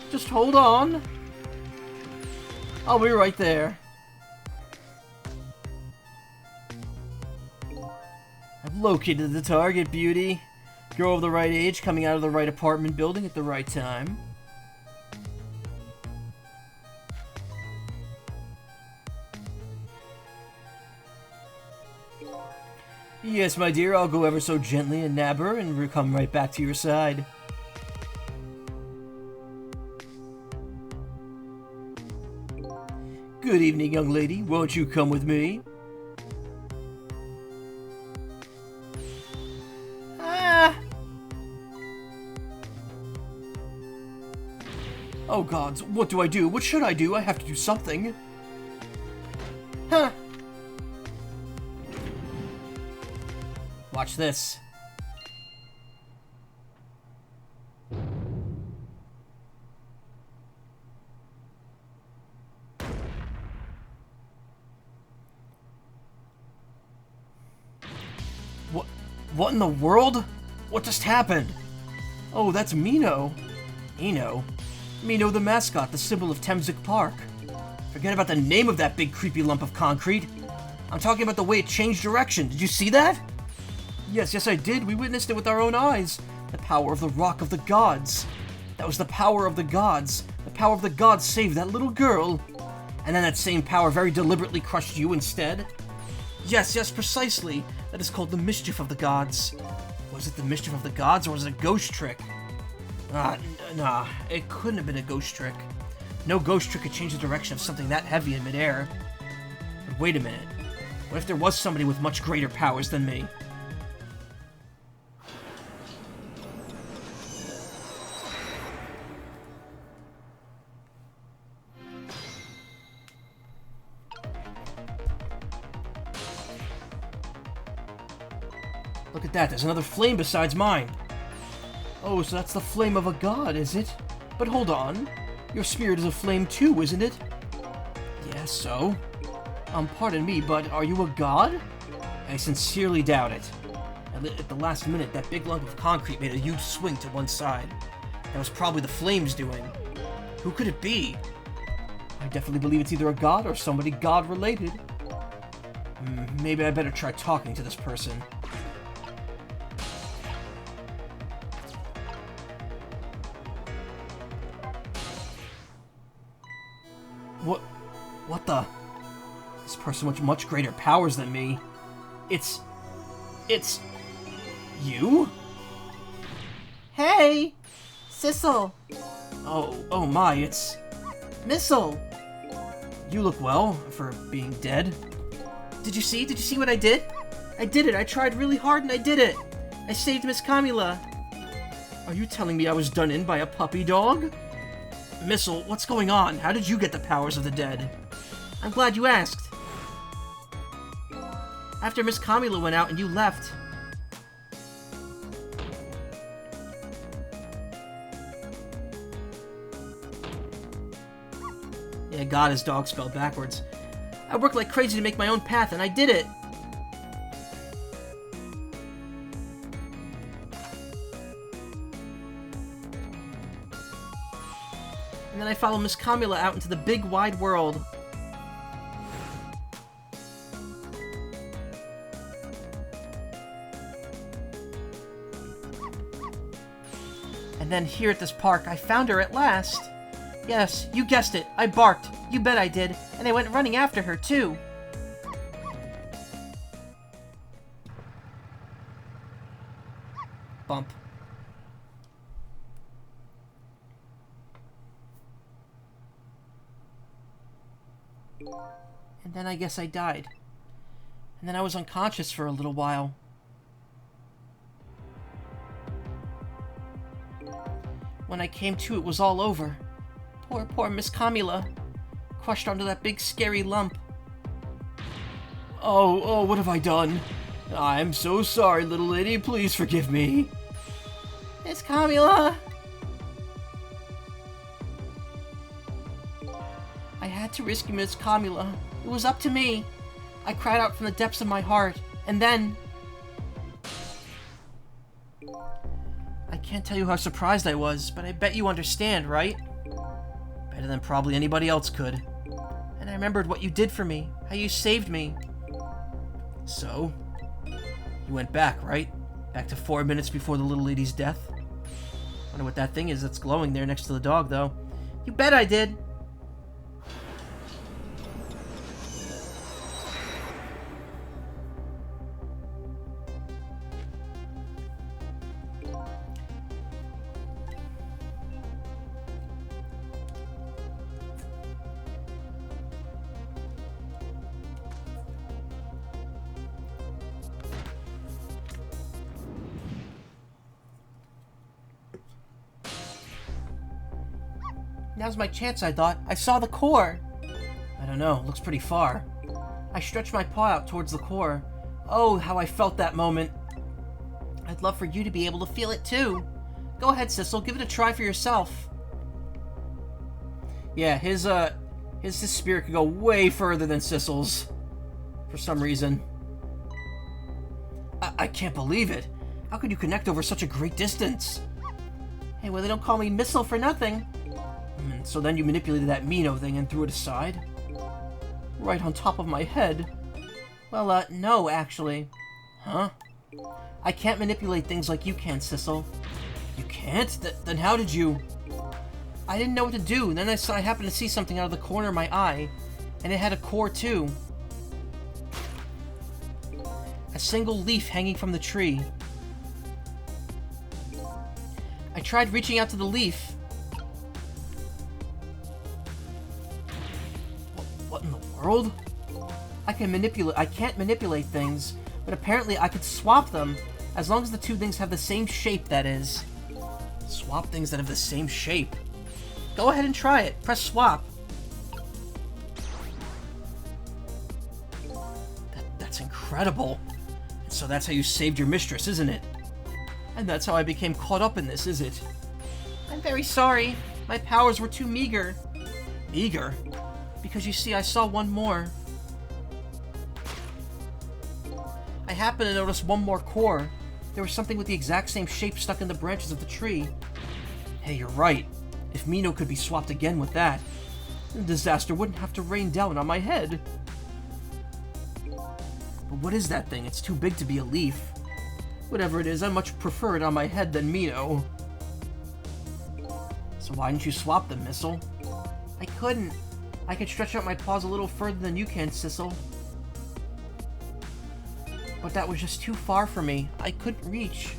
Just hold on. I'll be right there. I've located the target, beauty. Girl of the right age, coming out of the right apartment building at the right time. Yes, my dear, I'll go ever so gently and nab her and come right back to your side. Good evening, young lady. Won't you come with me? Oh gods, what do I do? What should I do? I have to do something. Huh. Watch this. What in the world? What just happened? Oh, that's Mino. Mino the mascot, the symbol of Temzik Park. Forget about the name of that big creepy lump of concrete. I'm talking about the way it changed direction. Did you see that? Yes, I did. We witnessed it with our own eyes. The power of the Rock of the Gods. That was the power of the gods. The power of the gods saved that little girl. And then that same power very deliberately crushed you instead. Yes, precisely. That is called the mischief of the gods. Was it the mischief of the gods, or was it a ghost trick? Nah, it couldn't have been a ghost trick. No ghost trick could change the direction of something that heavy in midair. But wait a minute. What if there was somebody with much greater powers than me? Look at that, there's another flame besides mine. Oh, so that's the flame of a god, is it? But hold on. Your spirit is a flame too, isn't it? Yes, so? Pardon me, but are you a god? I sincerely doubt it. At the last minute, that big lump of concrete made a huge swing to one side. That was probably the flames doing. Who could it be? I definitely believe it's either a god or somebody god-related. Maybe I better try talking to this person. What the? This person with much greater powers than me. It's you? Hey! Sissile! Oh my, it's Missile! You look well for being dead. Did you see what I did? I did it. I tried really hard and I did it. I saved Miss Camila. Are you telling me I was done in by a puppy dog? Missile, what's going on? How did you get the powers of the dead? I'm glad you asked. After Miss Camila went out and you left. Yeah, God is dog spelled backwards. I worked like crazy to make my own path, and I did it! And then I followed Miss Camila out into the big wide world. And then here at this park, I found her at last. Yes, you guessed it. I barked. You bet I did. And I went running after her, too. Bump. And then I guess I died. And then I was unconscious for a little while. When I came to, it was all over. Poor Miss Camila. Crushed onto that big scary lump. Oh, what have I done? I'm so sorry, little lady. Please forgive me. Miss Kamila! I had to rescue Miss Kamila. It was up to me. I cried out from the depths of my heart, and then... I can't tell you how surprised I was, but I bet you understand, right? Better than probably anybody else could. And I remembered what you did for me, how you saved me. So? You went back, right? Back to 4 minutes before the little lady's death? Wonder what that thing is that's glowing there next to the dog, though. You bet I did. Now's my chance, I thought. I saw the core. I don't know. Looks pretty far. I stretched my paw out towards the core. Oh, how I felt that moment. I'd love for you to be able to feel it too. Go ahead, Sissile. Give it a try for yourself. Yeah, his spirit could go way further than Sissile's. For some reason. I can't believe it. How could you connect over such a great distance? Hey, well, they don't call me Missile for nothing. So then you manipulated that Mino thing and threw it aside? Right on top of my head. Well, no, actually. Huh? I can't manipulate things like you can, Sissile. You can't? Then how did you... I didn't know what to do, and then I happened to see something out of the corner of my eye, and it had a core too. A single leaf hanging from the tree. I tried reaching out to the leaf. What in the world? I can't manipulate things, but apparently I could swap them, as long as the two things have the same shape, that is. Swap things that have the same shape? Go ahead and try it. Press swap. That's incredible. And so that's how you saved your mistress, isn't it? And that's how I became caught up in this, is it? I'm very sorry. My powers were too meager. Meager? Because you see, I saw one more. I happened to notice one more core. There was something with the exact same shape stuck in the branches of the tree. Hey, you're right. If Mino could be swapped again with that, the disaster wouldn't have to rain down on my head. But what is that thing? It's too big to be a leaf. Whatever it is, I much prefer it on my head than Mino. So why didn't you swap them, Missile? I couldn't. I could stretch out my paws a little further than you can, Sissile. But that was just too far for me. I couldn't reach.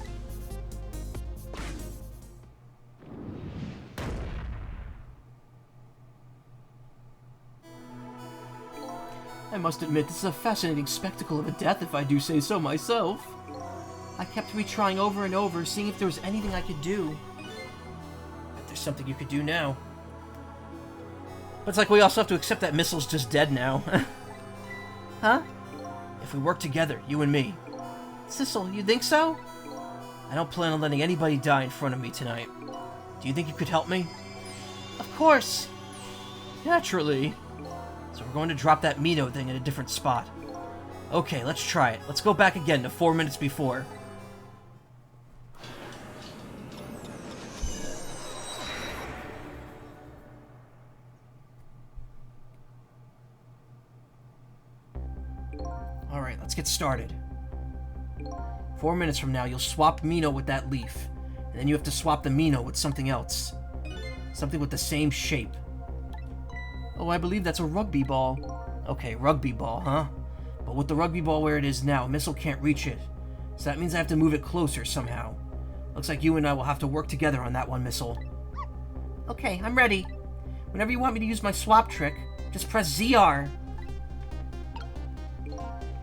I must admit, this is a fascinating spectacle of a death, if I do say so myself. I kept retrying over and over, seeing if there was anything I could do. But there's something you could do now. But it's like we also have to accept that Missile's just dead now. Huh? If we work together, you and me. Sissile, you think so? I don't plan on letting anybody die in front of me tonight. Do you think you could help me? Of course. Naturally. So we're going to drop that Mino thing in a different spot. Okay, let's try it. Let's go back again to 4 minutes before. Alright, let's get started. 4 minutes from now, you'll swap Mino with that leaf. And then you have to swap the Mino with something else. Something with the same shape. Oh, I believe that's a rugby ball. Okay, rugby ball, huh? But with the rugby ball where it is now, Missile can't reach it. So that means I have to move it closer somehow. Looks like you and I will have to work together on that one, Missile. Okay, I'm ready. Whenever you want me to use my swap trick, just press ZR.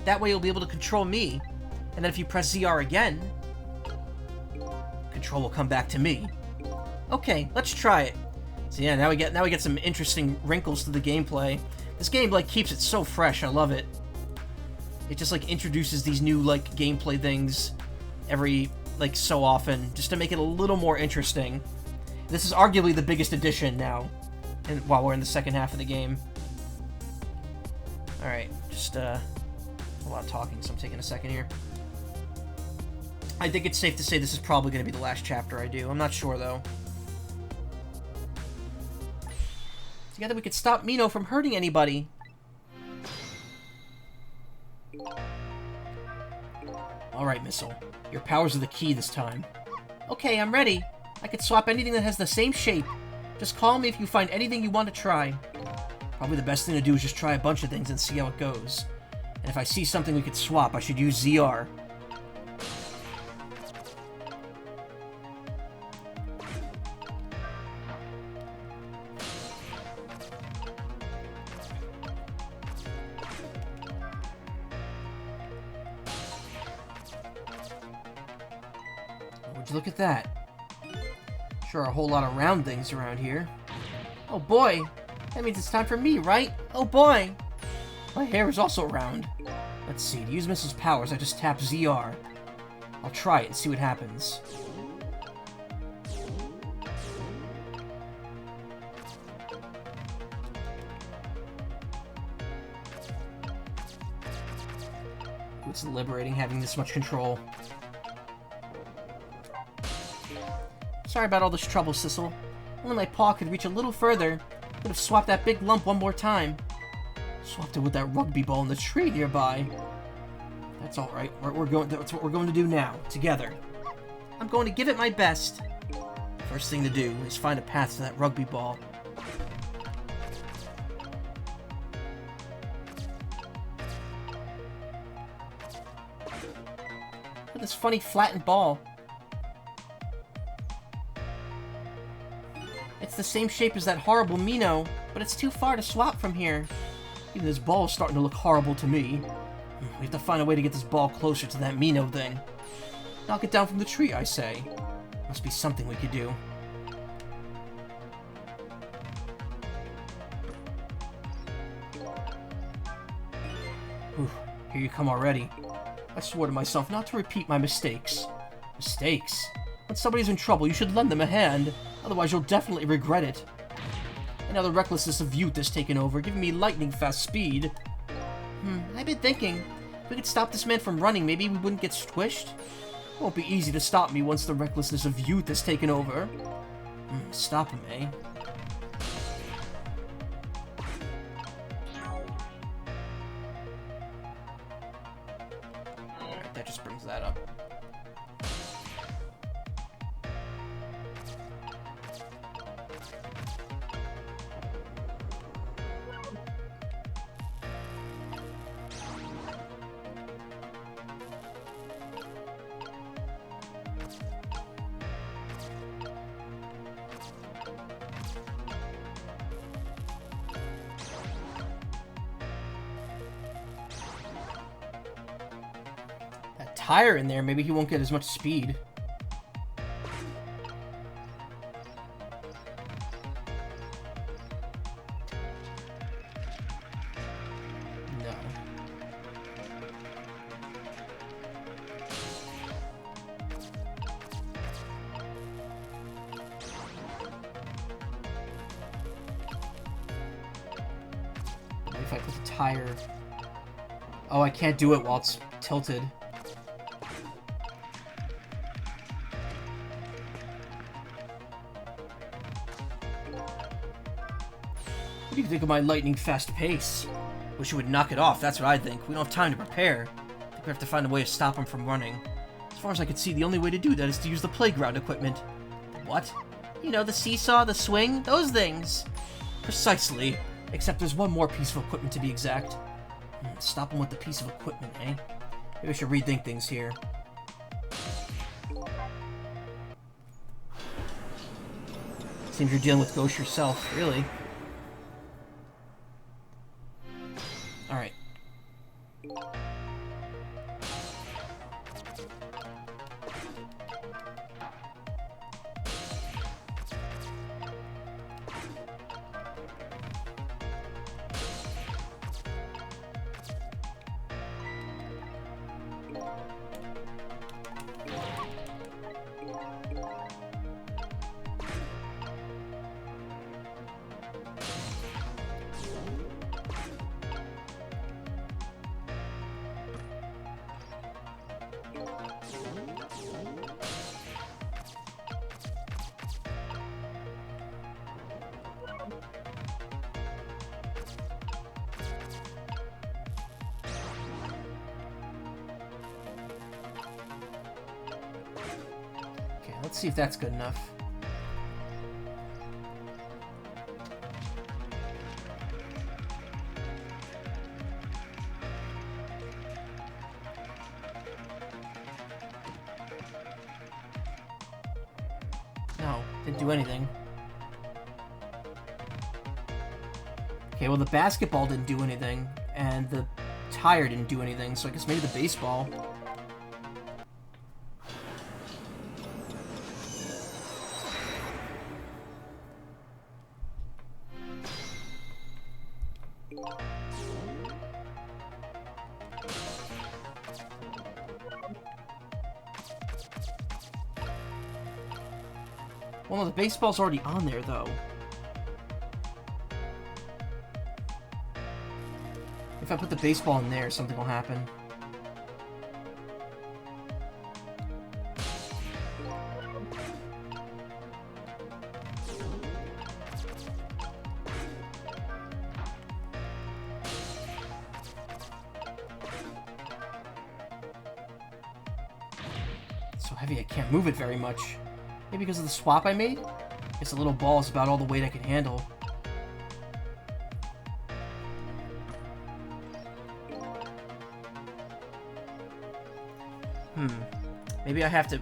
That way you'll be able to control me. And then if you press ZR again... control will come back to me. Okay, let's try it. So yeah, now we get some interesting wrinkles to the gameplay. This game, like, keeps it so fresh. I love it. It just, like, introduces these new, like, gameplay things every, like, so often, just to make it a little more interesting. This is arguably the biggest addition now, while we're in the second half of the game. Alright, just, a lot of talking, so I'm taking a second here. I think it's safe to say this is probably going to be the last chapter I do. I'm not sure, though. Together we could stop Mino from hurting anybody. Alright, Missile. Your powers are the key this time. Okay, I'm ready. I could swap anything that has the same shape. Just call me if you find anything you want to try. Probably the best thing to do is just try a bunch of things and see how it goes. And if I see something we could swap, I should use ZR. Would you look at that? Sure are a whole lot of round things around here. Oh boy! That means it's time for me, right? Oh boy! My hair is also round. Let's see, to use Missile's powers, I just tap ZR. I'll try it and see what happens. It's liberating having this much control. Sorry about all this trouble, Sissile. Only my paw could reach a little further. Would have swapped that big lump one more time. Swapped it with that rugby ball in the tree nearby. That's all right. That's what we're going to do now, together. I'm going to give it my best. First thing to do is find a path to that rugby ball. Look at this funny flattened ball. It's the same shape as that horrible Mino, but it's too far to swap from here. Even this ball is starting to look horrible to me. We have to find a way to get this ball closer to that Mino thing. Knock it down from the tree, I say. Must be something we could do. Whew, here you come already. I swore to myself not to repeat my mistakes. Mistakes? When somebody's in trouble, you should lend them a hand. Otherwise, you'll definitely regret it. And now the recklessness of youth has taken over, giving me lightning-fast speed. I've been thinking, if we could stop this man from running, maybe we wouldn't get squished? It won't be easy to stop me once the recklessness of youth has taken over. Stop him, eh? Alright, that just brings that up. Tire in there, maybe he won't get as much speed. No. Maybe if I put the tire... Oh, I can't do it while it's tilted. What do you think of my lightning-fast pace? Wish you would knock it off, that's what I think. We don't have time to prepare. I think we have to find a way to stop him from running. As far as I can see, the only way to do that is to use the playground equipment. What? You know, the seesaw, the swing, those things. Precisely. Except there's one more piece of equipment to be exact. Stop him with the piece of equipment, eh? Maybe I should rethink things here. Seems you're dealing with ghosts yourself, really. Alright. let's see if that's good enough. No, didn't do anything. Okay, well the basketball didn't do anything, and the tire didn't do anything, so I guess maybe the baseball. Well, no, the baseball's already on there, though. If I put the baseball in there, something will happen. It's so heavy I can't move it very much. Maybe because of the swap I made? Guess a little ball is about all the weight I can handle. Maybe I have to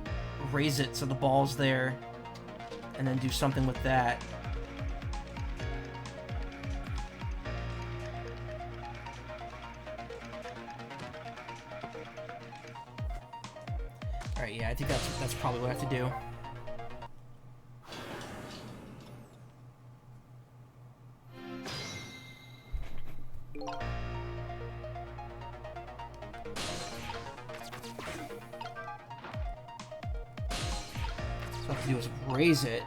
raise it so the ball's there, and then do something with that. Alright, yeah, I think that's probably what I have to do. So what I have to do is raise it.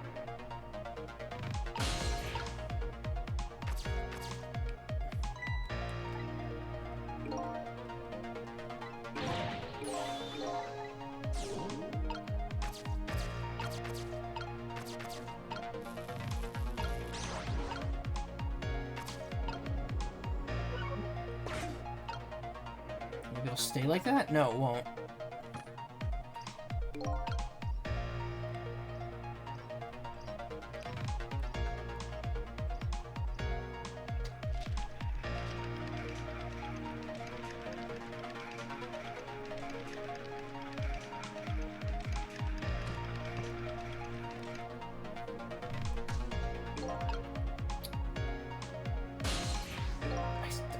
Maybe it'll stay like that? No, it won't.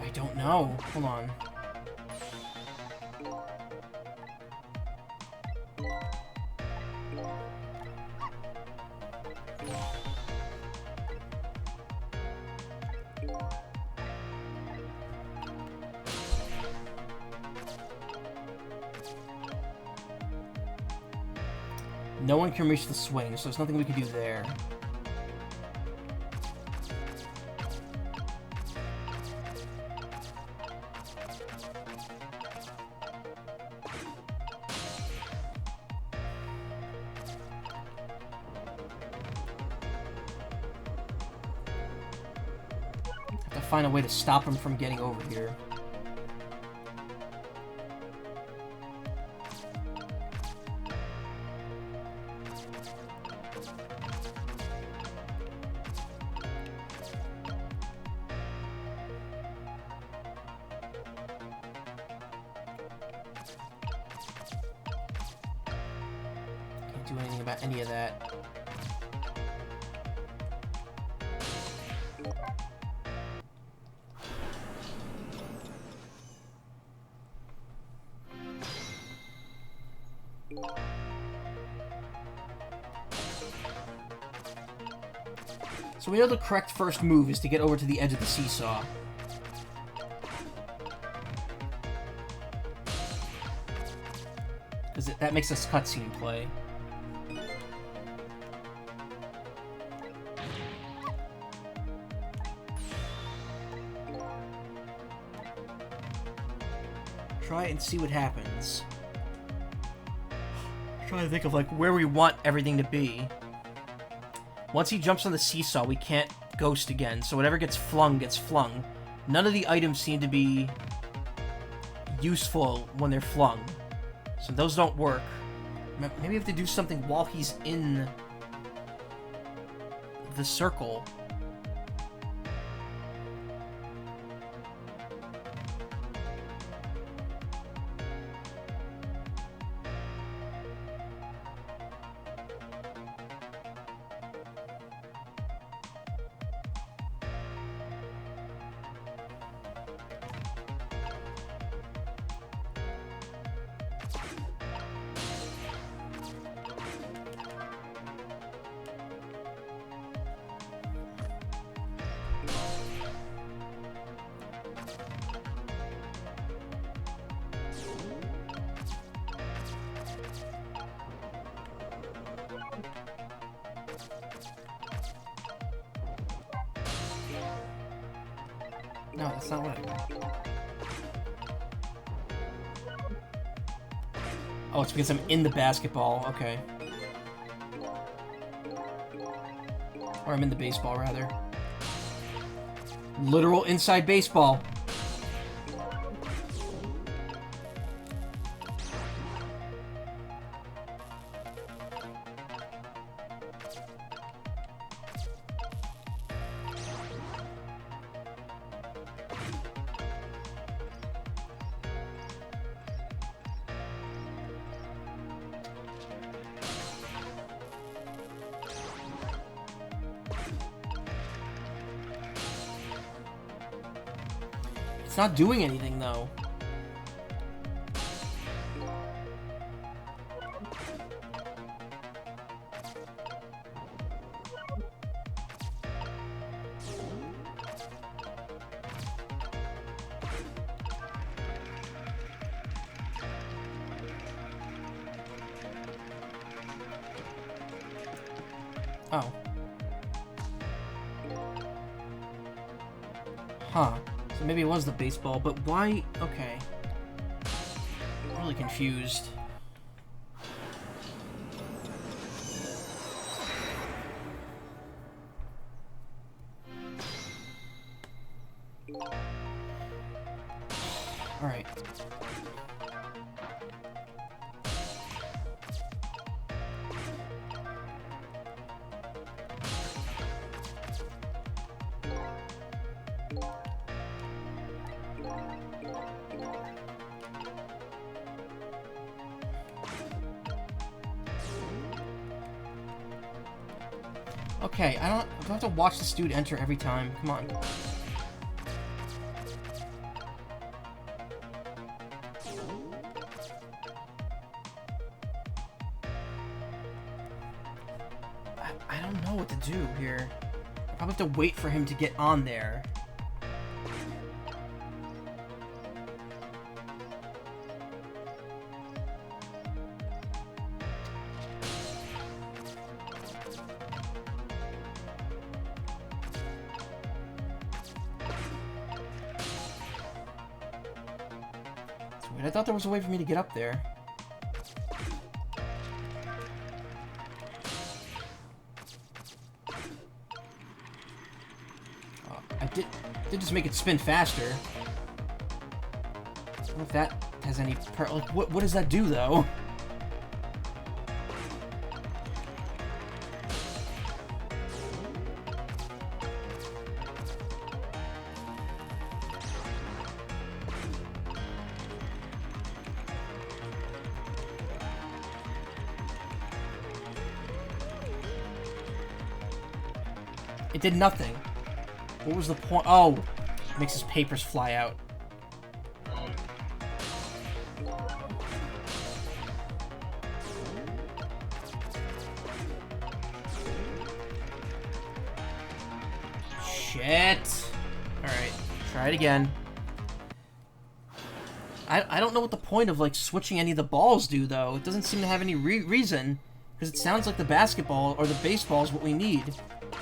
I don't know. Hold on. No one can reach the swing, so there's nothing we can do there. Have to find a way to stop him from getting over here. Do anything about any of that. So we know the correct first move is to get over to the edge of the seesaw. Because that makes us cutscene play. Try it and see what happens. Trying to think of like where we want everything to be. Once he jumps on the seesaw, we can't ghost again, so whatever gets flung gets flung. None of the items seem to be useful when they're flung, so those don't work. Maybe I have to do something while he's in the circle. No, that's not what I... Oh, it's because I'm in the basketball. Okay. Or I'm in the baseball, rather. Literal inside baseball. It's not doing anything, though. Oh. Huh. So maybe it was the baseball, but why? Okay. I'm really confused. Alright. Okay, I don't have to watch this dude enter every time. Come on. I don't know what to do here. I probably have to wait for him to get on there. I thought there was a way for me to get up there. Oh, I did just make it spin faster. I wonder if that has any... Like, what does that do, though? It did nothing. What was the point? Oh, it makes his papers fly out. Shit. Alright, try it again. I don't know what the point of, like, switching any of the balls do, though. It doesn't seem to have any reason. Because it sounds like the basketball or the baseball is what we need.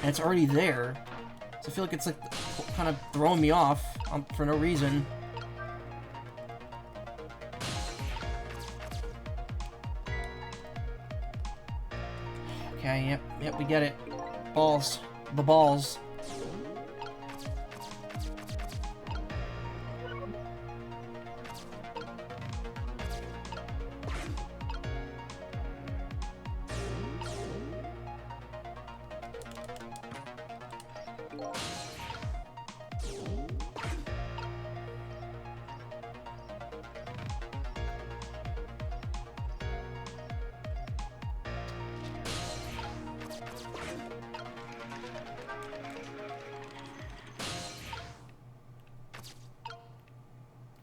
And it's already there. So I feel like it's, like, kind of throwing me off for no reason. Okay, yep, we get it. Balls. The balls.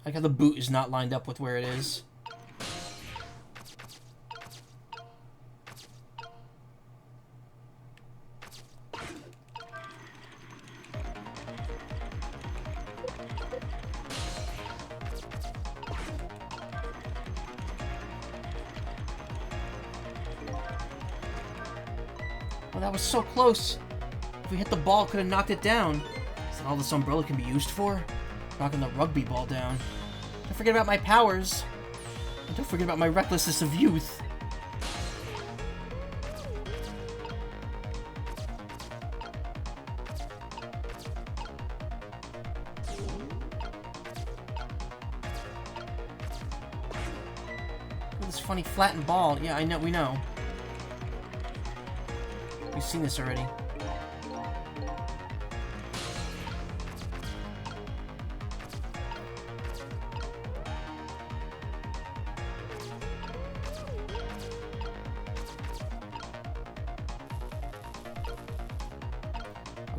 like how the boot is not lined up with where it is. Well, that was so close. If we hit the ball, could have knocked it down. Is that all this umbrella can be used for? Knocking the rugby ball down. Don't forget about my powers. And don't forget about my recklessness of youth. Look at this funny flattened ball. Yeah, I know, we know. We've seen this already.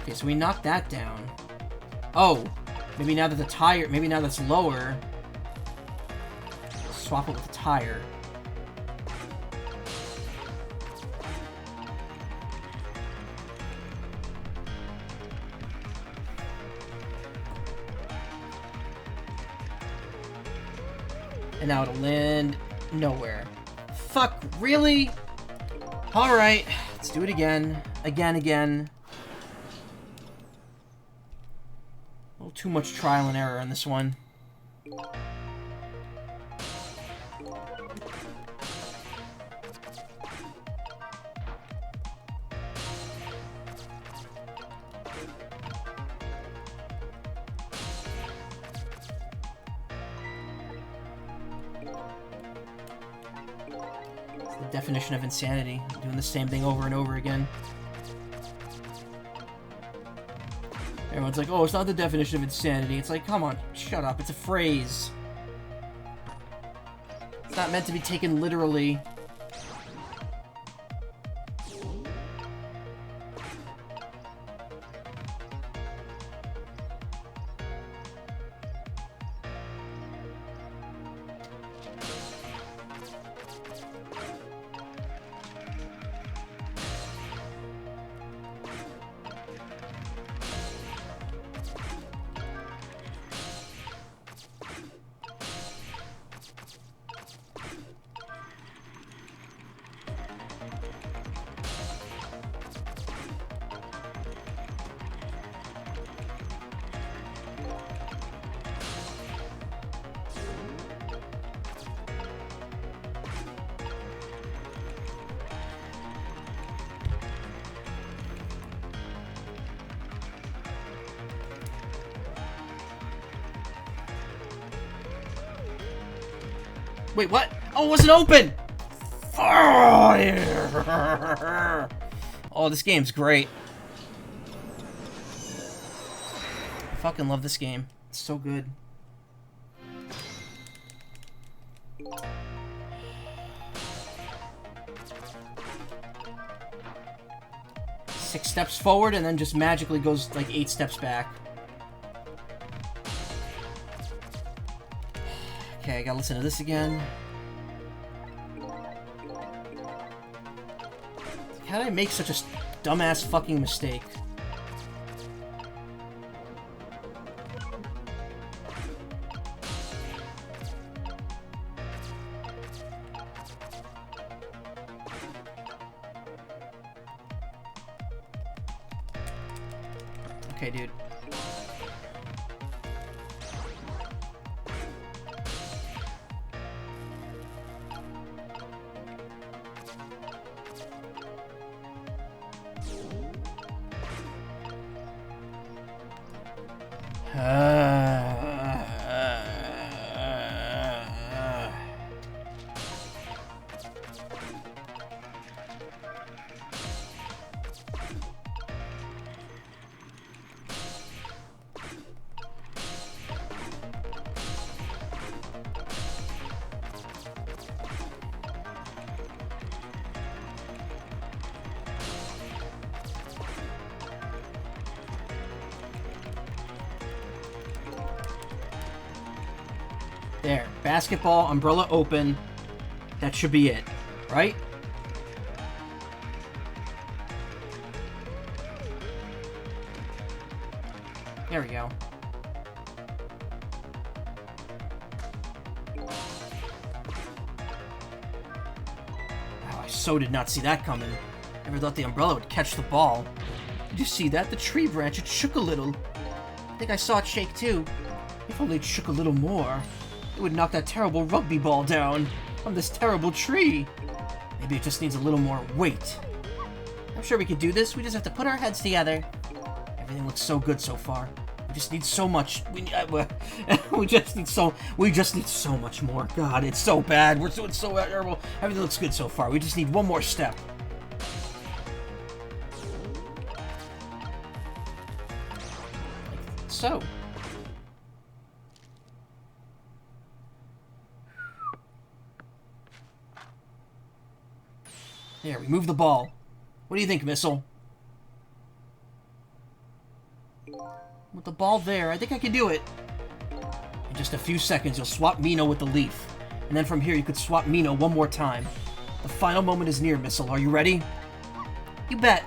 Okay, so we knocked that down. Oh, maybe now that the tire, maybe now that's lower, swap it with the tire. And now it'll land nowhere. Fuck, really? Alright, let's do it again. Again. A little too much trial and error on this one. The definition of insanity, doing the same thing over and over again. Everyone's like, oh, it's not the definition of insanity. It's like, come on, shut up, it's a phrase. It's not meant to be taken literally. Wait, what? Oh, it wasn't open! Oh, this game's great. I fucking love this game. It's so good. Six steps forward and then just magically goes like 8 steps back. Okay, I gotta listen to this again. How did I make such a dumbass fucking mistake? Okay, dude. There. Basketball, umbrella open. That should be it. Right? There we go. Wow, I so did not see that coming. Never thought the umbrella would catch the ball. Did you see that? The tree branch, it shook a little. I think I saw it shake too. If only it shook a little more, it would knock that terrible rugby ball down from this terrible tree. Maybe it just needs a little more weight. I'm sure we could do this. We just have to put our heads together. Everything looks so good so far. We just need so much. We just need so much more. God, it's so bad. We're doing so terrible. Everything looks good so far. We just need one more step. Like so. There, we move the ball. What do you think, Missile? With the ball there, I think I can do it. In just a few seconds, you'll swap Mino with the leaf. And then from here, you could swap Mino one more time. The final moment is near, Missile. Are you ready? You bet.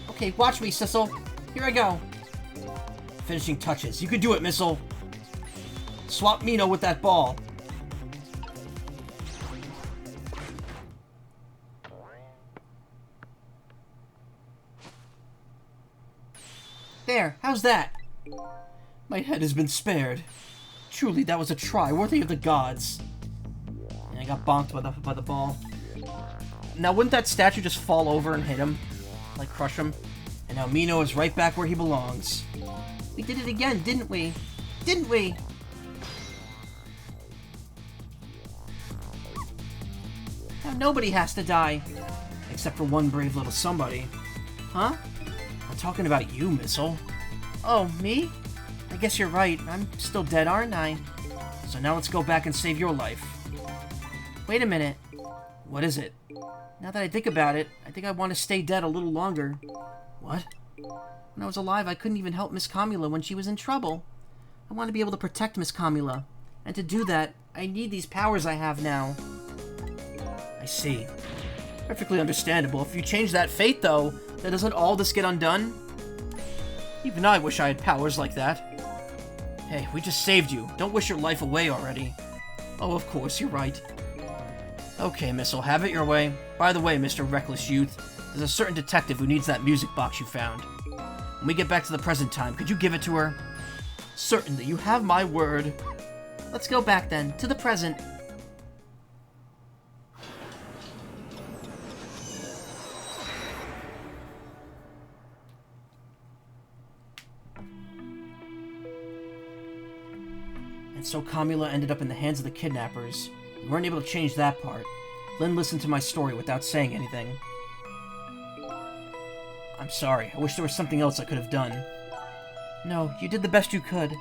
Okay, watch me, Sissile. Here I go. Finishing touches. You can do it, Missile. Swap Mino with that ball. There, how's that? My head has been spared. Truly, that was a try worthy of the gods. And I got bonked by the ball. Now, wouldn't that statue just fall over and hit him? Like, crush him? And now Mino is right back where he belongs. We did it again, didn't we? Didn't we? Now nobody has to die. Except for one brave little somebody. Huh? I'm talking about you, Missile. Oh, me? I guess you're right. I'm still dead, aren't I? So now let's go back and save your life. Wait a minute. What is it? Now that I think about it, I think I want to stay dead a little longer. What? When I was alive, I couldn't even help Miss Camula when she was in trouble. I want to be able to protect Miss Camula. And to do that, I need these powers I have now. I see. Perfectly understandable. If you change that fate, though, then doesn't all this get undone? Even I wish I had powers like that. Hey, we just saved you. Don't wish your life away already. Oh, of course, you're right. Okay, Missile, have it your way. By the way, Mr. Reckless Youth, there's a certain detective who needs that music box you found. When we get back to the present time, could you give it to her? Certainly, you have my word. Let's go back then, to the present. And so Camula ended up in the hands of the kidnappers. We weren't able to change that part. Lynn listened to my story without saying anything. I'm sorry. I wish there was something else I could have done. No, you did the best you could.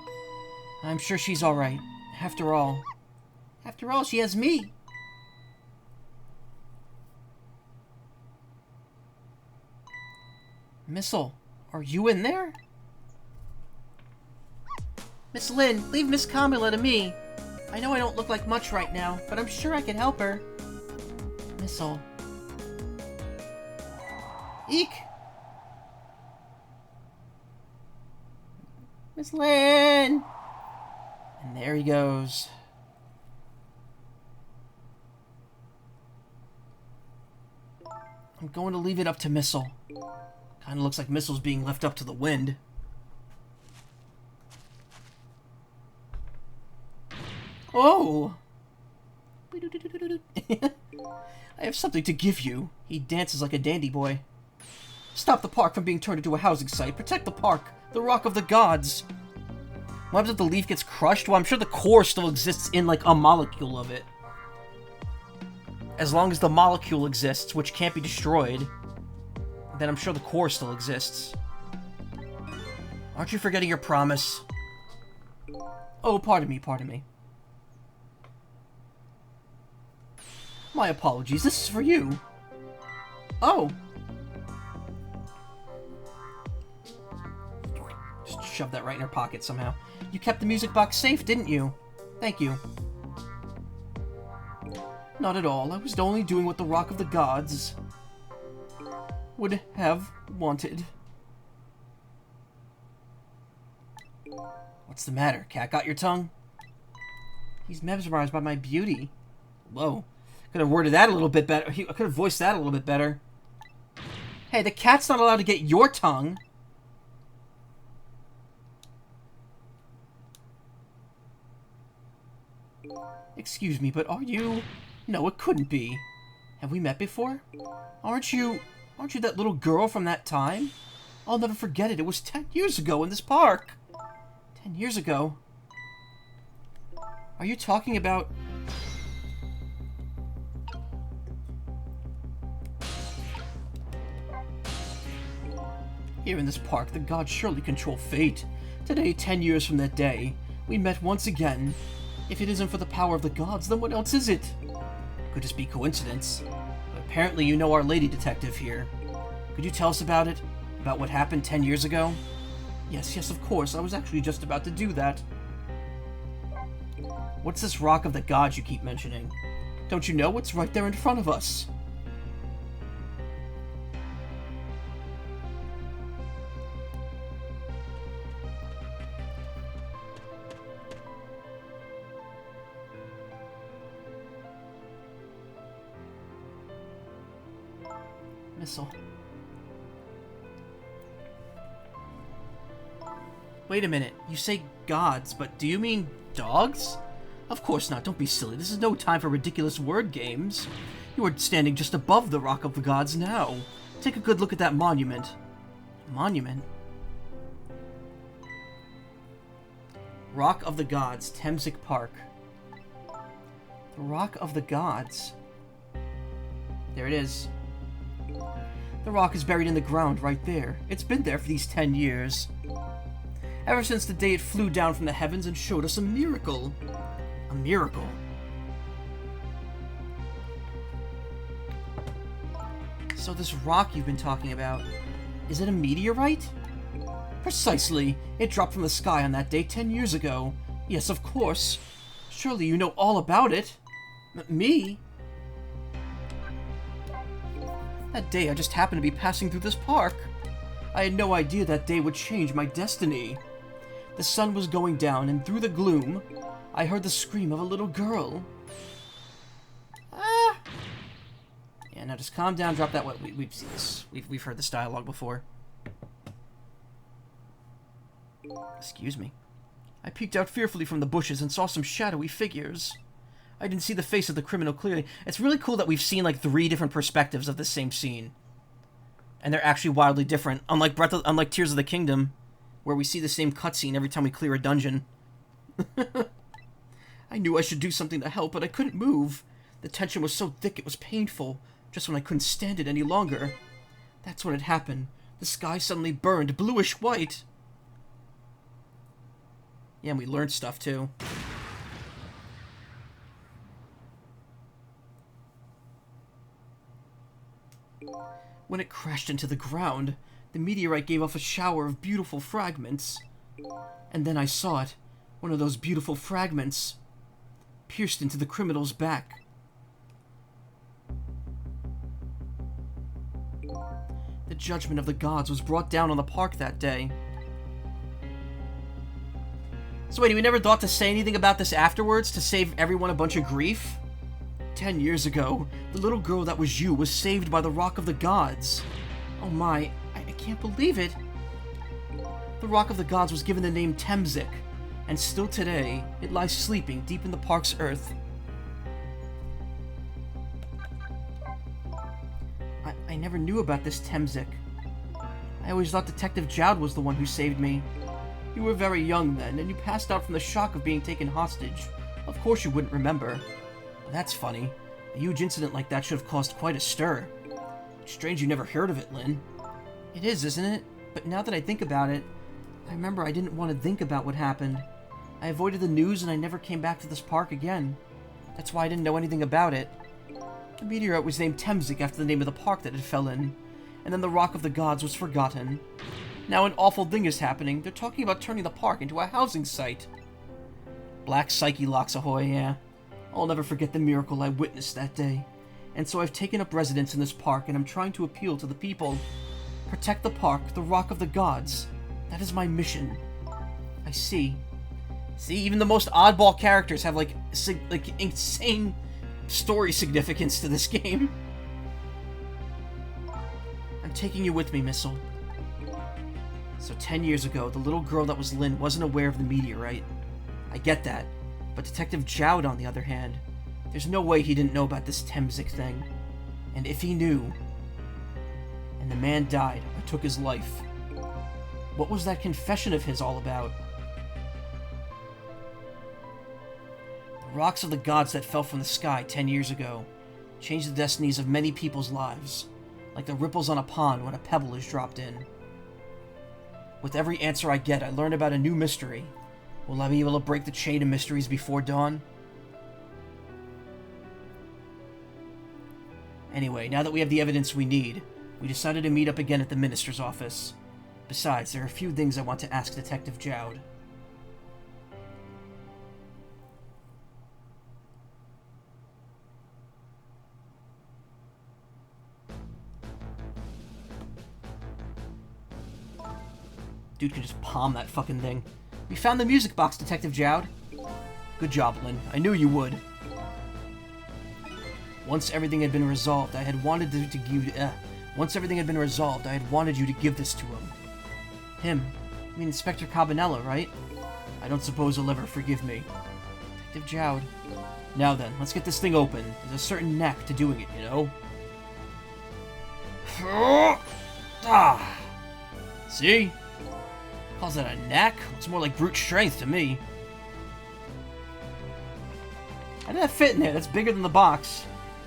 I'm sure she's alright. After all, she has me. Missile, are you in there? Miss Lynn, leave Miss Camula to me. I know I don't look like much right now, but I'm sure I can help her. Missile. Eek! Miss Lynn! And there he goes. I'm going to leave it up to Missile. Kinda looks like Missile's being left up to the wind. Oh! I have something to give you. He dances like a dandy boy. Stop the park from being turned into a housing site. Protect the park, the Rock of the Gods. What happens if the leaf gets crushed? Well, I'm sure the core still exists in, like, a molecule of it. As long as the molecule exists, which can't be destroyed, then I'm sure the core still exists. Aren't you forgetting your promise? Oh, pardon me, pardon me. My apologies, this is for you. Oh. Just shove that right in her pocket somehow. You kept the music box safe, didn't you? Thank you. Not at all. I was only doing what the Rock of the Gods would have wanted. What's the matter? Cat got your tongue? He's mesmerized by my beauty. Whoa. Could have worded that a little bit better. I could have voiced that a little bit better. Hey, the cat's not allowed to get your tongue. Excuse me, but are you... No, it couldn't be. Have we met before? Aren't you that little girl from that time? I'll never forget it. It was 10 years ago in this park. 10 years ago? Are you talking about... Here in this park, the gods surely control fate. Today, 10 years from that day, we met once again. If it isn't for the power of the gods, then what else is it? Could just be coincidence. But apparently you know our lady detective here. Could you tell us about it? About what happened 10 years ago? Yes, of course. I was actually just about to do that. What's this Rock of the Gods you keep mentioning? Don't you know? It's right there in front of us. Missile. Wait a minute. You say gods, but do you mean dogs? Of course not. Don't be silly. This is no time for ridiculous word games. You are standing just above the Rock of the Gods now. Take a good look at that monument. Monument? Rock of the Gods, Temsic Park. The Rock of the Gods. There it is. The rock is buried in the ground right there. It's been there for these 10 years. Ever since the day it flew down from the heavens and showed us a miracle. A miracle. So this rock you've been talking about, is it a meteorite? Precisely. It dropped from the sky on that day 10 years ago. Yes, of course. Surely you know all about it. Me? That day, I just happened to be passing through this park. I had no idea that day would change my destiny. The sun was going down, and through the gloom, I heard the scream of a little girl. Ah! Yeah, now just calm down, drop that. We've seen this. We've heard this dialogue before. Excuse me. I peeked out fearfully from the bushes and saw some shadowy figures. I didn't see the face of the criminal clearly. It's really cool that we've seen like 3 different perspectives of the same scene. And they're actually wildly different. Unlike Tears of the Kingdom, where we see the same cutscene every time we clear a dungeon. I knew I should do something to help, but I couldn't move. The tension was so thick it was painful, just when I couldn't stand it any longer. That's when it happened. The sky suddenly burned bluish white. Yeah, and we learned stuff too. When it crashed into the ground, the meteorite gave off a shower of beautiful fragments. And then I saw it. One of those beautiful fragments pierced into the criminal's back. The judgment of the gods was brought down on the park that day. So wait, we never thought to say anything about this afterwards to save everyone a bunch of grief? 10 years ago, the little girl that was you was saved by the Rock of the Gods. Oh my, I can't believe it. The Rock of the Gods was given the name Temsic, and still today, it lies sleeping deep in the park's earth. I never knew about this Temsic. I always thought Detective Jowd was the one who saved me. You were very young then, and you passed out from the shock of being taken hostage. Of course you wouldn't remember. That's funny. A huge incident like that should have caused quite a stir. It's strange you never heard of it, Lynn. It is, isn't it? But now that I think about it, I remember I didn't want to think about what happened. I avoided the news and I never came back to this park again. That's why I didn't know anything about it. The meteorite was named Temzik after the name of the park that it fell in, and then the Rock of the Gods was forgotten. Now an awful thing is happening. They're talking about turning the park into a housing site. Black Psyche locks ahoy, yeah. I'll never forget the miracle I witnessed that day. And so I've taken up residence in this park and I'm trying to appeal to the people. Protect the park, the Rock of the Gods. That is my mission. I see. See, even the most oddball characters have, like insane story significance to this game. I'm taking you with me, Missile. So 10 years ago, the little girl that was Lynn wasn't aware of the meteorite. I get that. But Detective Jowd, on the other hand, there's no way he didn't know about this Temzik thing. And if he knew, and the man died or took his life, what was that confession of his all about? The rocks of the gods that fell from the sky 10 years ago changed the destinies of many people's lives, like the ripples on a pond when a pebble is dropped in. With every answer I get, I learn about a new mystery. Will I be able to break the chain of mysteries before dawn? Anyway, now that we have the evidence we need, we decided to meet up again at the Minister's office. Besides, there are a few things I want to ask Detective Jowd. Dude can just palm that fucking thing. We found the music box, Detective Jowd. Good job, Lynn. I knew you would. Once everything had been resolved, I had wanted you to give this to him. Him? I mean Inspector Cabanela, right? I don't suppose he'll ever forgive me. Detective Jowd. Now then, let's get this thing open. There's a certain knack to doing it, you know? See? Calls that a knack? It's more like brute strength to me. How did that fit in there? That's bigger than the box.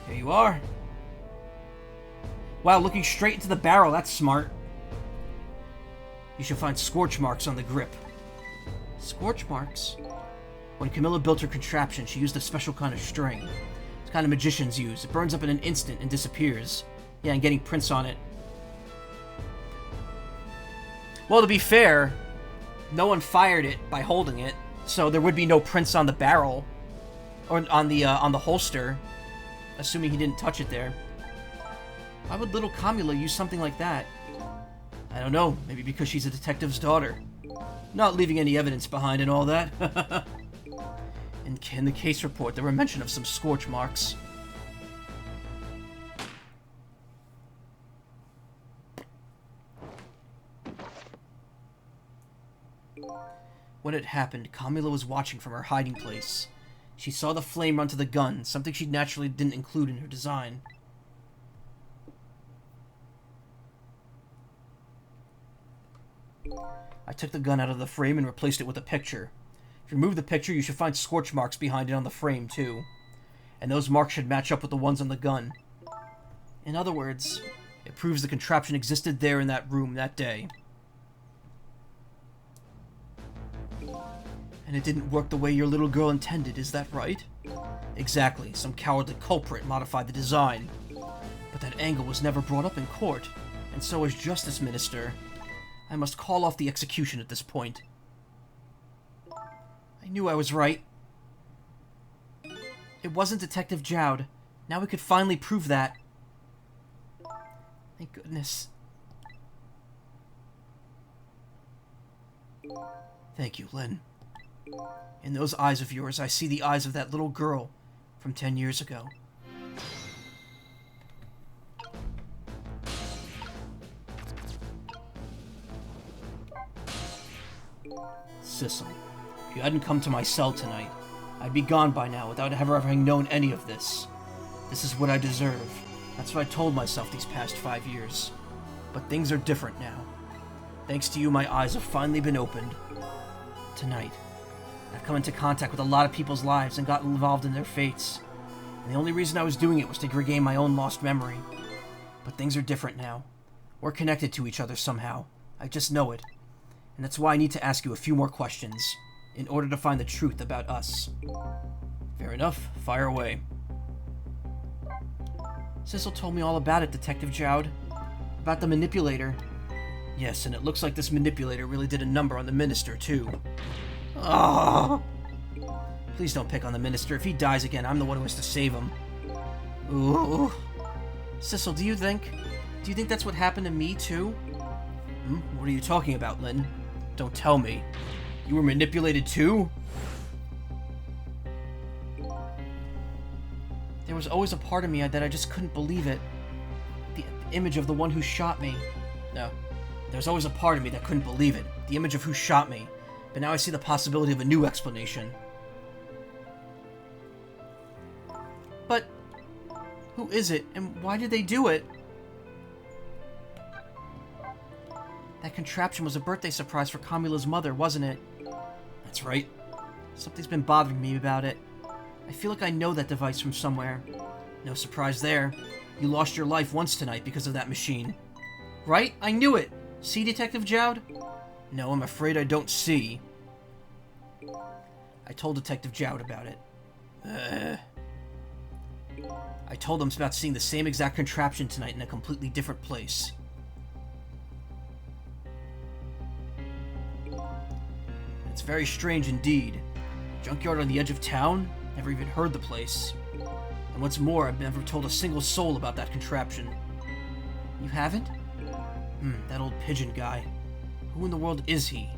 Here you are. Wow, looking straight into the barrel. That's smart. You should find scorch marks on the grip. Scorch marks? When Camilla built her contraption, she used a special kind of string. It's the kind of magicians use. It burns up in an instant and disappears. Yeah, and getting prints on it. Well, to be fair, no one fired it by holding it, so there would be no prints on the barrel or on the holster, assuming he didn't touch it there. Why would little Camilla use something like that? I don't know. Maybe because she's a detective's daughter, not leaving any evidence behind and all that. In the case report, there were mention of some scorch marks. When it happened, Camilla was watching from her hiding place. She saw the flame run to the gun, something she naturally didn't include in her design. I took the gun out of the frame and replaced it with a picture. If you remove the picture, you should find scorch marks behind it on the frame, too. And those marks should match up with the ones on the gun. In other words, it proves the contraption existed there in that room that day. And it didn't work the way your little girl intended, is that right? Exactly. Some cowardly culprit modified the design. But that angle was never brought up in court. And so as Justice Minister, I must call off the execution at this point. I knew I was right. It wasn't Detective Jowd. Now we could finally prove that. Thank goodness. Thank you, Lynn. In those eyes of yours, I see the eyes of that little girl from 10 years ago. Sissile, if you hadn't come to my cell tonight, I'd be gone by now without ever having known any of this. This is what I deserve. That's what I told myself these past 5 years. But things are different now. Thanks to you, my eyes have finally been opened. tonight. I've come into contact with a lot of people's lives and gotten involved in their fates. And the only reason I was doing it was to regain my own lost memory. But things are different now. We're connected to each other somehow. I just know it. And that's why I need to ask you a few more questions, in order to find the truth about us. Fair enough. Fire away. Sissile told me all about it, Detective Jowd. About the manipulator. Yes, and it looks like this manipulator really did a number on the minister, too. Oh! Please don't pick on the minister. If he dies again, I'm the one who has to save him. Ooh. Sissile, do you think that's what happened to me, too? What are you talking about, Lynn? Don't tell me. You were manipulated, too? There was always a part of me that I just couldn't believe it. The image of the one who shot me. No. There's always a part of me that couldn't believe it. The image of who shot me. But now I see the possibility of a new explanation. But who is it, and why did they do it? That contraption was a birthday surprise for Camula's mother, wasn't it? That's right. Something's been bothering me about it. I feel like I know that device from somewhere. No surprise there. You lost your life once tonight because of that machine. Right? I knew it! See, Detective Jowd? No, I'm afraid I don't see. I told Detective Jowd about it. I told him about seeing the same exact contraption tonight in a completely different place. It's very strange indeed. Junkyard on the edge of town? Never even heard the place. And what's more, I've never told a single soul about that contraption. You haven't? That old pigeon guy. Who in the world is he?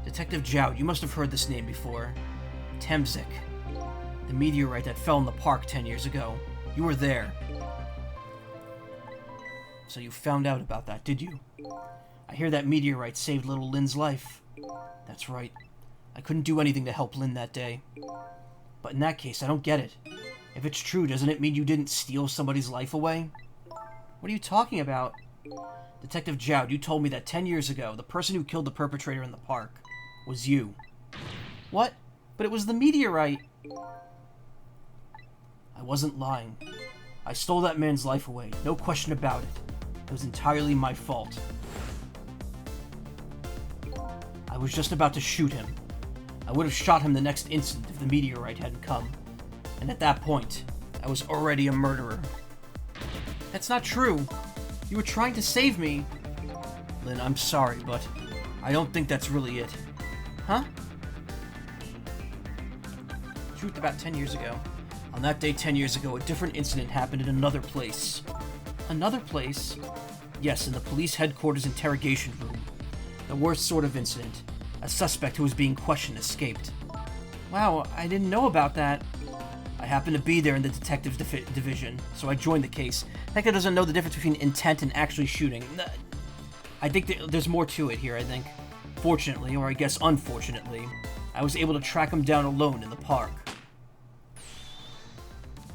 Detective Jowd, you must have heard this name before. Temzik. The meteorite that fell in the park 10 years ago. You were there. So you found out about that, did you? I hear that meteorite saved little Lynn's life. That's right. I couldn't do anything to help Lynn that day. But in that case, I don't get it. If it's true, doesn't it mean you didn't steal somebody's life away? What are you talking about? Detective Jowd, you told me that 10 years ago, the person who killed the perpetrator in the park was you. What? But it was the meteorite. I wasn't lying. I stole that man's life away, no question about it. It was entirely my fault. I was just about to shoot him. I would have shot him the next instant if the meteorite hadn't come. And at that point, I was already a murderer. That's not true. You were trying to save me. Lynn, I'm sorry, but I don't think that's really it. Huh? Truth about 10 years ago. On that day 10 years ago, a different incident happened in another place. Another place? Yes, in the police headquarters interrogation room. The worst sort of incident. A suspect who was being questioned escaped. Wow, I didn't know about that. I happened to be there in the detectives division, so I joined the case. Hector doesn't know the difference between intent and actually shooting. I think there's more to it here, I think. Fortunately, or I guess unfortunately, I was able to track him down alone in the park.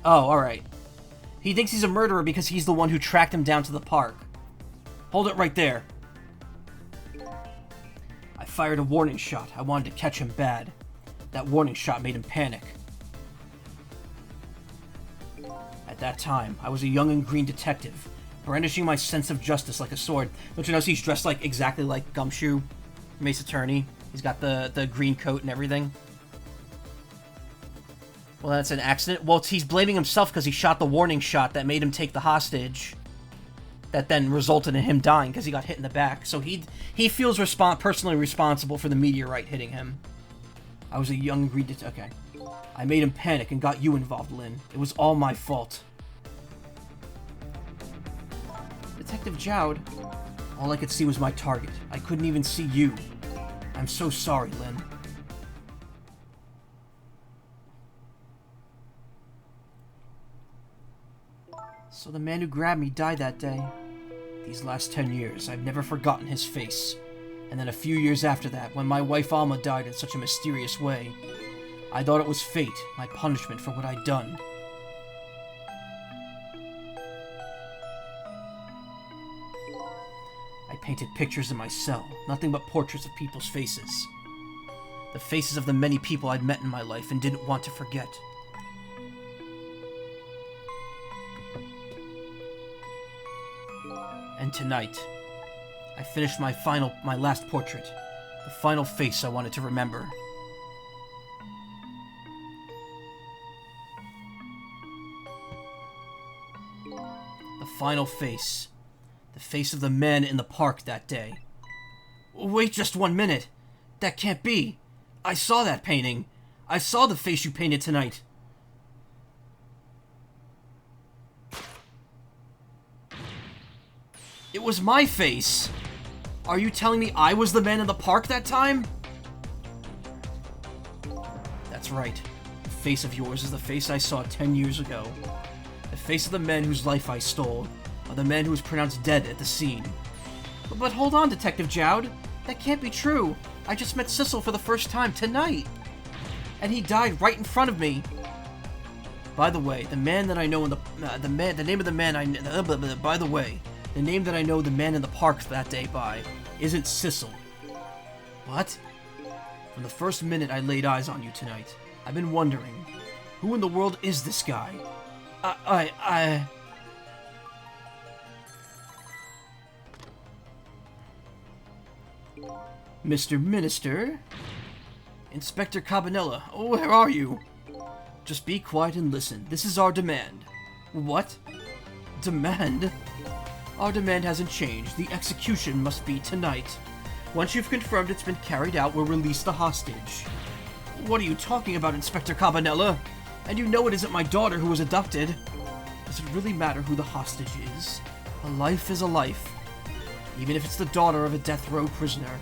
Oh, alright. He thinks he's a murderer because he's the one who tracked him down to the park. Hold it right there. I fired a warning shot. I wanted to catch him bad. That warning shot made him panic. At that time, I was a young and green detective, brandishing my sense of justice like a sword. Don't you notice he's dressed exactly like Gumshoe from Ace Attorney? He's got the green coat and everything. Well, that's an accident. Well, he's blaming himself because he shot the warning shot that made him take the hostage. That then resulted in him dying because he got hit in the back. So he feels personally responsible for the meteorite hitting him. I was a young green detective. Okay. I made him panic and got you involved, Lynn. It was all my fault. Detective Jowd. All I could see was my target. I couldn't even see you. I'm so sorry, Lynn. So the man who grabbed me died that day. These last 10 years, I've never forgotten his face. And then a few years after that, when my wife Alma died in such a mysterious way, I thought it was fate, my punishment for what I'd done. I painted pictures in my cell, nothing but portraits of people's faces. The faces of the many people I'd met in my life and didn't want to forget. And tonight, I finished my last portrait, the final face I wanted to remember. The final face. The face of the man in the park that day. Wait just 1 minute. That can't be. I saw that painting. I saw the face you painted tonight. It was my face. Are you telling me I was the man in the park that time? That's right. The face of yours is the face I saw 10 years ago. The face of the man whose life I stole, or the man who was pronounced dead at the scene. But hold on, Detective Jowd. That can't be true. I just met Sissile for the first time tonight. And he died right in front of me. By the way, the man that I know in the name of the man I by the way, the name that I know the man in the park that day by isn't Sissile. What? From the first minute I laid eyes on you tonight, I've been wondering, who in the world is this guy? Mr. Minister? Inspector Cabanela, where are you? Just be quiet and listen. This is our demand. What? Demand? Our demand hasn't changed. The execution must be tonight. Once you've confirmed it's been carried out, we'll release the hostage. What are you talking about, Inspector Cabanela? And you know it isn't my daughter who was abducted. Does it really matter who the hostage is? A life is a life. Even if it's the daughter of a death row prisoner.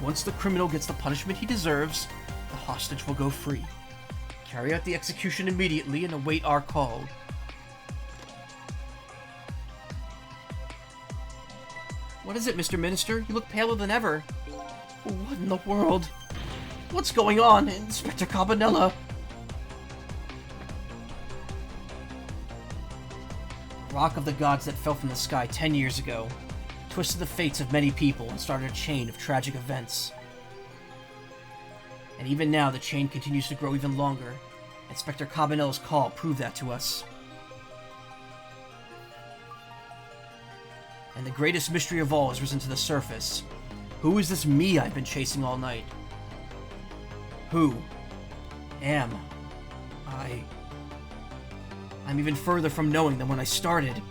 Once the criminal gets the punishment he deserves, the hostage will go free. Carry out the execution immediately and await our call. What is it, Mr. Minister? You look paler than ever. What in the world? What's going on, Inspector Cabanela? The rock of the gods that fell from the sky 10 years ago twisted the fates of many people and started a chain of tragic events. And even now, the chain continues to grow even longer. Inspector Cabanela's call proved that to us. And the greatest mystery of all has risen to the surface. Who is this me I've been chasing all night? Who am I? I'm even further from knowing than when I started.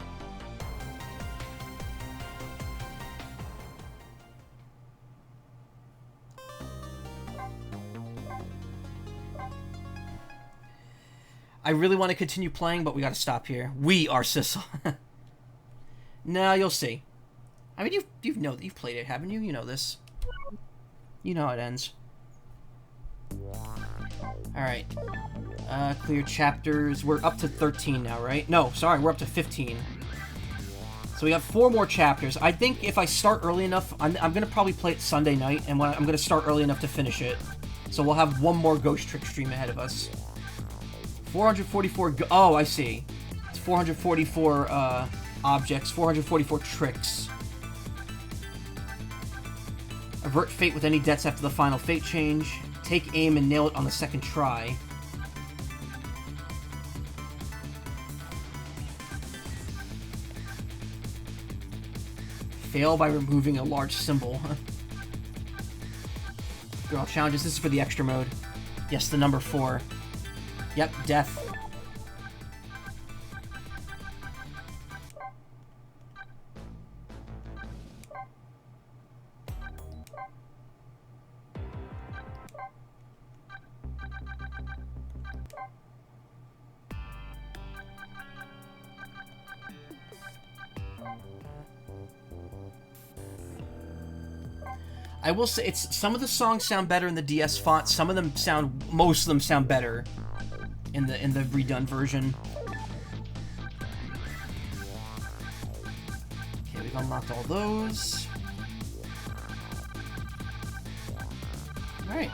I really want to continue playing, but we gotta stop here. We are Sissile. Nah, you'll see. I mean, you've played it, haven't you? You know this. You know how it ends. Alright. Clear chapters. We're up to 13 now, right? No, sorry, we're up to 15. So we have 4 more chapters. I think if I start early enough, I'm gonna probably play it Sunday night, and I'm gonna start early enough to finish it. So we'll have one more Ghost Trick stream ahead of us. 444... Oh, I see. It's 444, objects. 444 tricks. Avert fate with any deaths after the final fate change. Take aim and nail it on the second try. Fail by removing a large symbol. Girl challenges. This is for the extra mode. Yes, the number 4. Yep, death. I will say, some of the songs sound better in the DS font. Some of them most of them sound better in the redone version. Okay, we've unlocked all those. All right.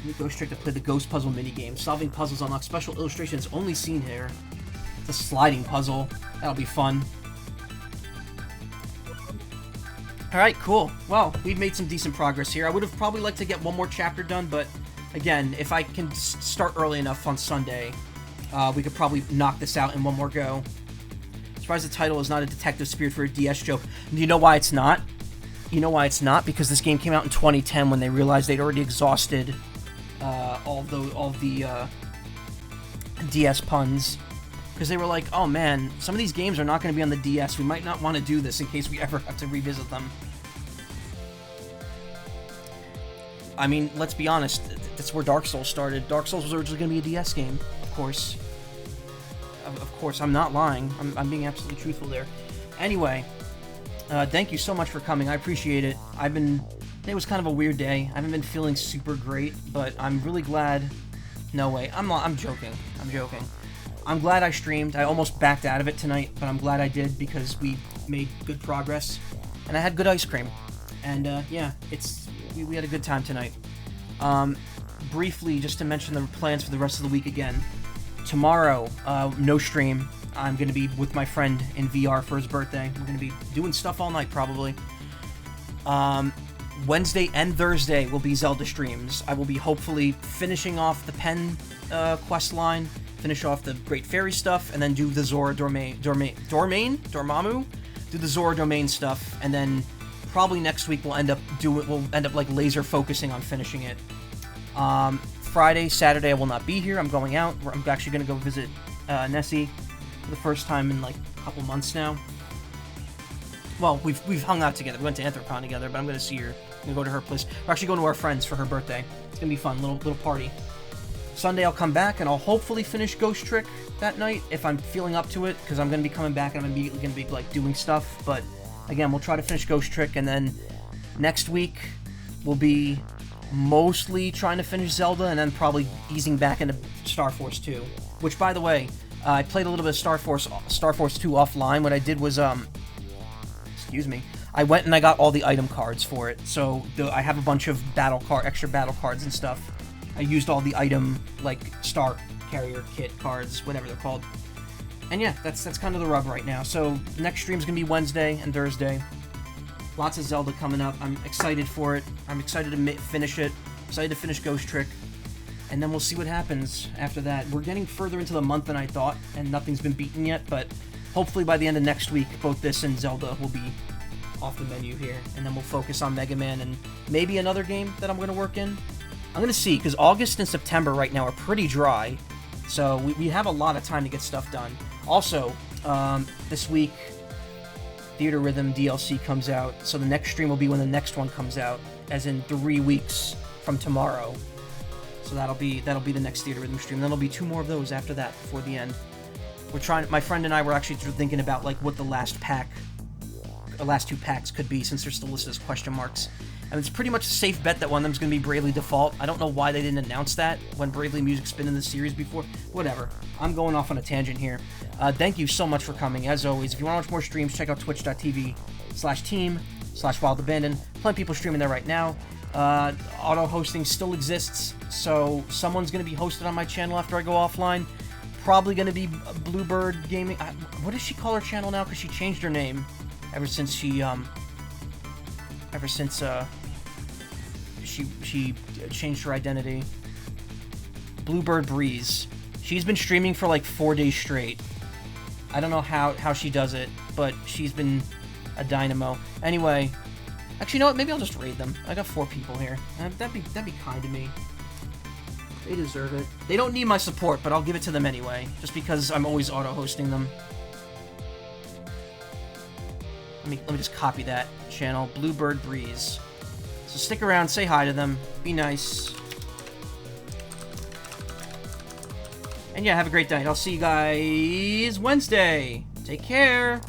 We go straight to play the Ghost Puzzle minigame. Solving puzzles unlocks special illustrations only seen here. It's a sliding puzzle. That'll be fun. Alright, cool. Well, we've made some decent progress here. I would have probably liked to get one more chapter done, but again, if I can start early enough on Sunday, we could probably knock this out in one more go. Surprised the title is not a Detective Spirit for a DS joke. Do you know why it's not? You know why it's not? Because this game came out in 2010 when they realized they'd already exhausted all the DS puns. Because they were like, oh man, some of these games are not going to be on the DS. We might not want to do this in case we ever have to revisit them. I mean, let's be honest, that's where Dark Souls started. Dark Souls was originally going to be a DS game, of course. Of course, I'm not lying. I'm being absolutely truthful there. Anyway, thank you so much for coming. I appreciate it. Today was kind of a weird day. I haven't been feeling super great, but I'm really glad. No way. I'm joking. I'm joking. I'm glad I streamed. I almost backed out of it tonight, but I'm glad I did because we made good progress. And I had good ice cream. And, yeah, we had a good time tonight. Briefly, just to mention the plans for the rest of the week again. Tomorrow, no stream. I'm going to be with my friend in VR for his birthday. We're going to be doing stuff all night, probably. Wednesday and Thursday will be Zelda streams. I will be hopefully finishing off the Pen quest line, finish off the Great Fairy stuff, and then do the Zora Dormammu? Do the Zora Domain stuff, and then probably next week we'll end up like laser focusing on finishing it. Friday, Saturday I will not be here. I'm going out. I'm actually going to go visit Nessie for the first time in like a couple months now. Well, we've hung out together. We went to Anthropon together, but I'm going to see her. I'm going to go to her place. We're actually going to our friends for her birthday. It's going to be fun. Little party. Sunday I'll come back and I'll hopefully finish Ghost Trick that night if I'm feeling up to it, because I'm going to be coming back and I'm immediately going to be like doing stuff. But again, we'll try to finish Ghost Trick, and then next week we'll be mostly trying to finish Zelda, and then probably easing back into Star Force 2. Which, by the way, I played a little bit of Star Force 2 offline. What I did was, excuse me, I went and I got all the item cards for it. So I have a bunch of extra battle cards and stuff. I used all the item, like, Star Carrier Kit cards, whatever they're called. And yeah, that's kind of the rub right now. So next stream's gonna be Wednesday and Thursday. Lots of Zelda coming up. I'm excited for it. I'm excited to finish it. Excited to finish Ghost Trick. And then we'll see what happens after that. We're getting further into the month than I thought, and nothing's been beaten yet, but hopefully by the end of next week, both this and Zelda will be off the menu here. And then we'll focus on Mega Man and maybe another game that I'm going to work in. I'm going to see, because August and September right now are pretty dry, so we have a lot of time to get stuff done. Also, this week, Theater Rhythm DLC comes out, so the next stream will be when the next one comes out, as in 3 weeks from tomorrow. So that'll be the next Theater Rhythm stream. Then there'll be 2 more of those after that, before the end. My friend and I were actually thinking about like what the last 2 packs could be, since they're still listed as question marks. And it's pretty much a safe bet that one of them's going to be Bravely Default. I don't know why they didn't announce that when Bravely Music's been in the series before. Whatever. I'm going off on a tangent here. Thank you so much for coming, as always. If you want to watch more streams, check out twitch.tv/team/wildabandon. Plenty of people streaming there right now. Auto-hosting still exists, so someone's going to be hosted on my channel after I go offline. Probably going to be Bluebird Gaming. What does she call her channel now? Because she changed her name ever since she changed her identity. Bluebird Breeze. She's been streaming for like 4 days straight. I don't know how she does it, but she's been a dynamo. Anyway, actually, you know what? Maybe I'll just raid them. I got 4 people here. That'd be kind to me. They deserve it. They don't need my support, but I'll give it to them anyway, just because I'm always auto-hosting them. Let me just copy that channel, Bluebird Breeze. So stick around, say hi to them, be nice. And yeah, have a great night. I'll see you guys Wednesday. Take care.